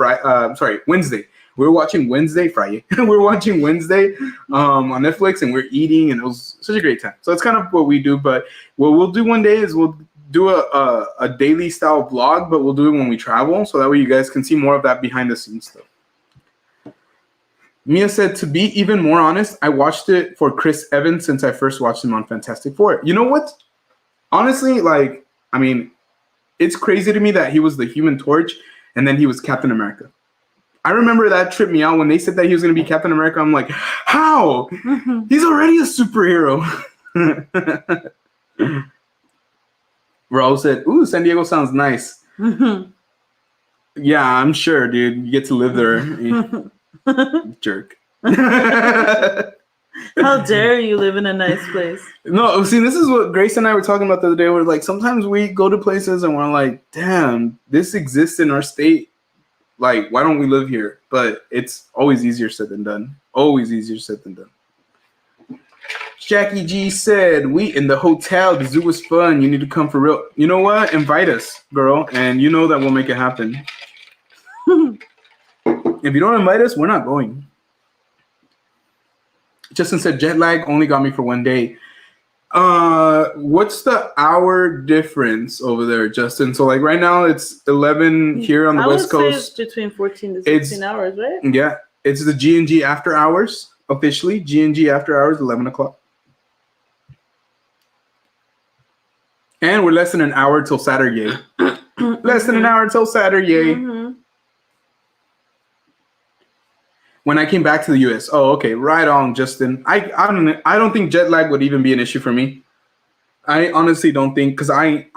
Wednesday. We were watching Friday. We were watching Wednesday on Netflix, and we're eating, and it was such a great time. So it's kind of what we do. But what we'll do one day is we'll do a daily style vlog, but we'll do it when we travel, so that way you guys can see more of that behind the scenes stuff. Mia said, to be even more honest, I watched it for Chris Evans since I first watched him on Fantastic Four. You know what? Honestly, like, I mean, it's crazy to me that he was the Human Torch and then he was Captain America. I remember that tripped me out when they said that he was going to be Captain America. I'm like, how? He's already a superhero. Raul said, ooh, San Diego sounds nice. Yeah, I'm sure, dude. You get to live there. Jerk. How dare you live in a nice place? No, see, this is what Grace and I were talking about the other day. We're like, sometimes we go to places and we're like, damn, this exists in our state. Like, why don't we live here? But it's always easier said than done. Always easier said than done. Jackie G said, we in the hotel. The zoo was fun. You need to come for real. You know what? Invite us, girl. And you know that we'll make it happen. If you don't invite us, we're not going. Justin said, jet lag only got me for one day. What's the hour difference over there, Justin? So like right now it's 11 here on the West Coast. It's between 14 to 16 hours, right? Yeah, it's the G&G after hours. Officially, G&G after hours, 11 o'clock. And we're less than an hour till Saturday. Less than an hour till Saturday. When I came back to the US. Oh, okay. Right on, Justin. I don't think jet lag would even be an issue for me. I honestly don't think, because I'm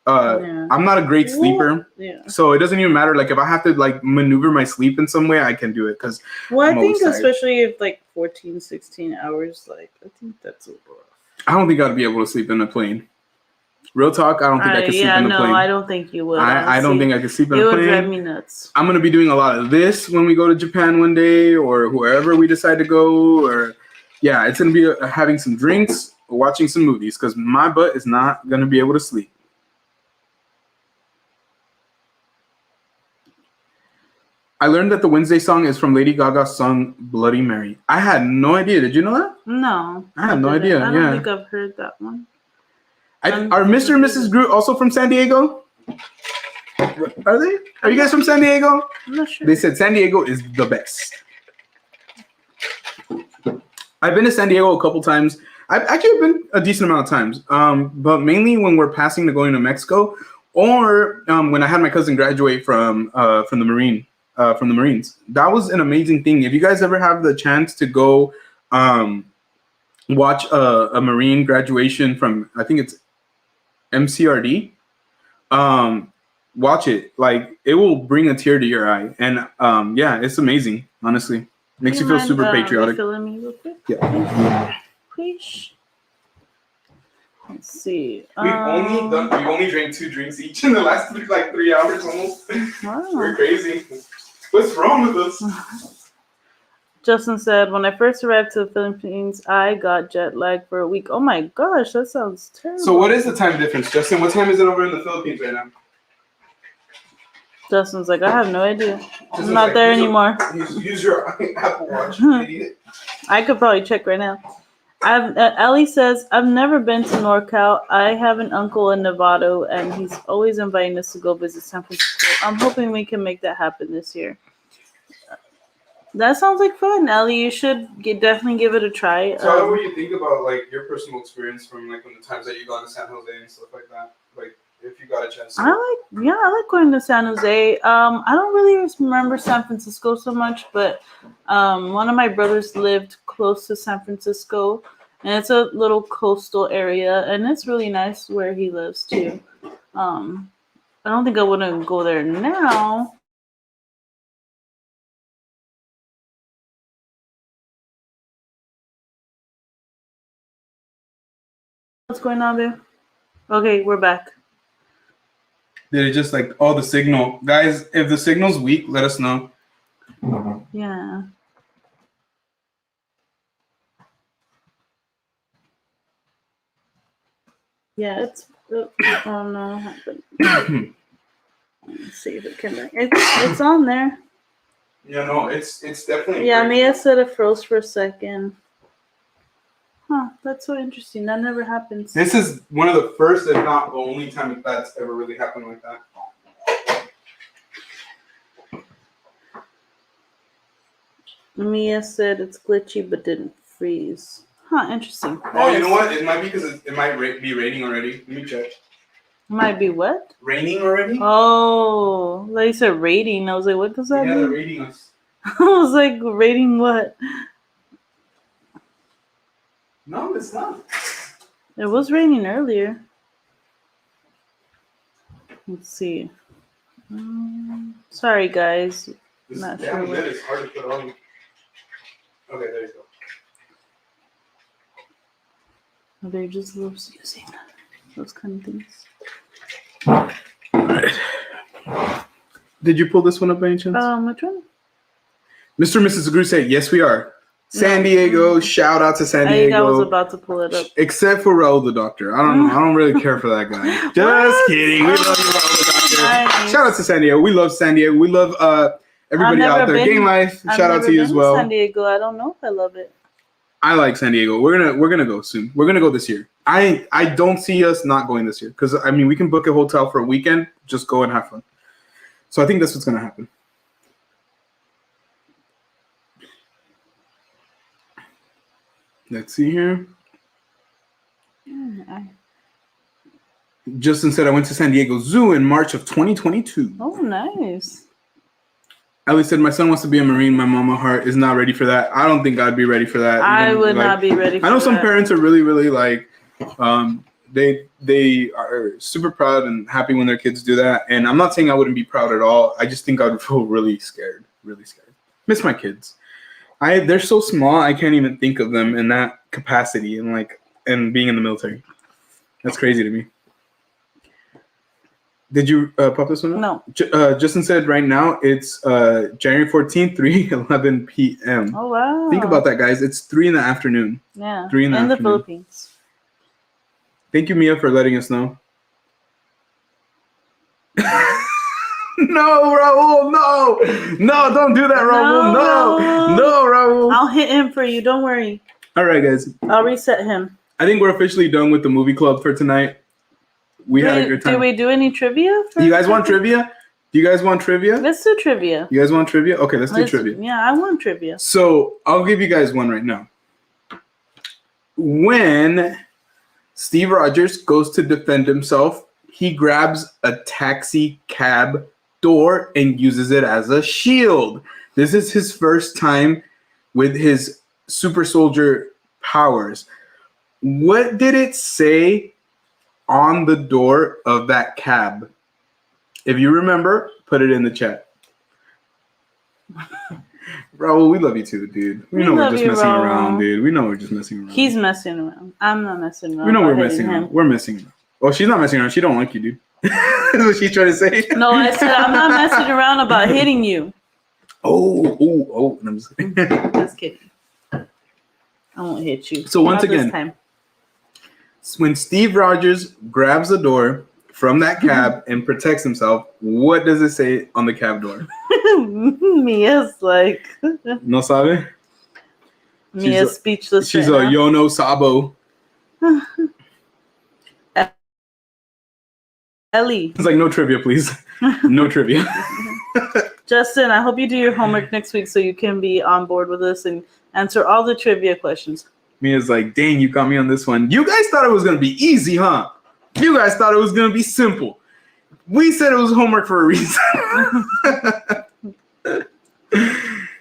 not a great sleeper. Yeah. So it doesn't even matter. Like if I have to like maneuver my sleep in some way, I can do it. Because I think especially if like 14, 16 hours, like I think that's rough. I don't think I'd be able to sleep in a plane. Real talk, I don't think I could sleep in a plane. I don't think you would. I don't think I could sleep in a plane. It would drive me nuts. I'm going to be doing a lot of this when we go to Japan one day, or wherever we decide to go. Or yeah, it's going to be having some drinks, watching some movies, because my butt is not going to be able to sleep. I learned that the Wednesday song is from Lady Gaga's song Bloody Mary. I had no idea. Did you know that? No. I had no idea. I don't think I've heard that one. Are Mr. and Mrs. Groot also from San Diego? Are they? Are you guys from San Diego? I'm not sure. They said San Diego is the best. I've been to San Diego a couple times. I've actually been a decent amount of times, but mainly when we're passing to going to Mexico, or when I had my cousin graduate from the Marines. That was an amazing thing. If you guys ever have the chance to go watch a Marine graduation from, I think it's MCRD, watch it. Like it will bring a tear to your eye, and yeah, it's amazing. Honestly, makes you feel super patriotic. Refilling me real quick? Yeah. Please. Let's see. We've only drank 2 drinks each in the last 3 hours almost. Wow. We're crazy. What's wrong with us? Justin said, when I first arrived to the Philippines, I got jet lag for a week. Oh my gosh, that sounds terrible. So what is the time difference, Justin? What time is it over in the Philippines right now? Justin's like, I have no idea. I'm not there anymore. Use your Apple Watch, idiot. I could probably check right now. Ellie says, I've never been to NorCal. I have an uncle in Nevada, and he's always inviting us to go visit San Francisco. I'm hoping we can make that happen this year. That sounds like fun, Ellie. You should definitely give it a try. So what do you think about like your personal experience from like when the times that you got to San Jose and stuff like that? Like if you got a chance. I like going to San Jose. I don't really remember San Francisco so much, but one of my brothers lived close to San Francisco, and it's a little coastal area, and it's really nice where he lives too. I don't think I want to go there now. What's going on there? Okay, we're back. Did it just like the signal? Guys, if the signal's weak, let us know. Yeah. Yeah, it's. Oh no, what happened? Let's see if it can. It's on there. Yeah, no, it's definitely. Yeah, Mia said it froze for a second. Huh, that's so interesting. That never happens. This is one of the first, if not the only time that's ever really happened like that. Mia said it's glitchy but didn't freeze. Huh, interesting. Oh, you know what? It might be because it might be raining already. Let me check. Might be what? Raining already? Oh, like you said rating. I was like, what does that mean? Yeah, they're rating us. I was like, rating what? No, it's not. It was raining earlier. Let's see. Sorry, guys. This Not damn sure lid is hard to put on. Okay, there you go. They're just loves using those kind of things. Alright. Did you pull this one up by any chance? Which one? Mr. and Mrs. Gru said, yes, we are. San Diego, shout out to San Diego. I was about to pull it up. Except for Raul the Doctor. I don't know. I don't really care for that guy. Just kidding. We love you, Raul the Doctor. Nice. Shout out to San Diego. We love San Diego. We love everybody out there. Game Life, shout out to you as well. San Diego. I don't know if I love it. I like San Diego. We're gonna go soon. We're gonna go this year. I don't see us not going this year because I mean we can book a hotel for a weekend, just go and have fun. So I think that's what's gonna happen. Let's see here. Justin said I went to San Diego Zoo in March of 2022. Oh, nice. Ellie said my son wants to be a Marine. My mama heart is not ready for that. I don't think I'd be ready for that. I would not be ready for that. I know some parents are really, really like, they are super proud and happy when their kids do that. And I'm not saying I wouldn't be proud at all. I just think I would feel really scared. Really scared. Miss my kids. They're so small. I can't even think of them in that capacity and being in the military. That's crazy to me. Did you pop this one up? No. Justin said right now it's January 14th, 3:11 p.m. Oh, wow. Think about that, guys. It's 3 in the afternoon. Yeah. 3 in the afternoon. Philippines. Thank you, Mia, for letting us know. No, Raul, no. No, don't do that, Raul. No, Raul. I'll hit him for you. Don't worry. All right, guys. I'll reset him. I think we're officially done with the movie club for tonight. We had a good time. Did we do any trivia? Do you guys want trivia? Do you guys want trivia? Let's do trivia. You guys want trivia? Okay, let's do trivia. Yeah, I want trivia. So I'll give you guys one right now. When Steve Rogers goes to defend himself, he grabs a taxi cab door and uses it as a shield. This is his first time with his super soldier powers. What did it say on the door of that cab? If you remember, put it in the chat. Raul, we love you too, dude. We know we're just messing around, dude. We know we're just messing around. He's messing around. I'm not messing around. We know we're messing around. We're messing around. Well, she's not messing around. She don't like you, dude. That's what she's trying to say. No, I said I'm not messing around about hitting you. Oh. I'm just kidding. Just kidding. I won't hit you. So once again, when Steve Rogers grabs the door from that cab and protects himself, what does it say on the cab door? Mia's like... No sabe? Mia's speechless. She's a yo no sabo. Ellie. It's like, no trivia, please. No trivia. Justin, I hope you do your homework next week so you can be on board with us and answer all the trivia questions. Mia's like, dang, you got me on this one. You guys thought it was going to be easy, huh? You guys thought it was going to be simple. We said it was homework for a reason. Jacket.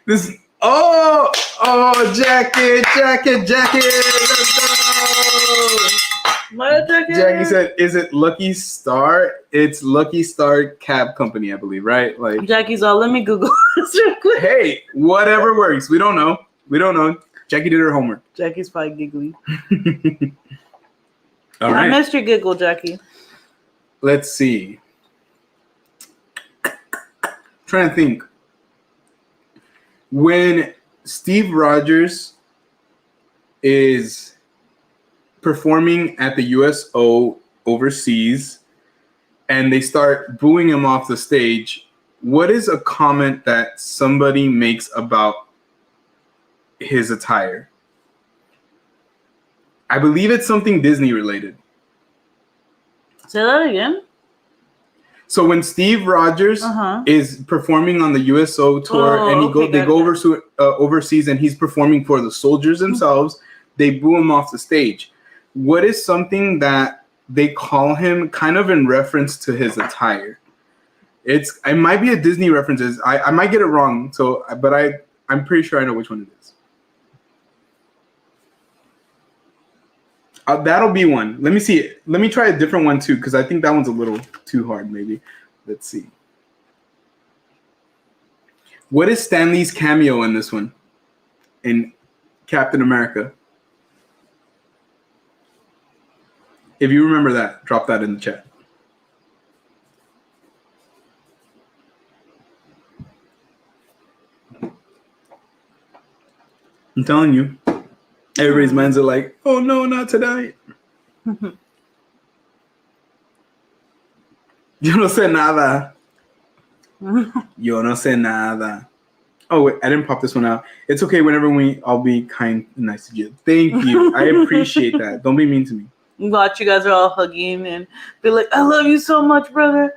Let's go. What jacket? Jackie said, is it Lucky Star? It's Lucky Star Cab Company, I believe, right? Like Jackie's all, let me Google this real quick. Hey, whatever works. We don't know. Jackie did her homework. Jackie's probably giggling. All right. I missed your giggle, Jackie. Let's see. Trying to think. when Steve Rogers is performing at the USO overseas and they start booing him off the stage, what is a comment that somebody makes about his attire? I believe it's something Disney related. Say that again. So when Steve Rogers is performing on the USO tour and they go overseas and he's performing for the soldiers themselves, they boo him off the stage. What is something that they call him kind of in reference to his attire? It might be a Disney reference. I might get it wrong. But I'm pretty sure I know which one it is. That'll be one. Let me see. Let me try a different one too, because I think that one's a little too hard. Maybe. Let's see. What is Stan Lee's cameo in this one? In Captain America. If you remember that, drop that in the chat. I'm telling you, everybody's minds are like, oh no, not tonight. Yo no sé nada. Yo no sé nada. Oh, wait, I didn't pop this one out. It's okay whenever I'll be kind and nice to you. Thank you. I appreciate that. Don't be mean to me. Watch, you guys are all hugging and be like, I love you so much, brother.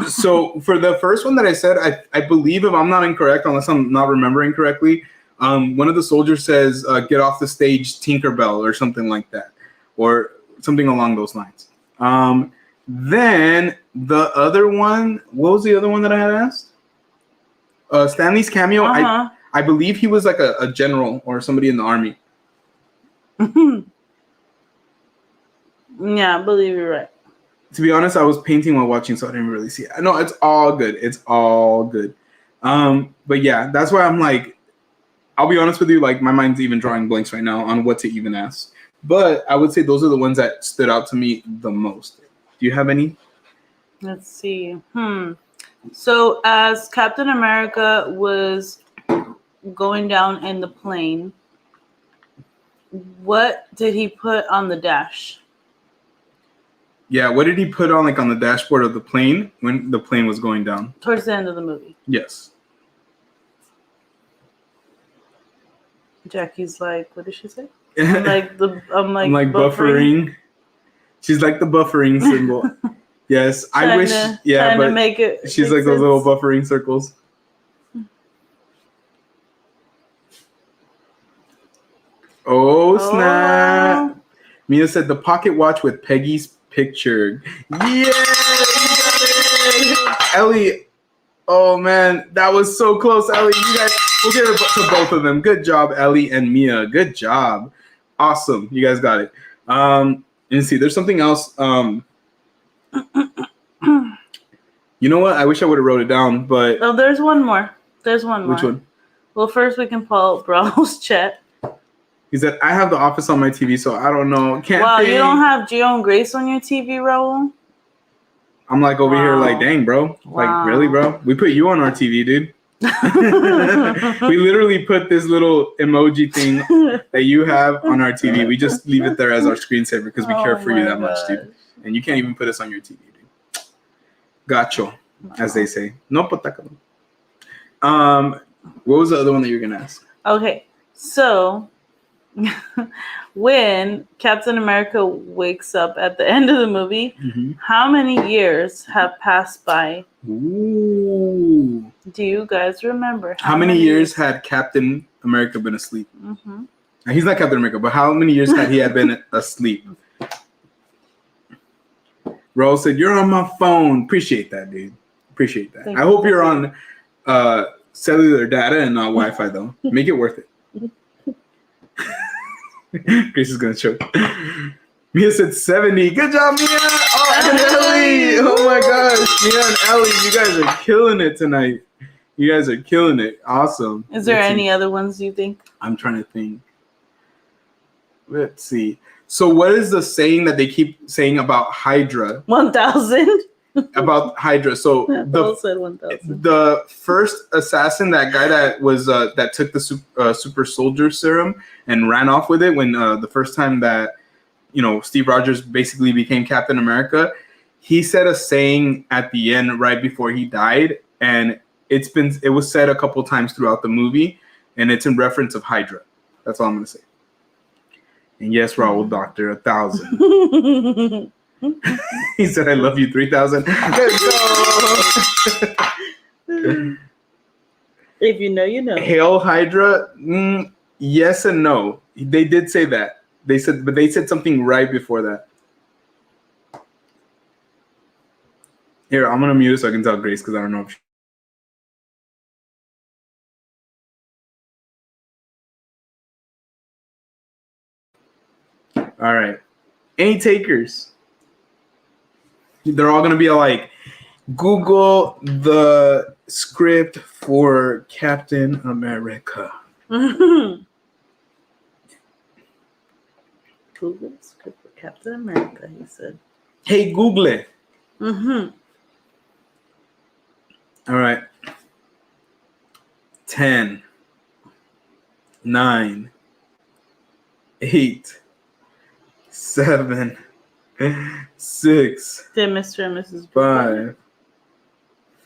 So for the first one that I said, I believe, if I'm not incorrect, unless I'm not remembering correctly, one of the soldiers says, get off the stage, Tinkerbell, or something like that, or something along those lines. Then the other one, what was the other one that I had asked? Stan Lee's cameo. I believe he was like a general or somebody in the army. Yeah, I believe you're right. To be honest, I was painting while watching, so I didn't really see it. No, it's all good. It's all good. But yeah, that's why I'm like, I'll be honest with you, like my mind's even drawing blanks right now on what to even ask. But I would say those are the ones that stood out to me the most. Do you have any? Let's see. So as Captain America was going down in the plane, what did he put on the dash? Yeah, what did he put on the dashboard of the plane when the plane was going down? Towards the end of the movie. Yes. Jackie's like, what did she say? I'm like buffering. She's like the buffering symbol. Yes, I wish. Yeah, but to make it she's like those little buffering circles. Oh snap! Mia said the pocket watch with Peggy's picture. Yeah, Ellie. Oh man, that was so close, Ellie. You guys, we'll give it to both of them. Good job, Ellie and Mia. Good job. Awesome. You guys got it. Let's see. There's something else. You know what? I wish I would have wrote it down, but oh, there's one more. There's one more. Which one? Well, first we can pull up Bravo's chat. He said, I have The Office on my TV, so I don't know. Wow, you don't have Gio and Grace on your TV, Raul? I'm like over here like, dang, bro. Like, really, bro? We put you on our TV, dude. We literally put this little emoji thing that you have on our TV. We just leave it there as our screensaver because we care for you that much, dude. And you can't even put us on your TV, dude. Gacho, as they say. No potacalo. What was the other one that you were going to ask? Okay, so when Captain America wakes up at the end of the movie, how many years have passed by? Ooh. Do you guys remember? How many years had Captain America been asleep? Now, he's not Captain America, but how many years had he been asleep? Rose said, you're on my phone. Appreciate that, dude. Appreciate that. I hope you're on cellular data and not Wi-Fi, though. Make it worth it. Grace is going to choke. Mia said 70. Good job, Mia. Oh, and Ellie. Oh, my gosh. Mia and Ellie, you guys are killing it tonight. You guys are killing it. Awesome. Is there any other ones you think? I'm trying to think. Let's see. So what is the saying that they keep saying about Hydra? 1,000. about Hydra. So the first assassin, that guy that was that took the super soldier serum and ran off with it when the first time that Steve Rogers basically became Captain America, he said a saying at the end right before he died, and it was said a couple times throughout the movie, and it's in reference of Hydra. That's all I'm gonna say. And yes, Raul, Doctor, 1,000. He said, "I love you 3,000." If you know, you know. Hail Hydra. Yes and no. They did say that. They said something right before that. Here, I'm gonna mute it so I can tell Grace because I don't know if All right. Any takers? They're all gonna be like, Google the script for Captain America. Google the script for Captain America, he said. Hey, Google it. All right. 10, 9, 8, 7, 6. Dear Mr. and Mrs. 5,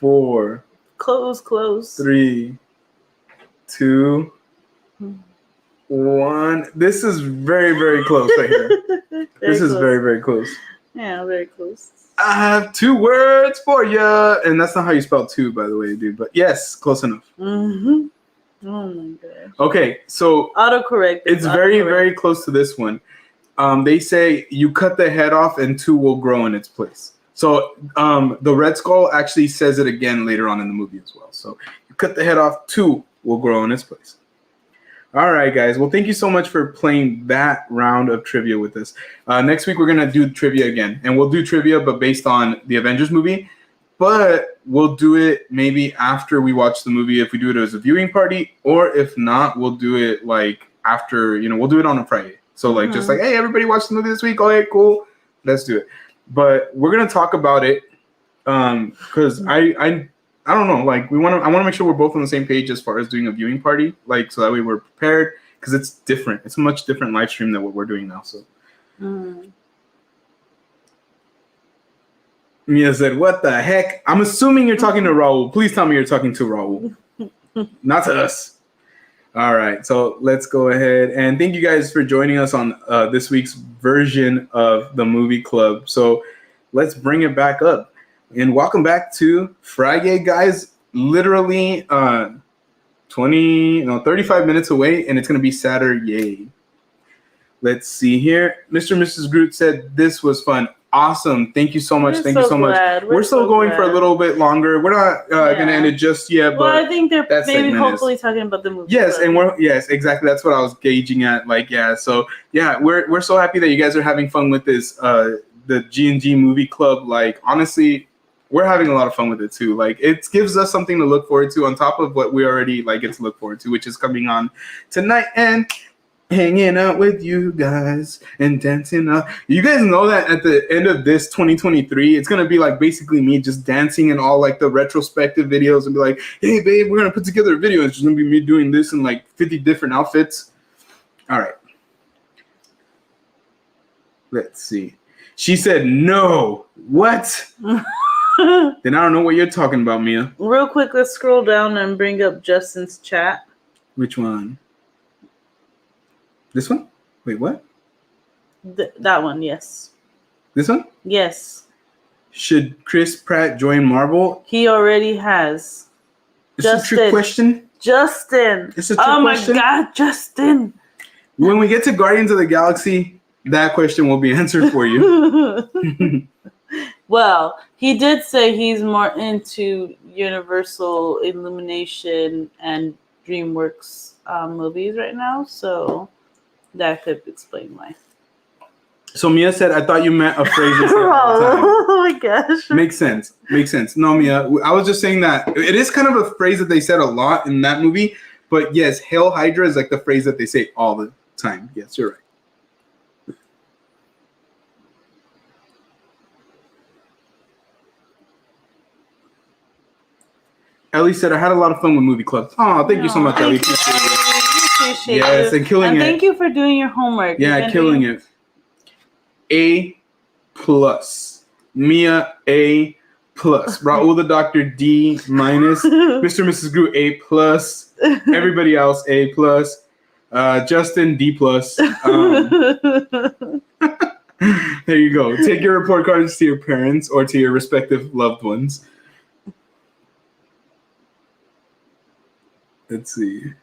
4. Close. 3, 2, 1. This is very, very close right here. This is very, very close. Yeah, very close. I have 2 words for you, and that's not how you spell 2, by the way, dude. But yes, close enough. Oh my gosh. Okay, so autocorrect. It's very, very close to this one. They say you cut the head off and 2 will grow in its place. So the Red Skull actually says it again later on in the movie as well. So you cut the head off, 2 will grow in its place. All right, guys. Well, thank you so much for playing that round of trivia with us. Next week, we're going to do trivia again. And we'll do trivia, but based on the Avengers movie. But we'll do it maybe after we watch the movie if we do it as a viewing party. Or if not, we'll do it like after, we'll do it on a Friday. So like just like, hey, everybody watch the movie this week. Okay, cool. Let's do it. But we're going to talk about it because I don't know. Like I want to make sure we're both on the same page as far as doing a viewing party, like so that way we're prepared because it's different. It's a much different live stream than what we're doing now. So, Mia said, "What the heck?" I'm assuming you're talking to Raul. Please tell me you're talking to Raul, not to us. All right, so let's go ahead and thank you guys for joining us on this week's version of the movie club. So let's bring it back up. And welcome back to Friday, guys. Literally 35 minutes away, and it's going to be Saturday. Let's see here. Mr. and Mrs. Groot said this was fun. Awesome. Thank you so much. Thank you so much. We're still going for a little bit longer. We're not going to end it just yet. Well, I think they're maybe hopefully talking about the movie. Yes, and yes, exactly. That's what I was gauging at. Like, yeah. So, yeah, we're so happy that you guys are having fun with this, the G&G movie club. Like, honestly, we're having a lot of fun with it too. Like it gives us something to look forward to on top of what we already get to look forward to, which is coming on tonight and hanging out with you guys and dancing up. You guys know that at the end of this 2023, it's gonna be like basically me just dancing in all like the retrospective videos and be like, hey babe, we're gonna put together a video. It's just gonna be me doing this in like 50 different outfits. All right. Let's see. She said no. What? Then I don't know what you're talking about, Mia. Real quick, let's scroll down and bring up Justin's chat. Which one? This one? Wait, what? That one, yes. This one? Yes. Should Chris Pratt join Marvel? He already has. It's a trick question? Justin. It's a trick question? Oh my God, Justin. When we get to Guardians of the Galaxy, that question will be answered for you. Well, he did say he's more into Universal, Illumination, and DreamWorks movies right now, so that could explain why. So Mia said, I thought you meant a phrase. Oh my gosh. Makes sense. No, Mia, I was just saying that it is kind of a phrase that they said a lot in that movie, but yes, Hail Hydra is like the phrase that they say all the time. Yes, you're right. Ellie said, I had a lot of fun with movie clubs. Oh, thank you so much, Ellie. Appreciate yes, you. and killing it. Thank you for doing your homework. Yeah, killing it. A+. Mia, A+. Raul the Doctor, D-. Mr. and Mrs. Gru, A+. Everybody else, A+. Justin, D+. There you go. Take your report cards to your parents or to your respective loved ones. Let's see.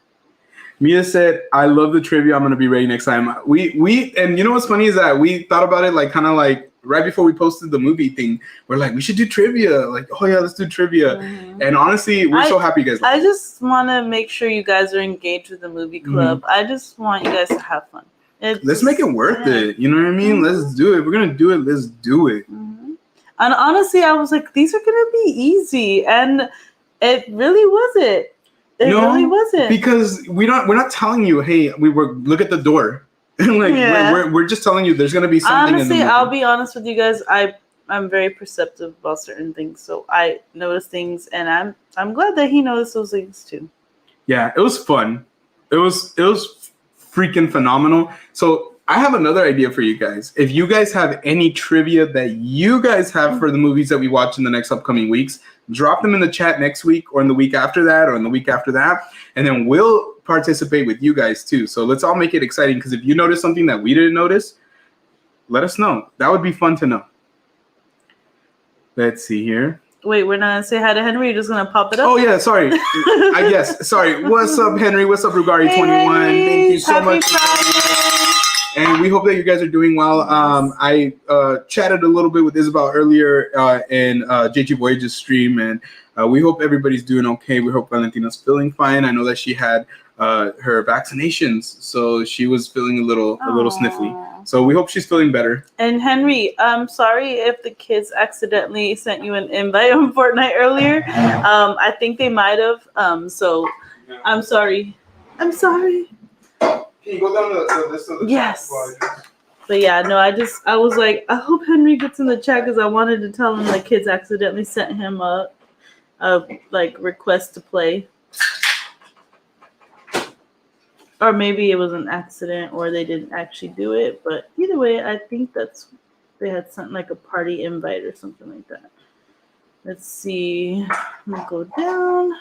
Mia said, I love the trivia. I'm going to be ready next time. We and you know what's funny is that we thought about it like kind of like right before we posted the movie thing. We're like, we should do trivia. Like, oh yeah, let's do trivia. Mm-hmm. And honestly, we're so happy you guys. I just want to make sure you guys are engaged with the movie club. Mm-hmm. I just want you guys to have fun. Let's make it worth it. You know what I mean? Mm-hmm. Let's do it. We're going to do it. Let's do it. Mm-hmm. And honestly, I was like, these are going to be easy. And it really wasn't. It really wasn't. Because we're not telling you, hey, look at the door. Like we're just telling you there's gonna be something. Honestly, in the movie. I'll be honest with you guys. I'm very perceptive about certain things, so I notice things, and I'm glad that he noticed those things too. Yeah, it was fun. It was freaking phenomenal. So I have another idea for you guys. If you guys have any trivia that you guys have for the movies that we watch in the next upcoming weeks, drop them in the chat next week or in the week after that or in the week after that. And then we'll participate with you guys too. So let's all make it exciting, because if you notice something that we didn't notice, let us know. That would be fun to know. Let's see here. Wait, we're not going to say hi to Henry? You're just going to pop it up? Oh, yeah, sorry. I guess. Sorry. What's up, Henry? What's up, Rugari21? Thank you so much. And we hope that you guys are doing well. I chatted a little bit with Isabel earlier in JG Voyage's stream, and we hope everybody's doing okay. We hope Valentina's feeling fine. I know that she had her vaccinations, so she was feeling a little sniffly. So we hope she's feeling better. And Henry, I'm sorry if the kids accidentally sent you an invite on Fortnite earlier. I think they might have. So I'm sorry. I'm sorry. Can you go down the list of the yes. But yeah, no, I was like, I hope Henry gets in the chat, because I wanted to tell him the kids accidentally sent him a request to play. Or maybe it was an accident or they didn't actually do it. But either way, I think they had sent like a party invite or something like that. Let's see. Let me go down.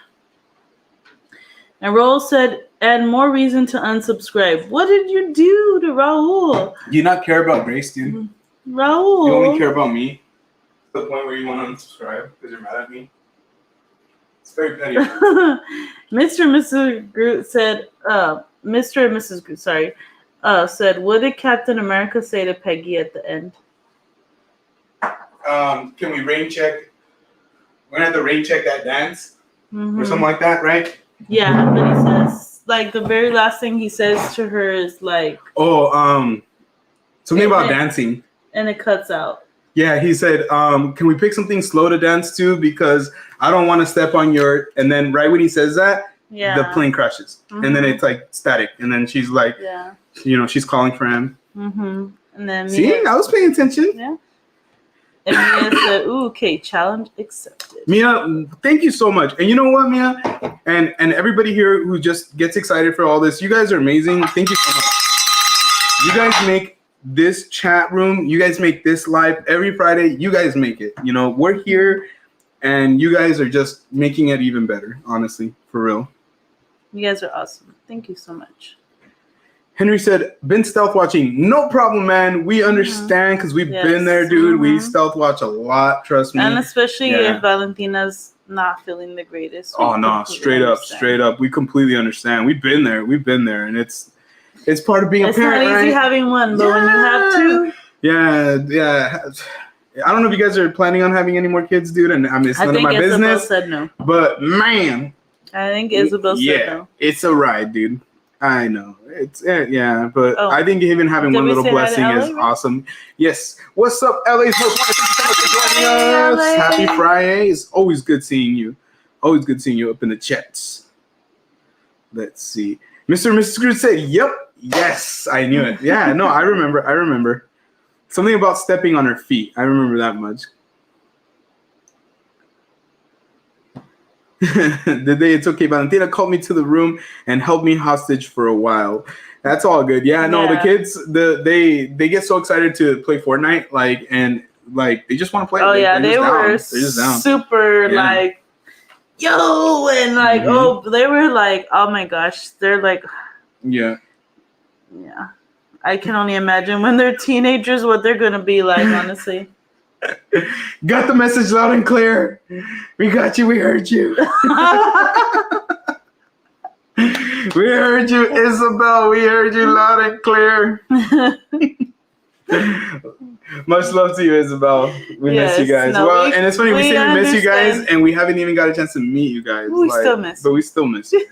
And Raul said, and more reason to unsubscribe. What did you do to Raul? Do you not care about Grace, dude? Raul. You only care about me? To the point where you want to unsubscribe because you're mad at me? It's very petty. Mr. and Mrs. Groot said, Mr. and Mrs. Groot, sorry, said, what did Captain America say to Peggy at the end? Can we rain check? We're going to have to rain check that dance or something like that, right? Yeah, but he says, like, the very last thing he says to her is, like... something about dancing. And it cuts out. Yeah, he said, can we pick something slow to dance to? Because I don't want to step on your... And then right when he says that, the plane crashes. Mm-hmm. And then it's, like, static. And then she's like, she's calling for him. Mm-hmm. And then Mia, I was paying attention. Yeah. And Mia said, ooh, okay, challenge accepted. Mia, thank you so much. And you know what, Mia? And everybody here who just gets excited for all this, you guys are amazing. Thank you so much. You guys make this chat room, you guys make this live every Friday. You guys make it. You know, we're here, and you guys are just making it even better, honestly, for real. You guys are awesome. Thank you so much. Henry said, been stealth watching. No problem, man. We understand because we've been there, dude. We stealth watch a lot, trust me. And especially if Valentina's not feeling the greatest. Oh, no, straight up. We completely understand. We've been there. And it's part of being a parent, It's not easy having one, but when you have two. Yeah. I don't know if you guys are planning on having any more kids, dude, and it's none of my business. Isabel said no. But, man. I think Isabel said no. It's a ride, dude. I know. But I think even having one little blessing is awesome. Yes. What's up, LA's most wanted? Thank you so much for joining us. Happy Friday. It's always good seeing you. Always good seeing you up in the chats. Let's see. Mr. and Mrs. Scrooge said, yep. Yes, I knew it. Yeah, no, I remember. Something about stepping on her feet. I remember that much. It's okay. Valentina called me to the room and held me hostage for a while. That's all good. Yeah, no, the kids, they get so excited to play Fortnite, like, and like they just want to play. Oh yeah, they were super like, yo, and like, they were like, oh my gosh, they're like, yeah. I can only imagine when they're teenagers what they're gonna be like, honestly. Got the message loud and clear. We got you. We heard you. We heard you, Isabel. We heard you loud and clear. Much love to you, Isabel. We miss you guys. No, and it's funny, we say we miss you guys, and we haven't even got a chance to meet you guys. We still miss you. But we still miss you.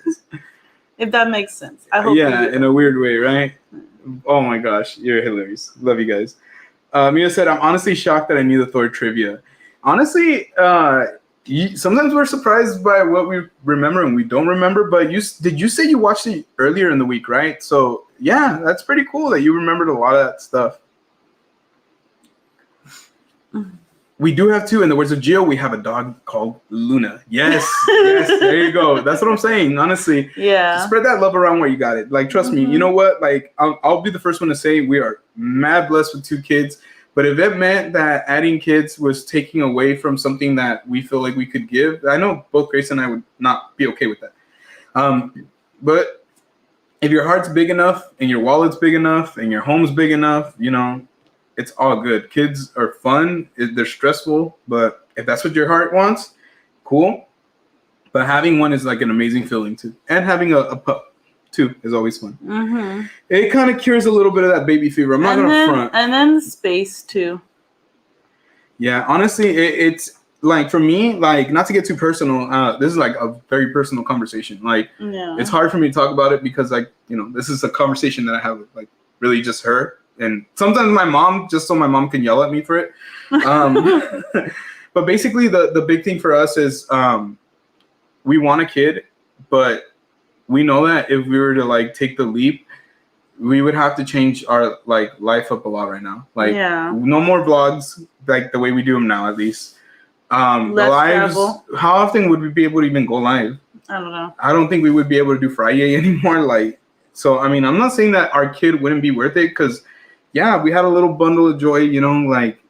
If that makes sense. I hope. Yeah, in a weird way, right? Oh my gosh, you're hilarious. Love you guys. Mia said, I'm honestly shocked that I knew the Thor trivia. Honestly, sometimes we're surprised by what we remember and we don't remember, but did you say you watched it earlier in the week, right? So yeah, that's pretty cool that you remembered a lot of that stuff. We do have two. In the words of Gio, we have a dog called Luna. Yes, there you go. That's what I'm saying, honestly. Yeah. Spread that love around where you got it. Like, trust me, you know what? Like, I'll be the first one to say we are mad blessed with two kids. But if it meant that adding kids was taking away from something that we feel like we could give, I know both Grace and I would not be okay with that. But if your heart's big enough and your wallet's big enough and your home's big enough, you know, it's all good. Kids are fun. They're stressful, but if that's what your heart wants, cool. But having one is like an amazing feeling too. And having a pup too is always fun. Mm-hmm. It kind of cures a little bit of that baby fever. I'm not going to front. And then space too. Yeah, honestly, it's like for me, like not to get too personal. This is like a very personal conversation. Like it's hard for me to talk about it because like, you know, this is a conversation that I have with like really just her. And sometimes my mom, just so my mom can yell at me for it. But basically the big thing for us is we want a kid, but we know that if we were to like take the leap, we would have to change our like life up a lot right now. Like no more vlogs like the way we do them now, at least. The lives, travel. How often would we be able to even go live? I don't know. I don't think we would be able to do Friday anymore. Like, so, I mean, I'm not saying that our kid wouldn't be worth it because yeah, we had a little bundle of joy, you know, like,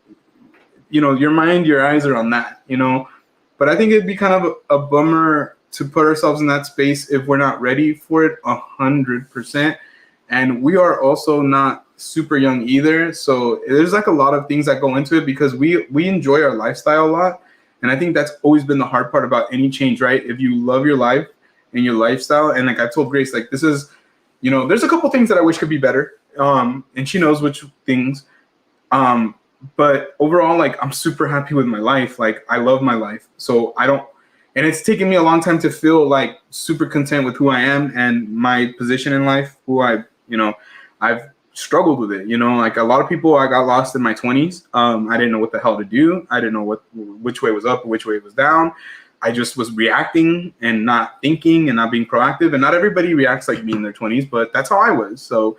you know, your mind, your eyes are on that, you know, but I think it'd be kind of a bummer to put ourselves in that space if we're not ready for it 100%. And we are also not super young either. So there's like a lot of things that go into it because we enjoy our lifestyle a lot. And I think that's always been the hard part about any change, right? If you love your life and your lifestyle, and like I told Grace, like this is, you know, there's a couple things that I wish could be better. And she knows which things. But overall, like I'm super happy with my life. Like I love my life. So and it's taken me a long time to feel like super content with who I am and my position in life, I've struggled with it, you know, like a lot of people, I got lost in my 20s. I didn't know what the hell to do. I didn't know which way was up or which way was down. I just was reacting and not thinking and not being proactive. And not everybody reacts like me in their 20s, but that's how I was. So,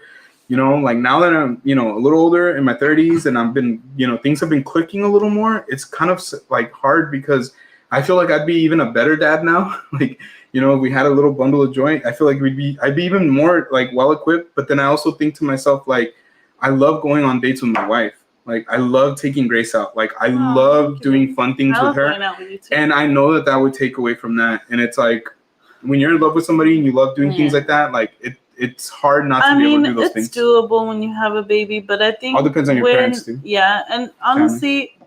you know, like now that I'm, you know, a little older in my 30s and I've been, you know, things have been clicking a little more. It's kind of like hard because I feel like I'd be even a better dad now. Like, you know, if we had a little bundle of joy, I feel like I'd be even more like well equipped. But then I also think to myself, like, I love going on dates with my wife. Like, I love taking Grace out. Like, I love doing fun things with her. And I know that would take away from that. And it's like, when you're in love with somebody and you love doing things like that, like it's hard not to be able to do those things. It's doable when you have a baby, but I think all depends on your parents too. Yeah, and honestly,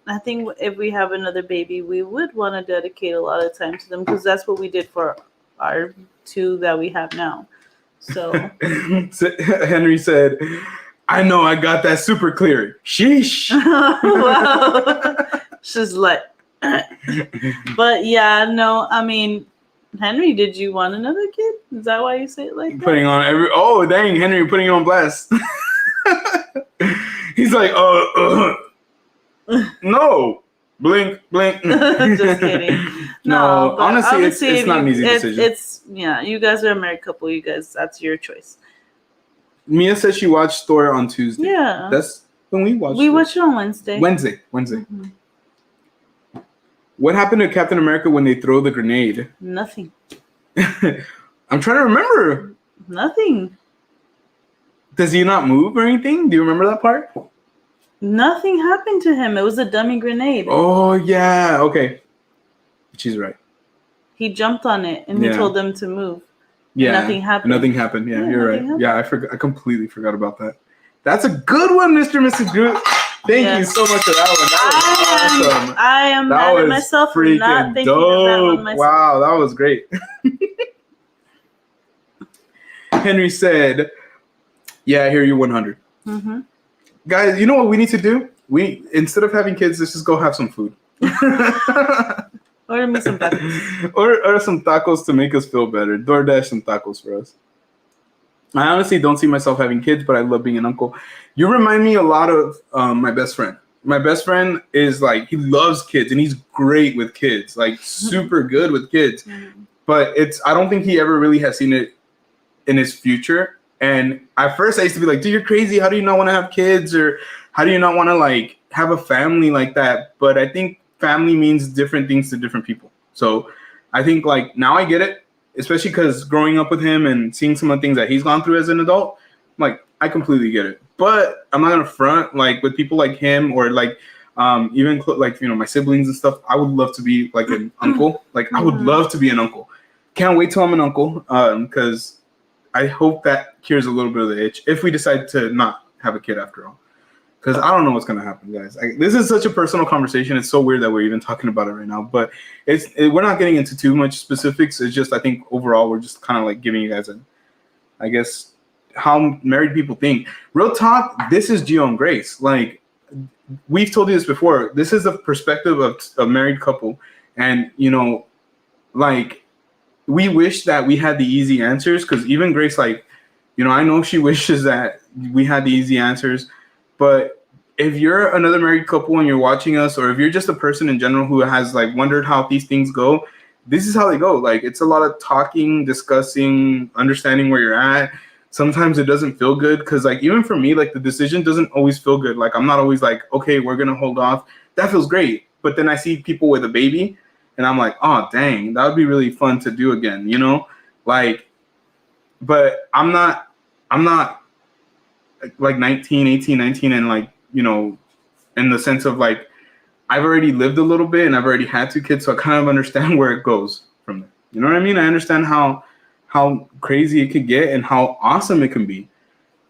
I think if we have another baby, we would want to dedicate a lot of time to them because that's what we did for our two that we have now. So Henry said, I know I got that super clear. Sheesh. Wow. She's like, but yeah, no, I mean, Henry, did you want another kid? Is that why you say it like that? Putting on oh, dang, Henry, you're putting you on blast. He's like, no. Blink. Just kidding. No, honestly, it's not an easy decision. You guys are a married couple. You guys, that's your choice. Mia said she watched Thor on Tuesday. Yeah. That's when we watched it. We watched it on Wednesday. Wednesday. Mm-hmm. What happened to Captain America when they throw the grenade? Nothing. I'm trying to remember. Nothing. Does he not move or anything? Do you remember that part? Nothing happened to him. It was a dummy grenade. Oh, yeah. Okay. She's right. He jumped on it and he told them to move. Yeah. Nothing happened. Nothing happened. Yeah, you're right. Happened. Yeah, I completely forgot about that. That's a good one, Mr. and Mrs. Groot. Thank you so much for that one. That was awesome. I am mad at myself for not thinking of that one myself. Wow, that was great. Henry said, yeah, I hear you 100. Mm-hmm. Guys, you know what we need to do? Instead of having kids, let's just go have some food. Order me some tacos. or some tacos to make us feel better. DoorDash some tacos for us. I honestly don't see myself having kids, but I love being an uncle. You remind me a lot of my best friend. My best friend is like, he loves kids and he's great with kids, like super good with kids. But I don't think he ever really has seen it in his future. And at first I used to be like, dude, you're crazy. How do you not want to have kids? Or how do you not want to like have a family like that? But I think family means different things to different people. So I think like now I get it, especially because growing up with him and seeing some of the things that he's gone through as an adult, like I completely get it. But I'm not gonna front, like with people like him or like even like, you know, my siblings and stuff. I would love to be like an uncle. Like I would love to be an uncle. Can't wait till I'm an uncle because I hope that cures a little bit of the itch if we decide to not have a kid after all. Because I don't know what's going to happen, guys. This is such a personal conversation. It's so weird that we're even talking about it right now. But we're not getting into too much specifics. It's just, I think, overall, we're just kind of like giving you guys I guess, how married people think. Real talk, this is Gio and Grace. Like, we've told you this before. This is the perspective of a married couple. And, you know, like, we wish that we had the easy answers. Because even Grace, like, you know, I know she wishes that we had the easy answers. But if you're another married couple and you're watching us, or if you're just a person in general who has like wondered how these things go, this is how they go. Like it's a lot of talking, discussing, understanding where you're at. Sometimes it doesn't feel good because like even for me, like the decision doesn't always feel good. Like I'm not always like, okay, we're going to hold off. That feels great. But then I see people with a baby and I'm like, oh, dang, that would be really fun to do again, you know? Like, but I'm not like 18, 19, and like, you know, in the sense of like, I've already lived a little bit and I've already had 2 kids. So I kind of understand where it goes from there. You know what I mean? I understand how crazy it could get and how awesome it can be.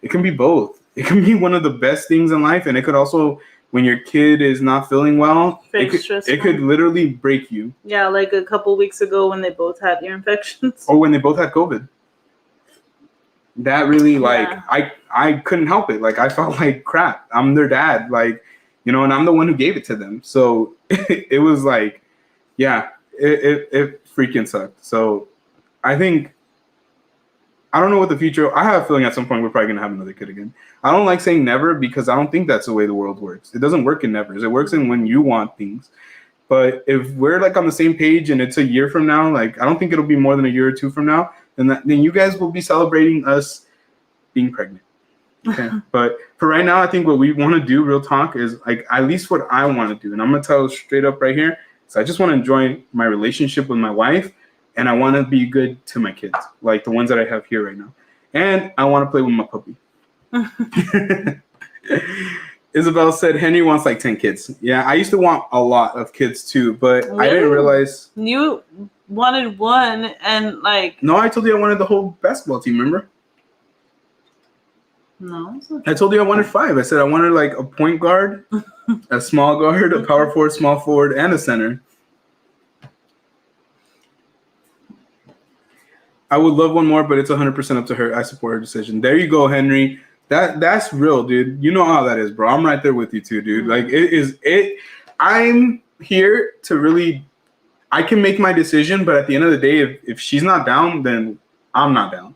It can be both. It can be one of the best things in life. And it could also, when your kid is not feeling well, it could literally break you. Yeah. Like a couple weeks ago when they both had ear infections. Or when they both had COVID. That really like I couldn't help it. Like I felt like crap. I'm their dad, like, you know, and I'm the one who gave it to them. So it was like, yeah, it freaking sucked. So I think I don't know what the future. I have a feeling at some point we're probably gonna have another kid again. I don't like saying never because I don't think that's the way the world works. It doesn't work in nevers. It works in when you want things. But if we're like on the same page and it's a year from now, like I don't think it'll be more than a year or 2 from now. Then you guys will be celebrating us being pregnant. Okay. But for right now, I think what we want to do, real talk, is like at least what I want to do. And I'm going to tell straight up right here. So I just want to enjoy my relationship with my wife. And I want to be good to my kids, like the ones that I have here right now. And I want to play with my puppy. Isabel said Henry wants like 10 kids. Yeah, I used to want a lot of kids too, but really? I didn't realize. You wanted one and like. No, I told you I wanted the whole basketball team, remember? No. I told you I wanted 5. I said I wanted like a point guard, a small guard, a power forward, small forward, and a center. I would love one more, but it's 100% up to her. I support her decision. There you go, Henry. That's real, dude. You know how that is, bro. I'm right there with you too, dude. Like I'm here to really, I can make my decision, but at the end of the day, if she's not down, then I'm not down.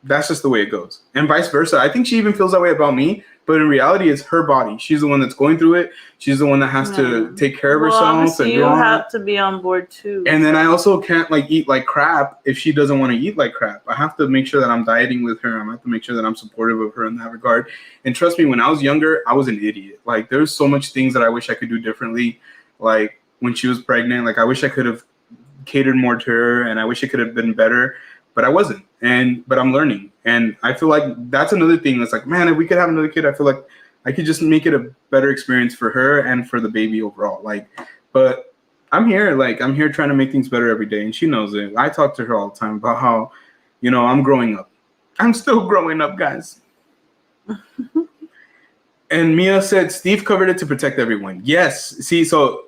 That's just the way it goes. And vice versa. I think she even feels that way about me, but in reality, it's her body. She's the one that's going through it. She's the one that has to take care of herself. Obviously you have to be on board too. And then I also can't like eat like crap if she doesn't want to eat like crap. I have to make sure that I'm dieting with her. I have to make sure that I'm supportive of her in that regard. And trust me, when I was younger, I was an idiot. Like there's so much things that I wish I could do differently. Like when she was pregnant. Like, I wish I could have catered more to her, and I wish it could have been better, but I wasn't. But I'm learning, and I feel like that's another thing. That's like, man, if we could have another kid, I feel like I could just make it a better experience for her and for the baby overall. Like, but I'm here trying to make things better every day, and she knows it. I talk to her all the time about how, I'm growing up. I'm still growing up, guys. And Mia said Steve covered it to protect everyone. Yes. See, so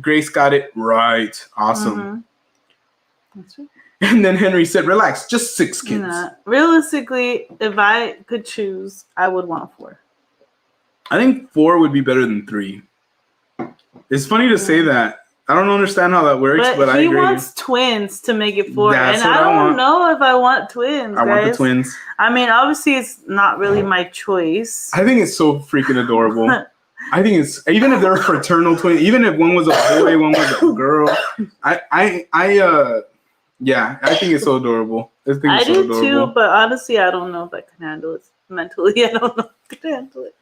Grace got it right. Awesome. Mm-hmm. That's right. And then Henry said, relax, just 6 kids. Nah. Realistically, if I could choose, I would want 4. I think 4 would be better than 3. It's funny to say that. I don't understand how that works, but I agree. He wants twins to make it 4. That's and I don't know if I want twins, I want the twins. I mean, obviously, it's not really my choice. I think it's so freaking adorable. I think it's, even if they're fraternal twins, even if one was a boy, one was a girl, I think it's so adorable. I do too, but honestly, I don't know if I can handle it mentally. I don't know if I can handle it.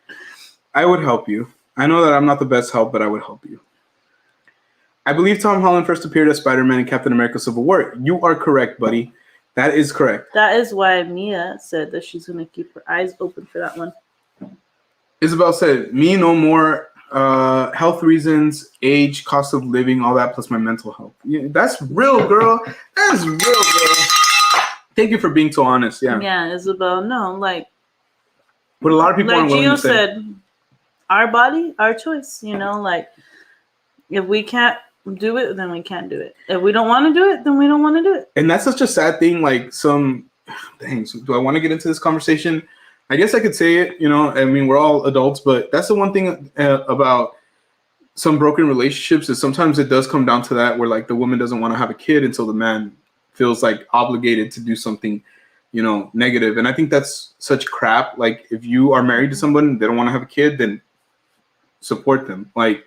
I would help you. I know that I'm not the best help, but I would help you. I believe Tom Holland first appeared as Spider-Man in Captain America Civil War. You are correct, buddy. That is correct. That is why Mia said that she's going to keep her eyes open for that one. Isabel said, me no more, health reasons, age, cost of living, all that, plus my mental health. Yeah, that's real, girl. That's real, girl. Thank you for being so honest. Yeah. Yeah, Isabel. No, like. But a lot of people aren't willing to say. Like Gio said, our body, our choice. Like, if we can't do it, then we can't do it. If we don't want to do it, then we don't want to do it. And that's such a sad thing. Like, do I want to get into this conversation? I guess I could say it, I mean, we're all adults, but that's the one thing about some broken relationships is sometimes it does come down to that where like the woman doesn't want to have a kid until the man feels like obligated to do something, negative. And I think that's such crap. Like, if you are married to someone, they don't want to have a kid, then support them. Like,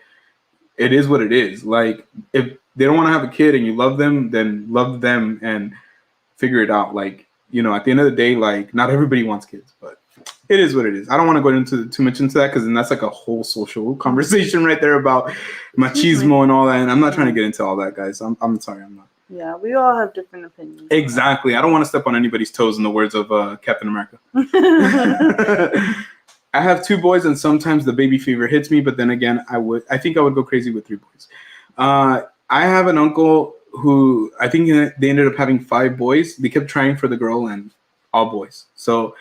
it is what it is. Like, if they don't want to have a kid and you love them, then love them and figure it out. Like, at the end of the day, like, not everybody wants kids, but it is what it is. I don't want to go into too much into that because then that's like a whole social conversation right there about machismo and all that. And I'm not trying to get into all that, guys. I'm sorry, I'm not. Yeah, we all have different opinions. Exactly. I don't want to step on anybody's toes in the words of Captain America. I have 2 boys, and sometimes the baby fever hits me. But then again, I think I would go crazy with 3 boys. I have an uncle who I think they ended up having 5 boys. They kept trying for the girl and all boys. So,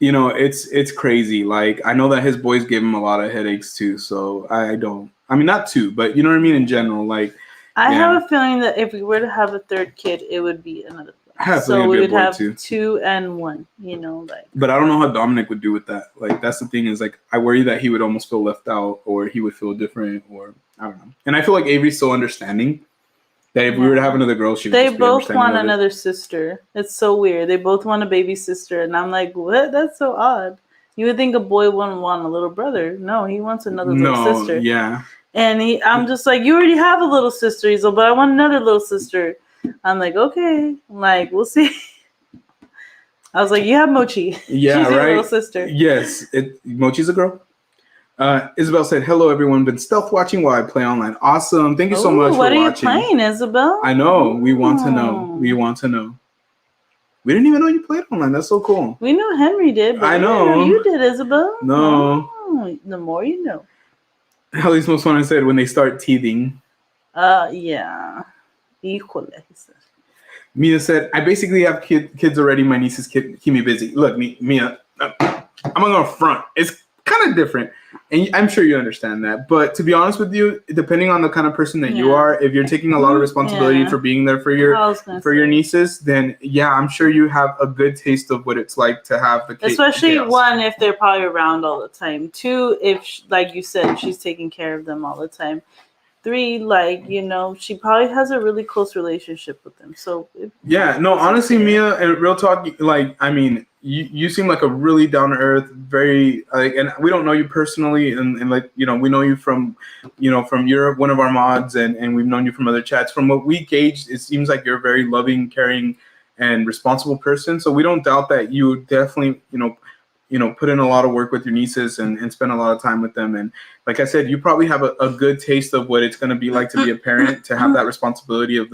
it's crazy. Like, I know that his boys gave him a lot of headaches too. So not 2, but you know what I mean? In general, like. I have a feeling that if we were to have a 3rd kid, it would be another. So we would have 2 and 1, like. But I don't know how Dominic would do with that. Like, that's the thing is, like, I worry that he would almost feel left out, or he would feel different, or I don't know. And I feel like Avery's so understanding that if we were to have another girl, they both want another sister. It's so weird. They both want a baby sister, and I'm like, what? That's so odd. You would think a boy wouldn't want a little brother. No, he wants another little sister. Yeah. And I'm just like, you already have a little sister. He's like, but I want another little sister. I'm like, okay. I'm like, we'll see. I was like, you have Mochi. Yeah, she's your right. Little sister. Yes, Mochi's a girl. Isabel said, hello, everyone. Been stealth watching while I play online. Awesome. Thank you so much for watching. What are you playing, Isabel? I know. We want to know. We want to know. We didn't even know you played online. That's so cool. We know Henry did, but I know. You did, Isabel. No. Oh, the more you know. At least most fun I said when they start teething. Yeah. Híjole, he said. Mia said, I basically have kids already. My nieces keep me busy. Look, Mia, I'm going to front. It's kind of different. And I'm sure you understand that. But to be honest with you, depending on the kind of person that you are, if you're taking a lot of responsibility for being there for your nieces, then yeah, I'm sure you have a good taste of what it's like to have the kids. Especially 1, if they're probably around all the time. 2, if, like you said, she's taking care of them all the time. 3, like, she probably has a really close relationship with them. So honestly, Mia, and real talk, like, I mean, you seem like a really down to earth, very like, and we don't know you personally, and like, we know you from Europe, one of our mods, and we've known you from other chats. From what we gauged, it seems like you're a very loving, caring, and responsible person. So we don't doubt that you definitely, put in a lot of work with your nieces and spend a lot of time with them. And like I said, you probably have a good taste of what it's going to be like to be a parent, to have that responsibility of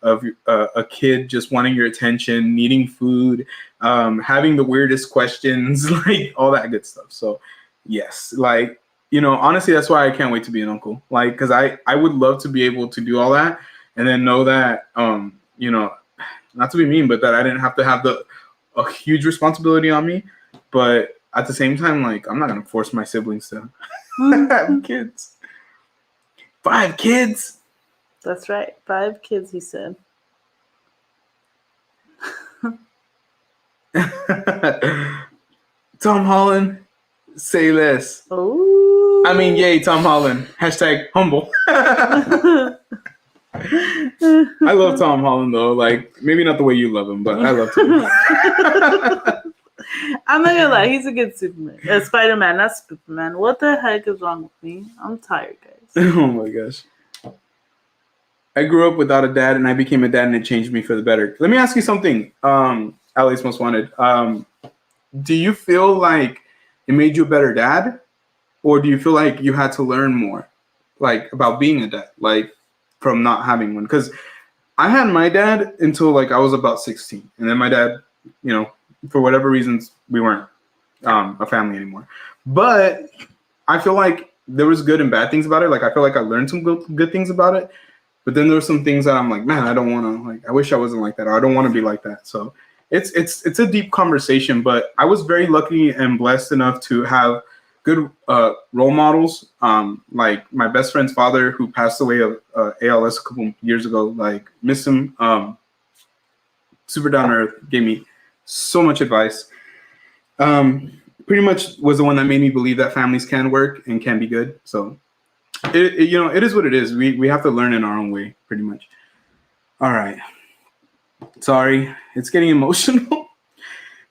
a kid just wanting your attention, needing food, having the weirdest questions, like all that good stuff. So yes, like, honestly, that's why I can't wait to be an uncle. Like, because I would love to be able to do all that and then know that, not to be mean, but that I didn't have to have a huge responsibility on me. But at the same time, like, I'm not going to force my siblings to have kids. 5 kids. That's right. 5 kids, he said. Tom Holland, say less. Ooh. I mean, yay, Tom Holland. Hashtag humble. I love Tom Holland, though. Like, maybe not the way you love him, but I love him. I'm not gonna lie, he's a good Superman. Spider-Man, not Superman. What the heck is wrong with me? I'm tired, guys. Oh my gosh. I grew up without a dad, and I became a dad, and it changed me for the better. Let me ask you something, Alice Most Wanted. Do you feel like it made you a better dad? Or do you feel like you had to learn more, like, about being a dad, like, from not having one? Because I had my dad until, like, I was about 16. And then my dad, for whatever reasons, we weren't a family anymore. But I feel like there was good and bad things about it. Like, I feel like I learned some good things about it. But then there were some things that I'm like, man, I don't want to, like, I wish I wasn't like that, or I don't want to be like that. So it's a deep conversation, but I was very lucky and blessed enough to have good role models. Like my best friend's father, who passed away of ALS a couple years ago, like, miss him. Super down to earth, gave me so much advice. Pretty much was the one that made me believe that families can work and can be good. So it is what it is. We have to learn in our own way, pretty much. All right. Sorry, it's getting emotional.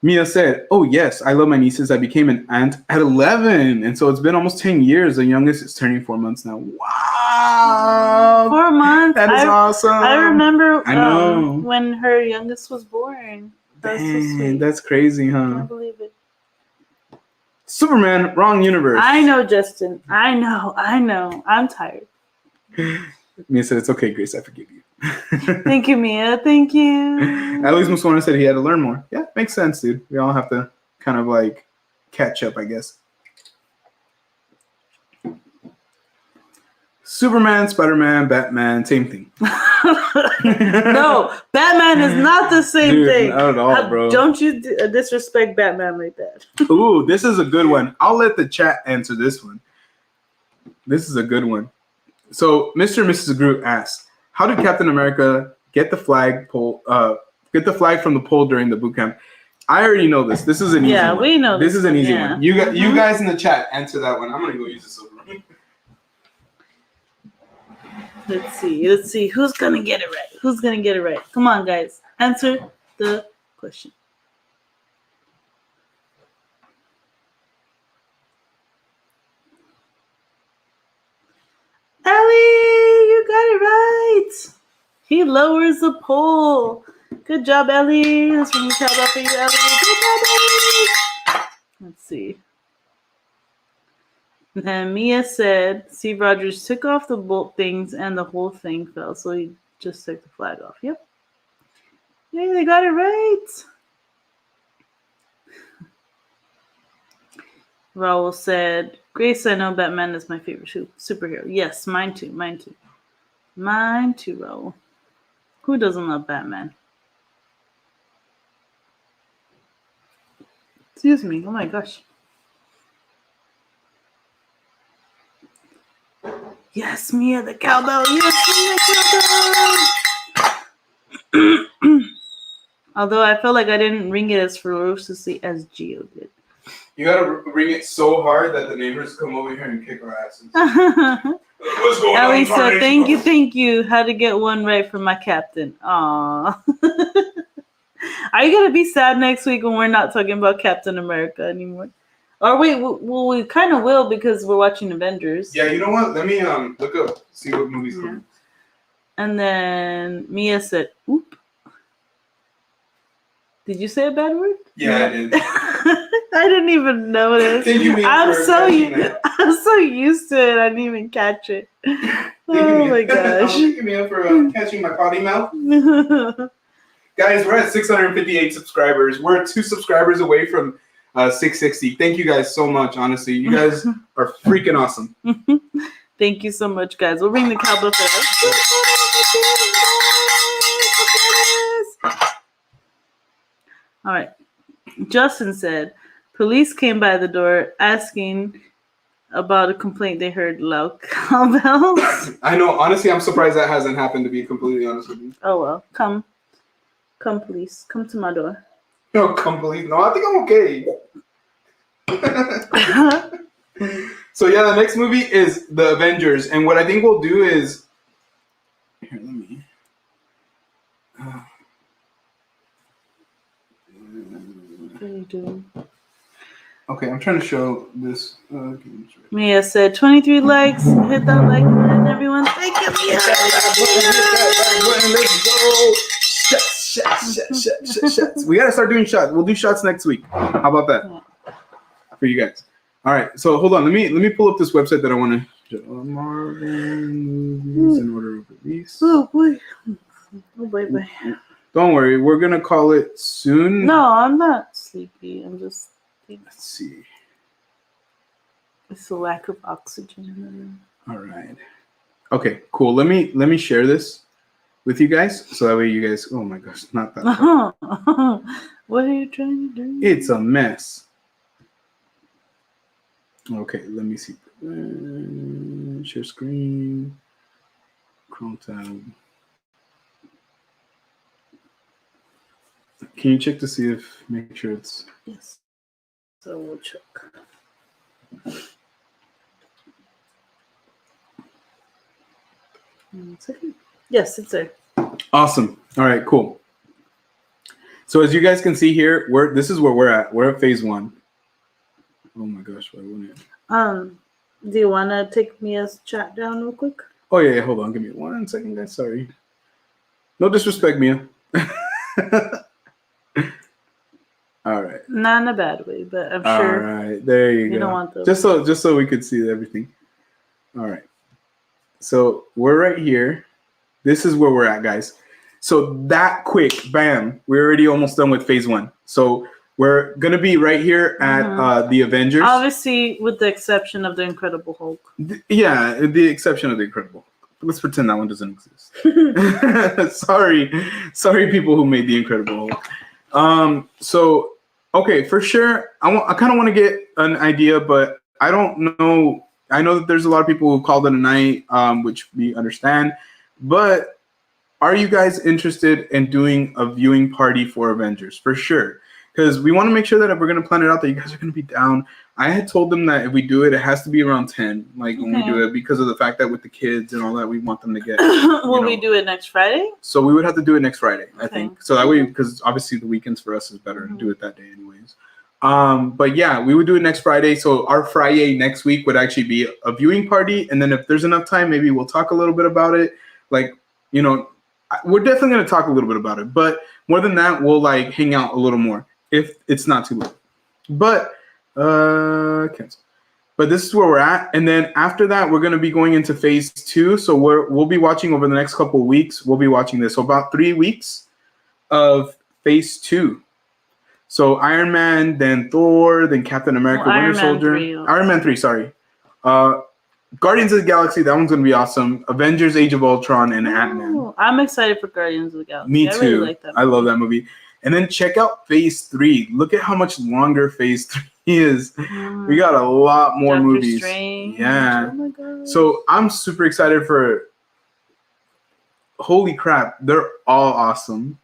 Mia said, "Oh yes, I love my nieces. I became an aunt at 11, and so it's been almost 10 years. The youngest is turning 4 months now. Wow, 4 months. That is awesome. I remember. I know when her youngest was born. That's so sweet. That's crazy, huh? I can't believe it. Superman, wrong universe. I know, Justin. I know. I'm tired. Mia said, "It's okay, Grace. I forgive you." Thank you, Mia. Thank you. At least Muswana said he had to learn more. Yeah, makes sense, dude. We all have to kind of like catch up, I guess. Superman, Spider-Man, Batman, same thing. No, Batman is not the same thing. Not at all, bro. Don't you disrespect Batman like that. Ooh, this is a good one. I'll let the chat answer this one. This is a good one. So, Mr. and Mrs. Groot asks, how did Captain America get the flag from the pole during the boot camp? I already know this. This is an easy one. Yeah, we know this is an easy one. You guys in the chat answer that one. I'm gonna go use this over. Let's see. Who's gonna get it right? Come on, guys. Answer the question. Ellie, you got it right. He lowers the pole. Good job, Ellie. That's when you shout out for you, Ellie. Good job, Ellie. Let's see. And Mia said Steve Rogers took off the bolt things and the whole thing fell, so he just took the flag off. Yep. Yay, they got it right. Raul said, Grace, I know Batman is my favorite superhero. Yes, mine too. Mine too, Raul. Who doesn't love Batman? Excuse me. Oh my gosh. Yes, Mia, the cowbell. Yes, Mia, the cowbell. Although I felt like I didn't ring it as ferociously as Gio did. You gotta ring it so hard that the neighbors come over here and kick our asses. What's going on? Ellie said, thank you. How to get one right for my captain. Aww. Are you gonna be sad next week when we're not talking about Captain America anymore? Or wait, well, we kind of will because we're watching Avengers. Yeah, you know what? Let me look up, see what movies come. And then Mia said, "Oop." Did you say a bad word? Yeah, I did. I didn't even notice. I'm so used to it. I didn't even catch it. Oh my gosh! Thank you, Mia, for catching my potty mouth. Guys, we're at 658 subscribers. We're 2 subscribers away from 660. Thank you guys so much. Honestly, you guys are freaking awesome. Thank you so much, guys. We'll ring the cowbell for us. All right. Justin said, police came by the door asking about a complaint they heard loud cowbells. I know. Honestly, I'm surprised that hasn't happened, to be completely honest with you. Oh, well. Come, police. Come to my door. No, come, police. No, I think I'm okay. So, yeah, the next movie is The Avengers. And what I think we'll do is... Here, let me... What are you doing? Okay, I'm trying to show this. Mia said 23 likes. Hit that like button, everyone. Thank you, Mia. Let's go. Shots. We gotta start doing shots. We'll do shots next week. How about that? For you guys. All right. So hold on. Let me pull up this website that I want to. Marvel movies in order of release. Oh boy. Oh boy. Don't worry. We're gonna call it soon. No, I'm not sleepy. I'm just. Let's see. It's a lack of oxygen. All right. Okay. Cool. Let me share this with you guys, so that way you guys. Oh my gosh, not that. What are you trying to do? It's a mess. Okay, let me see. Share screen. Chrome tab. Can you check to see if make sure it's? Yes. So we'll check. Yes, it's there. Awesome. All right, cool. So as you guys can see here, this is where we're at. We're at phase 1. Oh my gosh, why wouldn't it? Do you want to take Mia's chat down real quick? Oh yeah, hold on. Give me 1 second, guys. Sorry. No disrespect, Mia. All right. Not in a bad way, but I'm sure. All right, there you go. Don't want those. Just so we could see everything. All right. So we're right here. This is where we're at, guys. So that quick, bam, we're already almost done with phase 1. So we're gonna be right here at the Avengers. Obviously, with the exception of the Incredible Hulk. The exception of the Incredible Hulk. Let's pretend that one doesn't exist. Sorry, people who made the Incredible Hulk. So okay, for sure, I kind of want to get an idea, but I don't know. I know that there's a lot of people who called it a night, which we understand. But are you guys interested in doing a viewing party for Avengers? For sure. Because we want to make sure that if we're going to plan it out, that you guys are going to be down. I had told them that if we do it, it has to be around 10, like when we do it, because of the fact that with the kids and all that, we want them to get. Will we do it next Friday? So we would have to do it next Friday, I think. So that way, because obviously the weekends for us is better to do it that day anyways. But yeah, we would do it next Friday. So our Friday next week would actually be a viewing party. And then if there's enough time, maybe we'll talk a little bit about it. Like, we're definitely going to talk a little bit about it. But more than that, we'll like hang out a little more if it's not too late. But cancel. But this is where we're at. And then after that, we're going to be going into phase 2. So we'll be watching over the next couple of weeks. We'll be watching this. So about 3 weeks of phase 2. So Iron Man, then Thor, then Captain America, Winter Soldier. Iron Man 3, sorry. Guardians of the Galaxy, that one's going to be awesome. Avengers, Age of Ultron, and Ant-Man. I'm excited for Guardians of the Galaxy. Me too. I really like that movie. I love that movie. And then check out phase 3. Look at how much longer phase 3 is. We got a lot more Doctor movies. Strange. Yeah. Oh my God. So I'm super excited for... Holy crap. They're all awesome.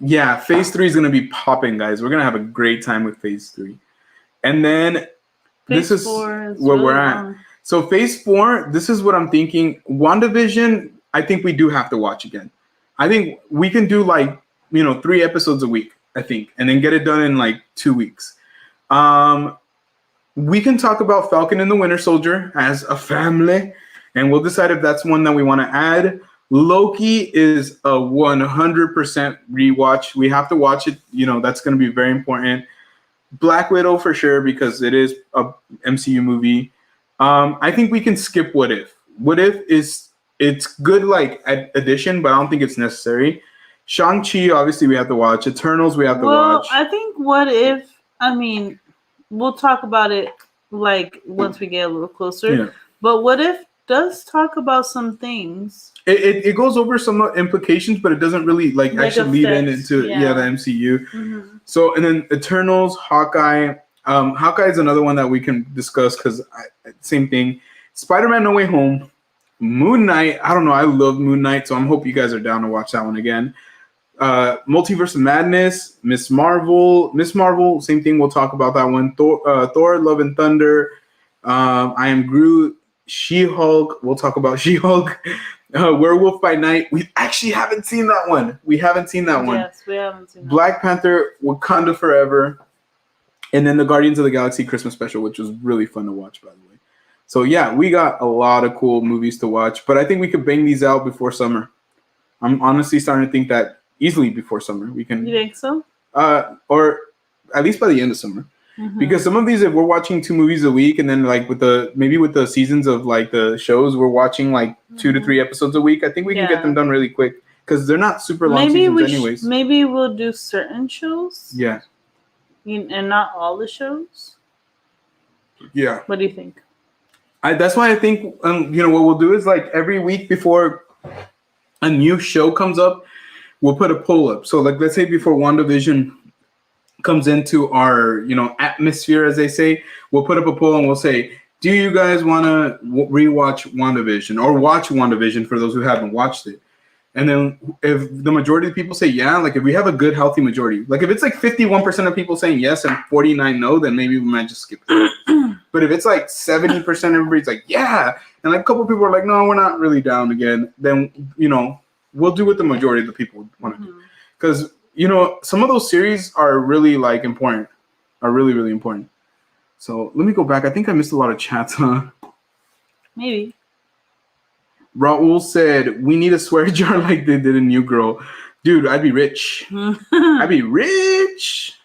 Yeah, phase 3 is going to be popping, guys. We're going to have a great time with phase 3. And then this is where we're at. So phase 4, this is what I'm thinking. WandaVision, I think we do have to watch again. I think we can do 3 episodes a week, I think, and then get it done in 2 weeks. We can talk about Falcon and the Winter Soldier as a family, and we'll decide if that's one that we want to add. Loki is a 100% rewatch. We have to watch it. That's going to be very important. Black Widow for sure because it is a MCU movie. I think we can skip What If. What If it's good like addition, but I don't think it's necessary. Shang-Chi, obviously we have to watch. Eternals, we have to watch. I think What If, I mean, we'll talk about it like once we get a little closer. Yeah. But What If does talk about some things. It goes over some implications, but it doesn't really like actually lead into the MCU. Mm-hmm. So, and then Eternals, Hawkeye. Hawkeye is another one that we can discuss because same thing. Spider-Man No Way Home. Moon Knight. I don't know. I love Moon Knight, so I hope you guys are down to watch that one again. Multiverse of Madness, Miss Marvel, same thing. We'll talk about that one. Thor, Love and Thunder. I Am Groot. She-Hulk. We'll talk about She-Hulk. Werewolf by Night. We actually haven't seen that one. Yes, we haven't seen that. Black Panther, Wakanda Forever, and then the Guardians of the Galaxy Christmas special, which was really fun to watch, by the way. So yeah, we got a lot of cool movies to watch, but I think we could bang these out before summer. I'm honestly starting to think that easily before summer we can. You think so? Or at least by the end of summer. Mm-hmm. Because some of these, if we're watching 2 movies a week, and then like with the seasons of like the shows, we're watching like 2 to 3 episodes a week. I think we can get them done really quick because they're not super long seasons anyways. Maybe we'll do certain shows. Yeah. And not all the shows. Yeah. What do you think? That's why I think what we'll do is like every week before a new show comes up, we'll put a poll up. So like let's say before WandaVision comes into our atmosphere, as they say, we'll put up a poll and we'll say, do you guys want to rewatch WandaVision or watch WandaVision for those who haven't watched it? And then if the majority of people say yeah, like if we have a good healthy majority, like if it's like 51% of people saying yes and 49 no, then maybe we might just skip it. But if it's like 70% everybody's like yeah, and like a couple of people are like no, we're not really down again, then we'll do what the majority of the people want to do. Because some of those series are really like important, are really, really important. So let me go back. I think I missed a lot of chats, huh? Maybe. Raul said, we need a swear jar like they did in New Girl. Dude, I'd be rich. I'd be rich.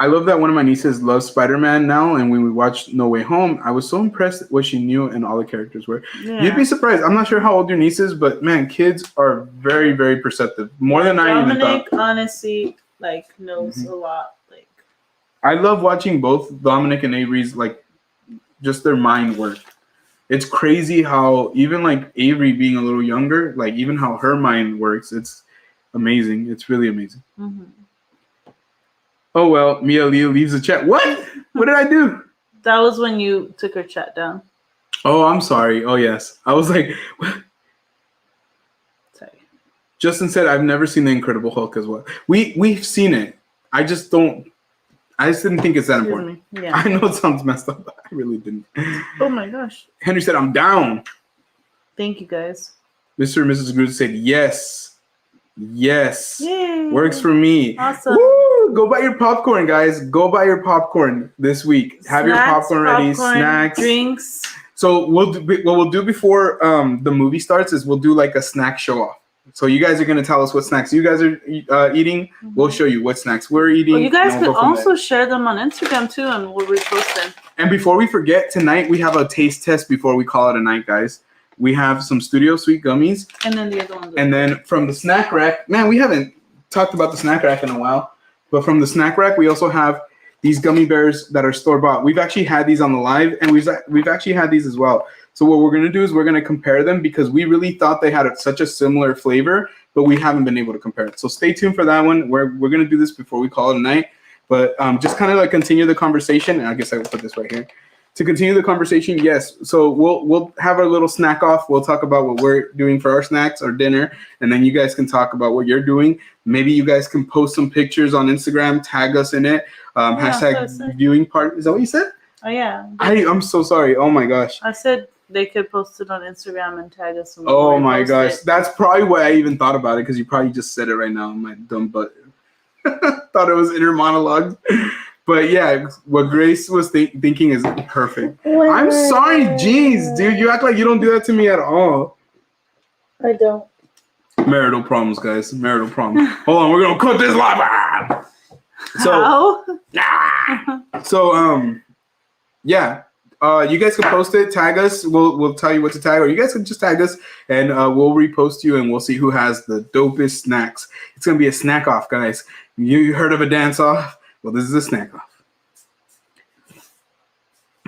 I love that one of my nieces loves Spider-Man now, and when we watched No Way Home, I was so impressed what she knew and all the characters were. Yeah. You'd be surprised. I'm not sure how old your niece is, but man, kids are very, very perceptive. More than I even thought. Dominic honestly knows a lot. I love watching both Dominic and Avery's just their mind work. It's crazy how even like Avery being a little younger, like even how her mind works, it's amazing. It's really amazing. Mm-hmm. Oh, well, Mia Leah leaves the chat. What? What did I do? That was when you took her chat down. Oh, I'm sorry. Oh, yes. I was like, what? Sorry. Justin said, I've never seen The Incredible Hulk as well. We've seen it. I just didn't think it's that important. Yeah. I know it sounds messed up, but I really didn't. Oh, my gosh. Henry said, I'm down. Thank you, guys. Mr. and Mrs. Groot said, yes. Yes. Yay. Works for me. Awesome. Woo! Go buy your popcorn, guys. Go buy your popcorn this week. Have your popcorn ready. Snacks. Drinks. So what we'll do before the movie starts is we'll do like a snack show off. So you guys are going to tell us what snacks you guys are eating. Mm-hmm. We'll show you what snacks we're eating. Well, you guys can also share them on Instagram too, and we'll repost them. And before we forget, tonight we have a taste test before we call it a night, guys. We have some Studio Sweet gummies. And then the other ones. And then from the snack rack, man, we haven't talked about the snack rack in a while. But from the snack rack, we also have these gummy bears that are store-bought. We've actually had these on the live, and we've actually had these as well. So what we're going to do is we're going to compare them because we really thought they had such a similar flavor, but we haven't been able to compare it. So stay tuned for that one. We're going to do this before we call it a night. But just kind of like continue the conversation. And I guess I will put this right here. To continue the conversation, yes. So we'll have our little snack off. We'll talk about what we're doing for our snacks or dinner, and then you guys can talk about what you're doing. Maybe you guys can post some pictures on Instagram, tag us in it. Hashtag viewing party. Is that what you said? Oh yeah. I'm so sorry. Oh my gosh. I said they could post it on Instagram and tag us. Oh my gosh, that's probably why I even thought about it because you probably just said it right now. My dumb butt thought it was inner monologue. But yeah, what Grace was thinking is perfect. I'm sorry, jeez, dude. You act like you don't do that to me at all. I don't. Marital problems, guys. Marital problems. Hold on, we're gonna cut this live. Yeah. You guys can post it, tag us. We'll tell you what to tag, or you guys can just tag us, and we'll repost you, and we'll see who has the dopest snacks. It's gonna be a snack off, guys. You heard of a dance off? Well, this is a snack off.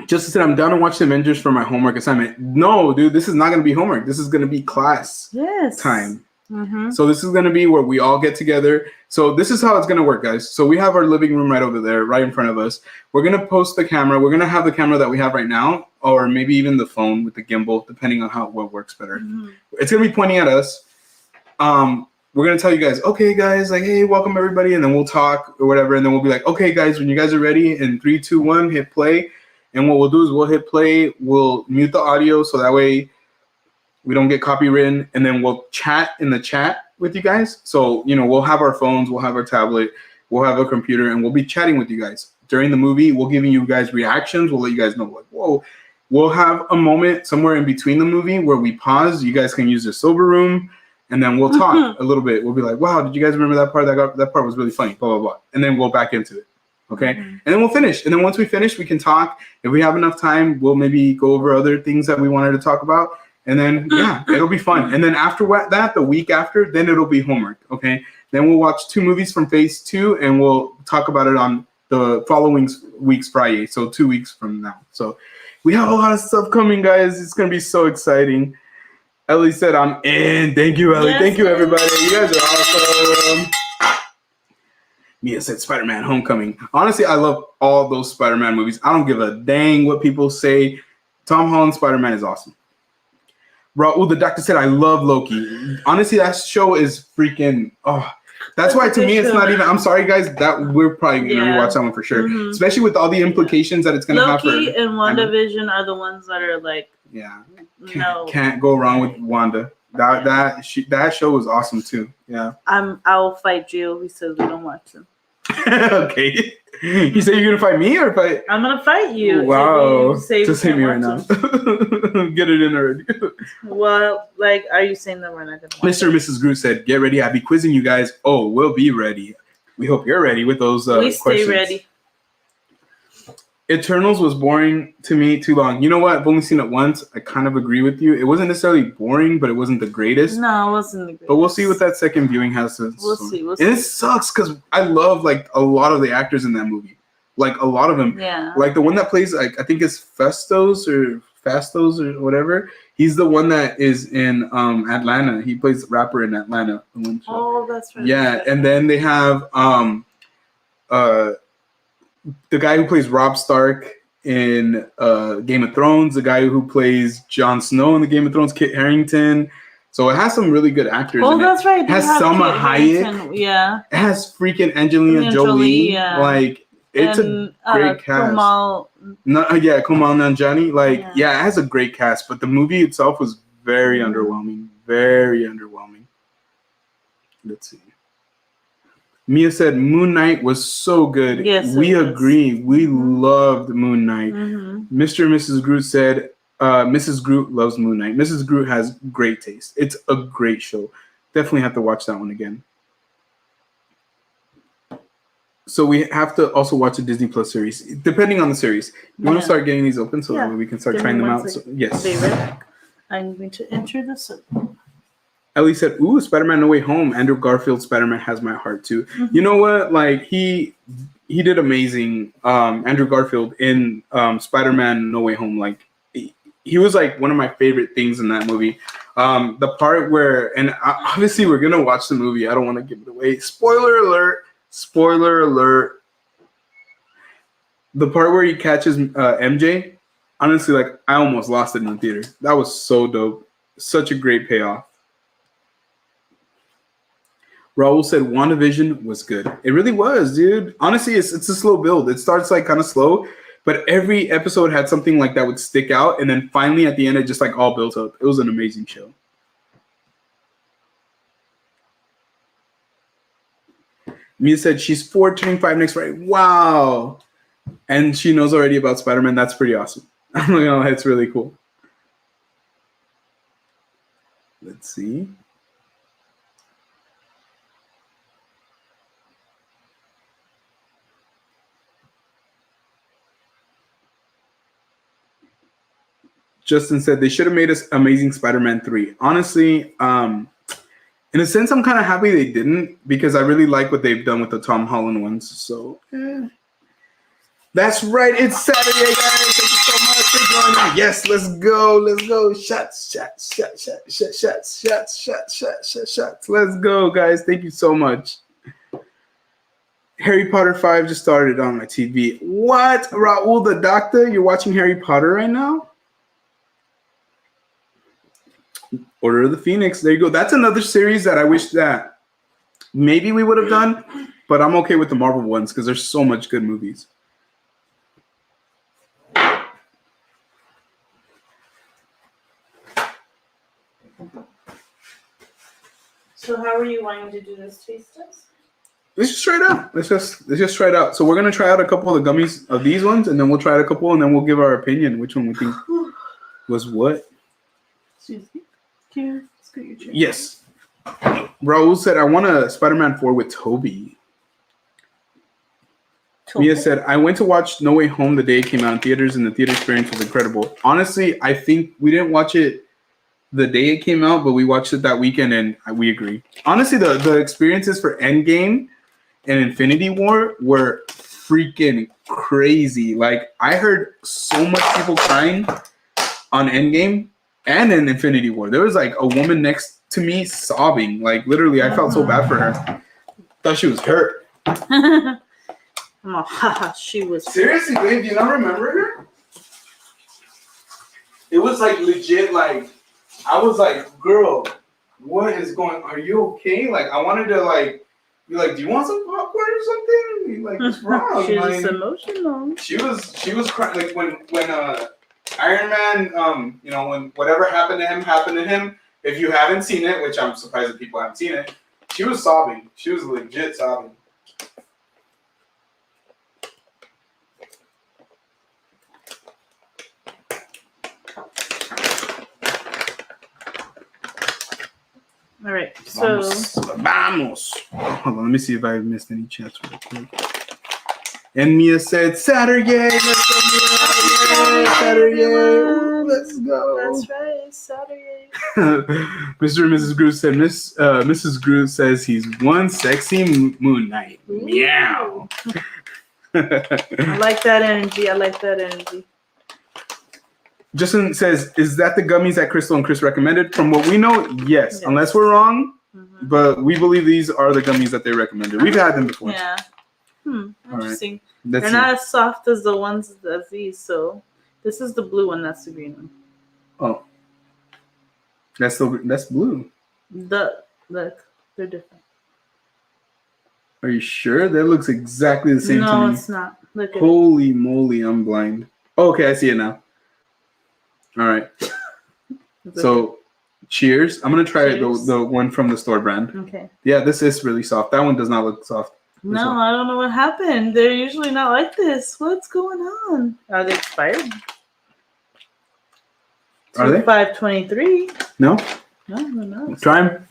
Just said I'm down to watch the Avengers for my homework assignment. No, dude, this is not gonna be homework. This is gonna be class time. Mm-hmm. So this is going to be where we all get together. So this is how it's going to work, guys. So we have our living room right over there, right in front of us. We're going to post the camera. We're going to have the camera that we have right now, or maybe even the phone with the gimbal, depending on what works better. Mm-hmm. It's going to be pointing at us. We're going to tell you guys, okay, guys, like, hey, welcome everybody. And then we'll talk or whatever. And then we'll be like, okay, guys, when you guys are ready, in 3, 2, 1, hit play. And what we'll do is we'll hit play. We'll mute the audio so that way we don't get copywritten, and then we'll chat in the chat with you guys. So, we'll have our phones, we'll have our tablet, we'll have a computer, and we'll be chatting with you guys. During the movie, we'll give you guys reactions. We'll let you guys know, like, whoa. We'll have a moment somewhere in between the movie where we pause. You guys can use the sober room, and then we'll talk a little bit. We'll be like, wow, did you guys remember that part? That part was really funny, blah, blah, blah. And then we'll back into it. Okay. Mm-hmm. And then we'll finish. And then once we finish, we can talk. If we have enough time, we'll maybe go over other things that we wanted to talk about. And then, yeah, it'll be fun. And then after that, the week after, then it'll be homework, okay? Then we'll watch 2 movies from Phase 2, and we'll talk about it on the following week's Friday, so 2 weeks from now. So we have a lot of stuff coming, guys. It's going to be so exciting. Ellie said, I'm in. Thank you, Ellie. Yes, thank you, everybody. You guys are awesome. Mia said Spider-Man Homecoming. Honestly, I love all those Spider-Man movies. I don't give a dang what people say. Tom Holland's Spider-Man is awesome. Raul, the doctor said, I love Loki. Honestly, that show is freaking, that's why to me it's not even, I'm sorry guys, that we're probably going to rewatch that one for sure. Mm-hmm. Especially with all the implications that it's going to have for Loki and WandaVision are the ones that are like, can't go wrong with Wanda. That show was awesome too. Yeah. I'll fight Gio. He says we don't watch them. Okay. You say you're gonna fight me or fight? I'm gonna fight you. Wow. Just hit me right now. Get it in already. Well, like, are you saying that we're not gonna? Mr. and Mrs. Groot said, "Get ready. I'll be quizzing you guys. Oh, we'll be ready. We hope you're ready with those we questions." We stay ready. Eternals was boring to me, too long. You know what? I've only seen it once. I kind of agree with you. It wasn't necessarily boring, but it wasn't the greatest. No, it wasn't the greatest. But we'll see what that second viewing has to. We'll see. And it sucks because I love like a lot of the actors in that movie. Like a lot of them. Yeah. Like the one that plays, like I think it's Fastos or whatever. He's the one that is in Atlanta. He plays rapper in Atlanta. Oh, that's right. Yeah, and then they have the guy who plays Robb Stark in Game of Thrones, the guy who plays Jon Snow in the Game of Thrones, Kit Harington. So it has some really good actors. Oh, that's right. It has Salma Hayek. Yeah. It has freaking Angelina Jolie. Yeah. Like it's a great cast. Kumail Nanjiani. Like it has a great cast, but the movie itself was very underwhelming. Very underwhelming. Let's see. Mia said Moon Knight was so good. Yes, we agree. We loved Moon Knight. Mm-hmm. Mr. and Mrs. Groot said Mrs. Groot loves Moon Knight. Mrs. Groot has great taste. It's a great show. Definitely have to watch that one again. So we have to also watch a Disney Plus series, depending on the series. You want to start getting these open so that we can start trying them out? So, yes. I'm going to enter this up. Ellie said, ooh, Spider-Man No Way Home. Andrew Garfield's Spider-Man has my heart too. Mm-hmm. You know what? Like he did amazing. Andrew Garfield in Spider-Man No Way Home. Like he was like one of my favorite things in that movie. The part where, and obviously we're going to watch the movie. I don't want to give it away. Spoiler alert. Spoiler alert. The part where he catches MJ, honestly, like I almost lost it in the theater. That was so dope. Such a great payoff. Raul said WandaVision was good. It really was, dude. Honestly, it's a slow build. It starts like kind of slow, but every episode had something like that would stick out, and then finally at the end, it just like all built up. It was an amazing show. Mia said she's 4 turning 5 next Friday. Wow. And she knows already about Spider-Man. That's pretty awesome. I'm not gonna lie, it's really cool. Let's see. Justin said they should have made us Amazing Spider-Man 3. Honestly, in a sense, I'm kind of happy they didn't because I really like what they've done with the Tom Holland ones. So, that's right. It's Saturday, guys. Thank you so much for joining. Yes, let's go. Let's go. Shots. Let's go, guys. Thank you so much. Harry Potter 5 just started on my TV. What? Raul the Doctor? You're watching Harry Potter right now? Order of the Phoenix. There you go. That's another series that I wish that maybe we would have done, but I'm okay with the Marvel ones because there's so much good movies. So how are you wanting to do this taste test? Let's just try it out. Let's just try it out. So we're gonna try out a couple of the gummies of these ones, and then we'll try out a couple, and then we'll give our opinion which one we think was what. Excuse me. Can you scoot your chair? Yes. Raul said, "I want a Spider-Man 4 with Toby." Mia said, "I went to watch No Way Home the day it came out in theaters, and the theater experience was incredible. Honestly, I think we didn't watch it the day it came out, but we watched it that weekend, and we agree. Honestly, the experiences for Endgame and Infinity War were freaking crazy. Like, I heard so much people crying on Endgame and in Infinity War. There was like a woman next to me sobbing. Like, literally, I felt so bad for her. Thought she was hurt." She was. Seriously, babe, do you not remember her? It was like legit, like, I was like, "Girl, what is going? Are you okay?" Like, I wanted to like be like, "Do you want some popcorn or something?" Like, what's wrong? She was like, emotional. She was crying. Like when Iron Man, you know, when whatever happened to him. If you haven't seen it, which I'm surprised that people haven't seen it, she was sobbing. She was legit sobbing. All right, so Vamos. Hold on, let me see if I missed any chats real quick. And Mia said, "Saturday, let's go, Mia! Saturday, let's go." That's right, Saturday. Mr. and Mrs. Groot said, Mrs. Groot says he's one sexy Moon Knight. Ooh. Meow. I like that energy. Justin says, "Is that the gummies that Crystal and Chris recommended?" From what we know, yes. Unless we're wrong, but we believe these are the gummies that they recommended. We've had them before. Yeah. Interesting. Right. They're not as soft as the ones as these, so this is the blue one, that's the green one. Oh. That's blue. Look, they're different. Are you sure? That looks exactly the same to me. No, it's not. Look at Holy moly, I'm blind. Oh, okay, I see it now. All right. So, cheers. I'm going to try the one from the store brand. Okay. Yeah, this is really soft. That one does not look soft. No, I don't know what happened. They're usually not like this. What's going on? Are they expired? Are they? 5/23. No? No. Try them.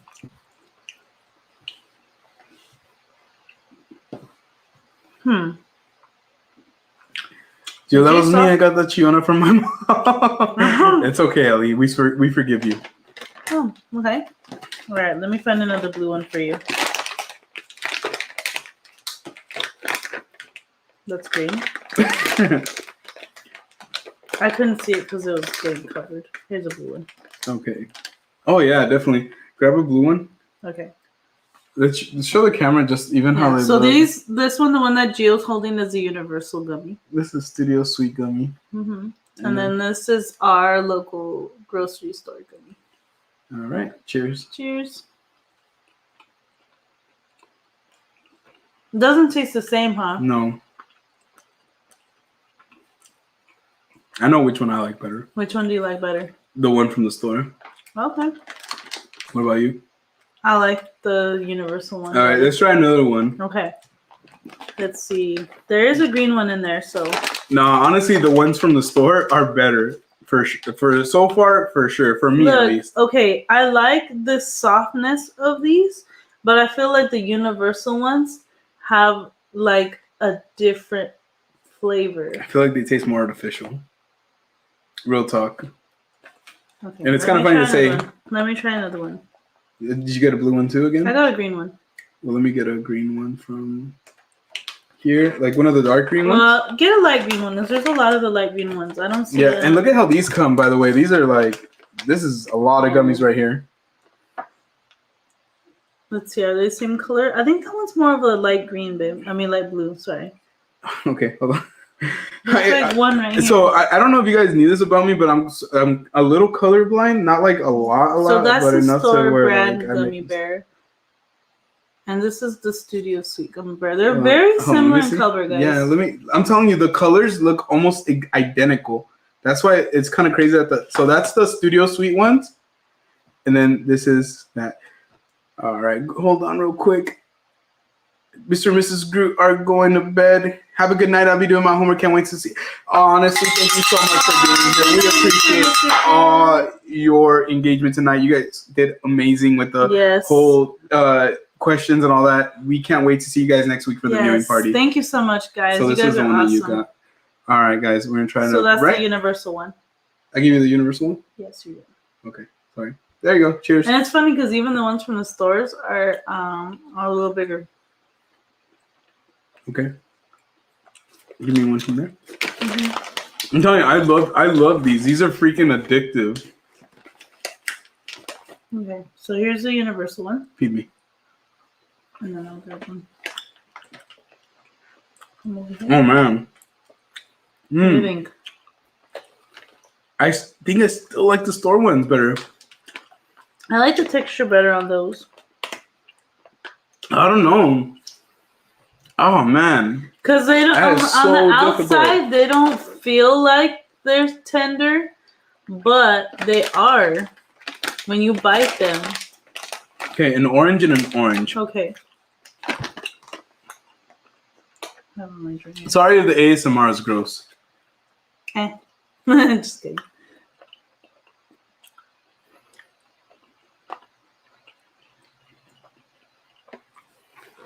Yo, that was me. I got the Chiona from my mom. It's okay, Ellie. We forgive you. Oh, okay. All right, let me find another blue one for you. That's green. I couldn't see it because it was green covered. Here's a blue one. Okay. Oh yeah, definitely. Grab a blue one. Okay. Let's show the camera just even how they so look. this one, the one that Gio's holding, is a universal gummy. This is Studio Sweet Gummy. Mm-hmm. And then this is our local grocery store gummy. All right. Cheers. Cheers. It doesn't taste the same, huh? No. I know which one I like better. Which one do you like better? The one from the store. Okay. What about you? I like the universal one. All right, let's try another one. Okay. Let's see. There is a green one in there, so. No, honestly, the ones from the store are better for so far, for sure. For me, at least. Okay, I like the softness of these, but I feel like the universal ones have like a different flavor. I feel like they taste more artificial. Real talk. Okay. And it's kind of funny to say. Let me try another one. Did you get a blue one too again? I got a green one. Well, let me get a green one from here, like one of the dark green ones. Well, get a light green one. There's a lot of the light green ones. I don't see. Yeah, and look at how these come. By the way, these are like, this is a lot of gummies right here. Let's see. Are they the same color? I think that one's more of a light green, babe. I mean, light blue. Sorry. Okay, hold on. There's like one right here. So I don't know if you guys knew this about me, but I'm a little colorblind. Not like a lot, so that's but the enough store to where brand like, gummy bear. And this is the Studio Sweet gummy bear. They're very similar in color, guys. Yeah, I'm telling you, the colors look almost identical. That's why it's kind of crazy so that's the Studio Sweet ones. And then this is that. All right, hold on real quick. Mr. and Mrs. Groot are going to bed. Have a good night. I'll be doing my homework. Can't wait to see. Honestly, thank you so much for being here. We appreciate all your engagement tonight. You guys did amazing with the whole questions and all that. We can't wait to see you guys next week for the viewing party. Thank you so much, guys. So this is the one that you got. All right, guys, we're gonna try to. So that's the universal one. I give you the universal one. Yes, you did. Okay, sorry. There you go. Cheers. And it's funny because even the ones from the stores are a little bigger. Okay. Give me one from there. Mm-hmm. I'm telling you, I love these. These are freaking addictive. Okay, so here's the universal one. Feed me. And then I'll grab one. Oh man. What do you think? I think I still like the store ones better. I like the texture better on those. I don't know. Oh man. Because they don't on the outside they don't feel like they're tender, but they are when you bite them. Okay, an orange and an orange. Okay. Sorry if the ASMR is gross. Just kidding.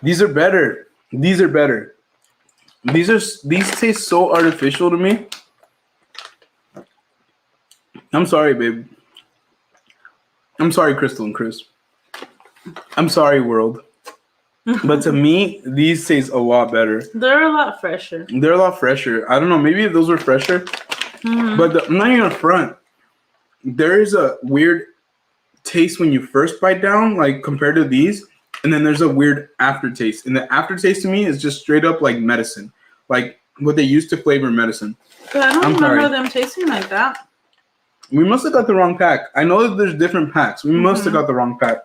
These are better. These are better. These taste so artificial to me. I'm sorry, babe. I'm sorry, Crystal and Chris. I'm sorry, world. But to me, these taste a lot better. They're a lot fresher. They're a lot fresher. I don't know. Maybe if those were fresher. Mm-hmm. But I'm not even front. There is a weird taste when you first bite down, like compared to these. And then there's a weird aftertaste. And the aftertaste to me is just straight up like medicine. Like what they used to flavor medicine. But I don't remember them tasting like that. We must have got the wrong pack. I know that there's different packs. We must have got the wrong pack.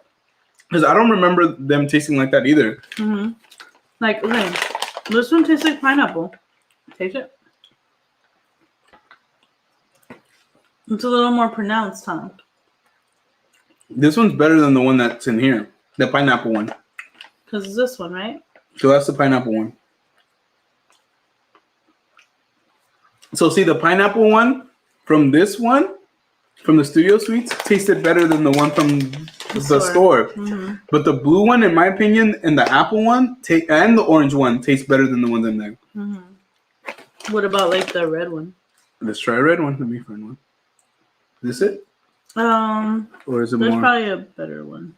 Because I don't remember them tasting like that either. Mm-hmm. Like, okay, this one tastes like pineapple. Taste it. It's a little more pronounced, huh? This one's better than the one that's in here. The pineapple one. Because it's this one, right? So that's the pineapple one. So see, the pineapple one from this one, from the Studio Sweets, tasted better than the one from the store. Mm-hmm. But the blue one, in my opinion, and the apple one, and the orange one taste better than the ones in there. Mm-hmm. What about like the red one? Let's try a red one. Let me find one. Is this it? Or is it there's more? Probably a better one.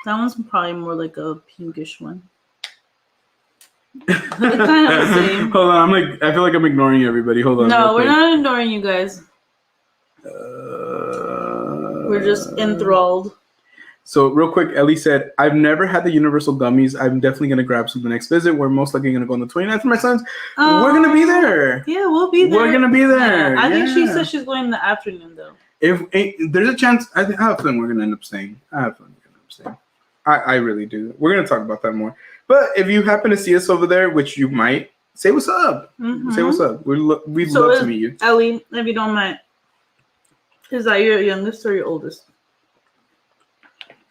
That one's probably more like a pinkish one. It's kind of the same. Hold on, I feel like I'm ignoring everybody. Hold on. No, we're not ignoring you guys. We're just enthralled. So real quick, Ellie said, I've never had the Universal Gummies. I'm definitely going to grab some the next visit. We're most likely going to go on the 29th for my sons. We're going to be there. Yeah, we'll be there. We're going to be there. Yeah. I think she said she's going in the afternoon, though. If there's a chance, I have fun. We're going to end up staying. I really do. We're going to talk about that more. But if you happen to see us over there, which you might, say what's up. Mm-hmm. Say what's up. We'd love to meet you. Ellie, if you don't mind, is that your youngest or your oldest?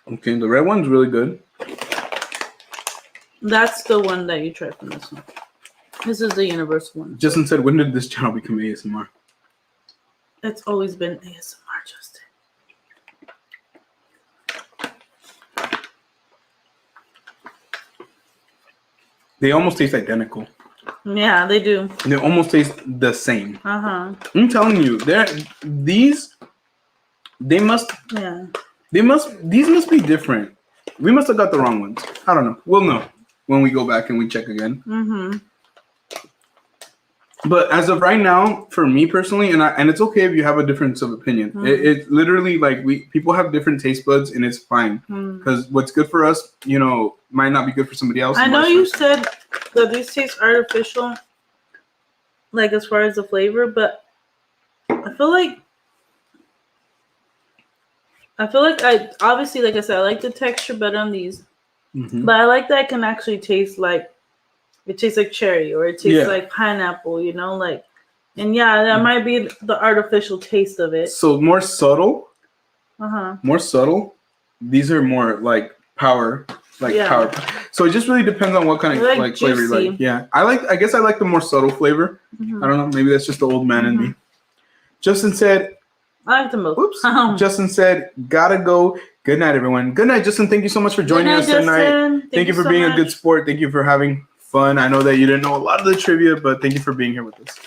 Okay, the red one's really good. That's the one that you tried from this one. This is the universal one. Justin said, when did this channel become ASMR? It's always been ASMR, Justin. They almost taste identical. Yeah, they do. They almost taste the same. Uh-huh. I'm telling you, these They must. Yeah. These must be different. We must have got the wrong ones. I don't know. We'll know when we go back and we check again. Mm-hmm. But as of right now, for me personally, and it's okay if you have a difference of opinion. Mm-hmm. It literally like people have different taste buds, and it's fine because what's good for us, might not be good for somebody else. I know you said that these taste artificial, like as far as the flavor, but I feel like I obviously, like I said, I like the texture better on these, but I like that I can actually taste like. It tastes like cherry or it tastes like pineapple, and that might be the artificial taste of it. So more subtle. More subtle. These are more like power, power. So it just really depends on what kind of flavor you like. Yeah, I guess I like the more subtle flavor. I don't know. Maybe that's just the old man in me. Justin said. I like the most. Oops. Justin said, "Gotta go. Good night, everyone. Good night, Justin. Thank you so much for joining us tonight. Thank you for being a good sport. Thank you for having fun. I know that you didn't know a lot of the trivia, but thank you for being here with us."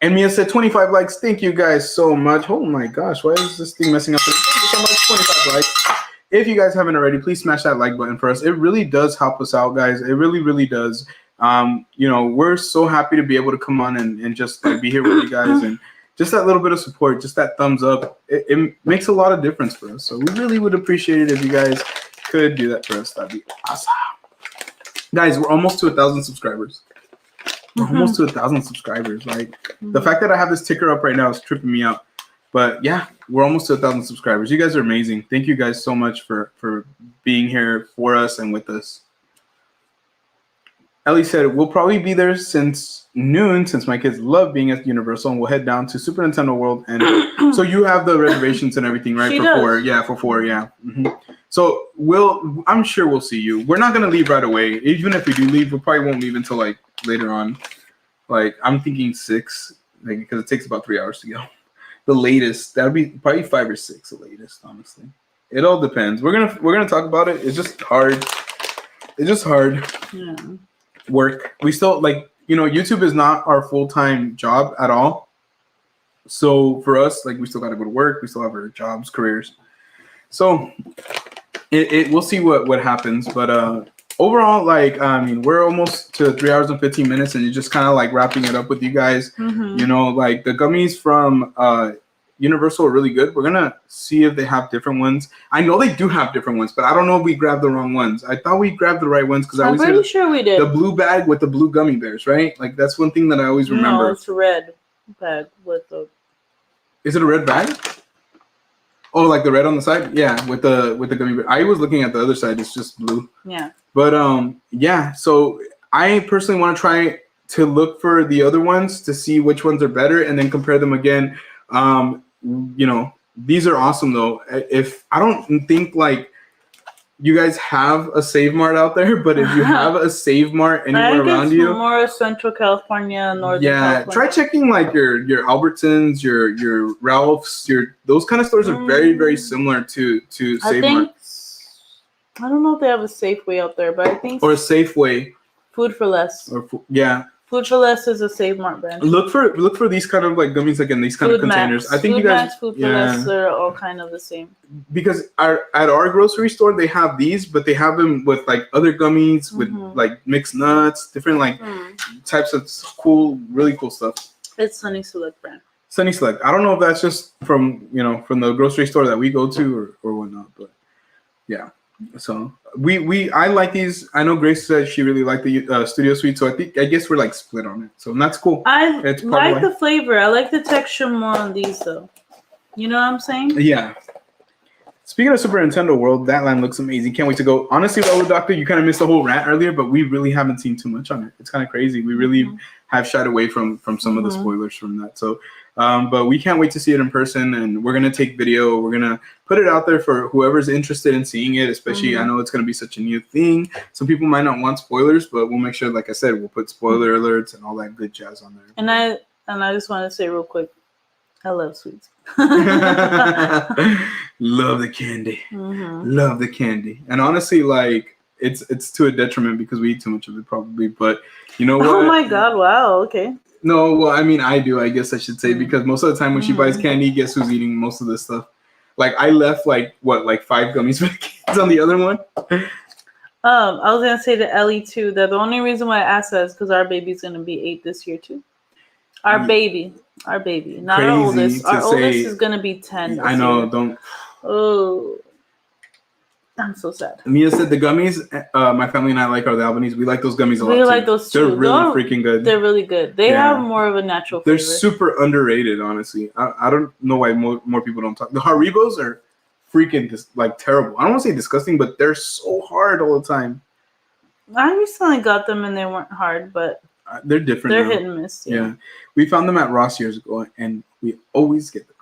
And Mia said 25 likes. Thank you guys so much. Oh my gosh, why is this thing messing up? Thank you so much. 25 likes. If you guys haven't already, please smash that like button for us. It really does help us out, guys. It really, really does. We're so happy to be able to come on and just be here with you guys, and just that little bit of support, just that thumbs up. It makes a lot of difference for us. So we really would appreciate it if you guys could do that for us. That'd be awesome. Guys, we're almost to 1,000 subscribers. We're almost to 1,000 subscribers. The fact that I have this ticker up right now is tripping me out. But yeah, we're almost to 1,000 subscribers. You guys are amazing. Thank you guys so much for being here for us and with us. Ellie said, "We'll probably be there since noon, since my kids love being at Universal, and we'll head down to Super Nintendo World." And so you have the reservations and everything, right? For 4. Yeah, for 4. Yeah. So I'm sure we'll see you. We're not gonna leave right away. Even if we do leave, we probably won't leave until later on. I'm thinking 6, because it takes about 3 hours to go. The latest, that'd be probably 5 or 6, the latest. Honestly, it all depends. We're gonna talk about it. It's just hard. Yeah. Work. We still YouTube is not our full-time job at all. So for us, we still gotta go to work. We still have our jobs, careers. So we'll see what happens. But overall, we're almost to 3 hours and 15 minutes, and you're just kind of wrapping it up with you guys. The gummies from Universal are really good. We're gonna see if they have different ones. I know they do have different ones, but I don't know if we grabbed the wrong ones. I thought we grabbed the right ones because I'm pretty sure we did. The blue bag with the blue gummy bears, right? That's one thing that I always remember. No, it's a red bag with the. Is it a red bag? Oh, the red on the side? Yeah, with the gummy bear. I was looking at the other side. It's just blue. Yeah. But yeah. So I personally want to try to look for the other ones to see which ones are better, and then compare them again. These are awesome though. If I don't think you guys have a Save Mart out there, but if you have a Save Mart anywhere around you, more Central California, Northern California. Try checking your Albertsons, your Ralph's, those kind of stores are very, very similar to Save Mart. I don't know if they have a Safeway out there, but I think or a Safeway. Food for Less. Yeah. Food for Less is a Save Mart brand. Look for these kind of gummies in these kind of containers. Max. I think Food you guys Max, Food for Less are all kind of the same. Because at our grocery store they have these, but they have them with other gummies with mixed nuts, different types of really cool stuff. It's Sunny Select brand. Sunny Select. I don't know if that's just from the grocery store that we go to or whatnot, but yeah. So I like these. I know Grace said she really liked the Studio Suite, so I guess we're split on it. So that's cool. I like the flavor. I like the texture more on these though. You know what I'm saying? Yeah. Speaking of Super Nintendo World, that line looks amazing. Can't wait to go. Honestly, Raul Doctor, you kind of missed the whole rant earlier, but we really haven't seen too much on it. It's kind of crazy. We really have shied away from some of the spoilers from that. So, but we can't wait to see it in person, and we're gonna take video. We're gonna put it out there for whoever's interested in seeing it. Especially, I know it's gonna be such a new thing. Some people might not want spoilers, but we'll make sure, like I said, we'll put spoiler alerts and all that good jazz on there. And I just want to say real quick, I love sweets. Love the candy. Love the candy. And honestly, it's to a detriment because we eat too much of it probably. But you know what? Oh my God! Wow. Okay. No, well, I mean, I do, I guess I should say, because most of the time when she buys candy, guess who's eating most of this stuff? Like, I left, like 5 gummies for the kids on the other one? I was going to say to Ellie, too, that the only reason why I asked that is because our baby's going to be 8 this year, too. Our baby. Not our oldest. Our oldest is going to be 10 this I know, year. don't. Oh. I'm so sad. Mia said the gummies my family and I like are the Albanese. We like those gummies a lot. We like those too. They're really freaking good. They're really good. They have more of a natural flavor. They're super underrated, honestly. I don't know why more people don't talk. The Haribos are freaking like terrible. I don't want to say disgusting, but they're so hard all the time. I recently got them and they weren't hard, but they're different. They're hit and miss. Yeah. We found them at Ross years ago, and we always get them.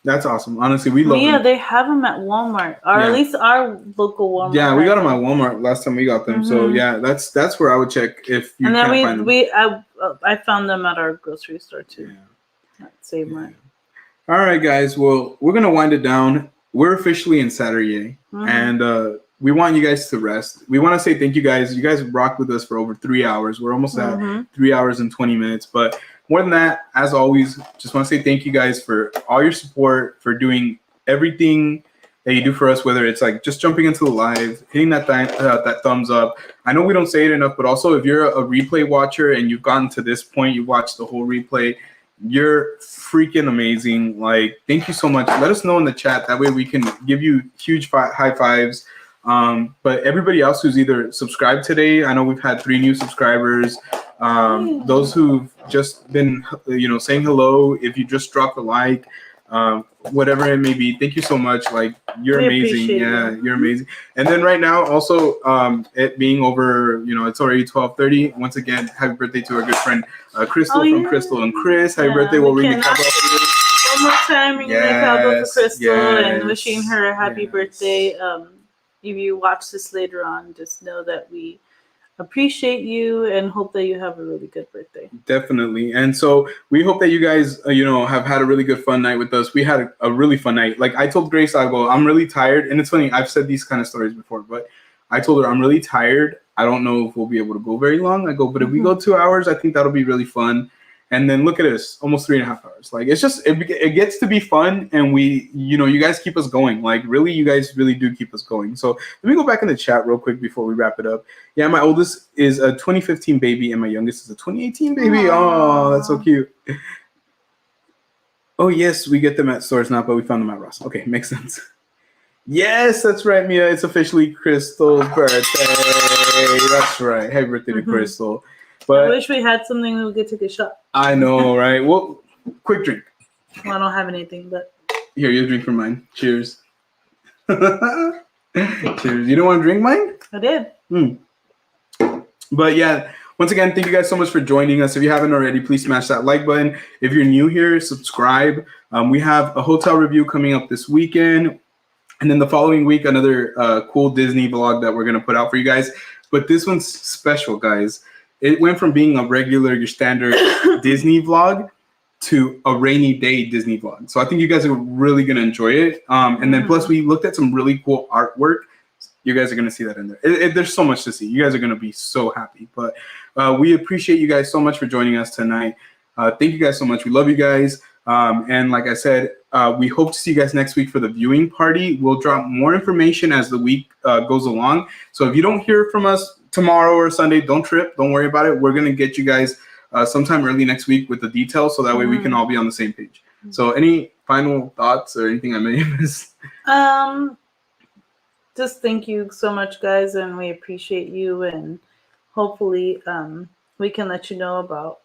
That's awesome. Honestly, we love them. Yeah, they have them at Walmart, or at least our local Walmart. Yeah, we got them at Walmart last time we got them. So yeah, that's where I would check if you can't find them. I found them at our grocery store too. Yeah. Save mine. All right, guys. Well, we're gonna wind it down. We're officially in Saturday, and we want you guys to rest. We want to say thank you guys. You guys rocked with us for over 3 hours. We're almost at 3 hours and 20 minutes, but. More than that, as always, just want to say thank you guys for all your support, for doing everything that you do for us, whether it's like just jumping into the live, hitting that thumbs up. I know we don't say it enough, but also if you're a replay watcher and you've gotten to this point, you watched the whole replay, you're freaking amazing. Like, thank you so much. Let us know in the chat. That way we can give you huge high fives. But everybody else who's either subscribed today, I know we've had 3 new subscribers. Those who've just been, saying hello, if you just dropped a like, whatever it may be, thank you so much. Like, you're amazing. Yeah, you're amazing. And then right now, also, it being over, it's already 12:30. Once again, happy birthday to our good friend Crystal from Crystal and Chris. Happy birthday. We'll ring the candle one more time, ring the candle for Crystal and wishing her a happy birthday. If you watch this later on, just know that we appreciate you and hope that you have a really good birthday. Definitely. And so we hope that you guys, have had a really good fun night with us. We had a really fun night. Like I told Grace, I go, I'm really tired. And it's funny, I've said these kind of stories before, but I told her I'm really tired. I don't know if we'll be able to go very long. I go, but if we go 2 hours, I think that'll be really fun. And then look at us, almost 3.5 hours. Like, it's just, it gets to be fun. And we, you guys keep us going. Like, really, you guys really do keep us going. So let me go back in the chat real quick before we wrap it up. Yeah, my oldest is a 2015 baby and my youngest is a 2018 baby. Aww. Oh, that's so cute. Oh, yes, we get them at stores now, but we found them at Ross. Okay, makes sense. Yes, that's right, Mia. It's officially Crystal's birthday. That's right. Happy birthday to Crystal. But I wish we had something we could take a shot. I know, right? Well, quick drink. Well, I don't have anything, but here, you drink from mine. Cheers. Cheers. You don't want to drink mine? I did. But yeah, once again, thank you guys so much for joining us. If you haven't already, please smash that like button. If you're new here, subscribe. We have a hotel review coming up this weekend. And then the following week, another cool Disney vlog that we're going to put out for you guys. But this one's special, guys. It went from being a regular, your standard Disney vlog to a rainy day Disney vlog. So I think you guys are really going to enjoy it. And then plus we looked at some really cool artwork. You guys are going to see that in there. There's so much to see. You guys are going to be so happy. But we appreciate you guys so much for joining us tonight. Thank you guys so much. We love you guys. And like I said, we hope to see you guys next week for the viewing party. We'll drop more information as the week goes along. So if you don't hear from us tomorrow or Sunday, don't trip. Don't worry about it. We're going to get you guys sometime early next week with the details so that way we can all be on the same page. So any final thoughts or anything I may have missed? Just thank you so much, guys, and we appreciate you. And hopefully we can let you know about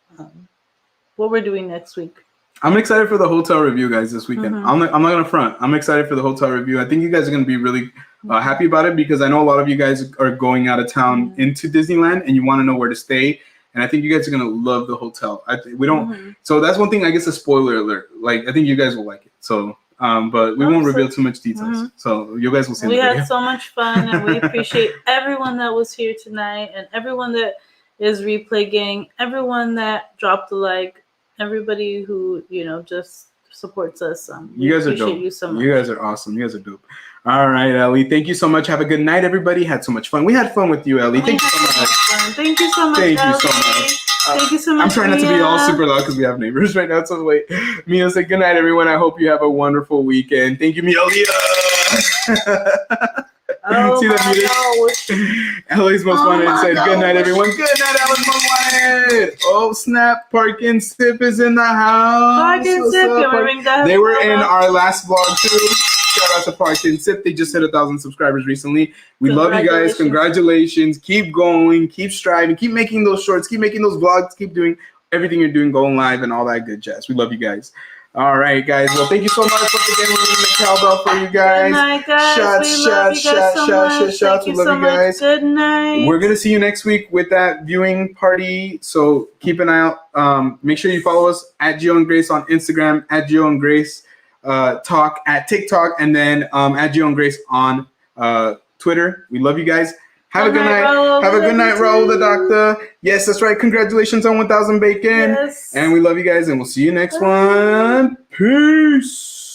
what we're doing next week. I'm excited for the hotel review, guys, this weekend. I'm not going to front. I'm excited for the hotel review. I think you guys are going to be really happy about it because I know a lot of you guys are going out of town into Disneyland and you want to know where to stay. And I think you guys are going to love the hotel. We don't. So that's one thing, I guess, a spoiler alert. Like, I think you guys will like it. So, but we won't reveal too much details. So you guys will see. We had so much fun and we appreciate everyone that was here tonight and everyone that is replay gang, everyone that dropped a like. Everybody who, just supports us. You guys are dope. You so much. You guys are awesome. You guys are dope. All right, Ellie. Thank you so much. Have a good night, everybody. Had so much fun. We had fun with you, Ellie. Thank you so much. Thank you so much. Thank you so much. Thank you so much. I'm trying not to be all super loud because we have neighbors right now. So wait, Mia said, good night, everyone. I hope you have a wonderful weekend. Thank you, Mia. Oh, see the music? Ellie's most wanted said, good night, everyone. Good night, Ellie's most wanted. Oh, snap. Park and Sip is in the house. Park and Sip. Can we ring that? They were in our last vlog, too. Shout out to Park and Sip. They just hit 1,000 subscribers recently. We love you guys. Congratulations. Keep going. Keep striving. Keep making those shorts. Keep making those vlogs. Keep doing everything you're doing, going live and all that good jazz. We love you guys. All right, guys. Well, thank you so much. Once again, we're going to cowbell for you guys. Good night, guys. Shots. We love you guys. Good night. We're going to see you next week with that viewing party. So keep an eye out. Make sure you follow us at Gio and Grace on Instagram, at Gio and Grace Talk at TikTok, and then at Gio and Grace on Twitter. We love you guys. Have a good night. Have a good night, Raul the Doctor. Yes, that's right. Congratulations on 1,000 bacon. Yes. And we love you guys, and we'll see you next one. Peace.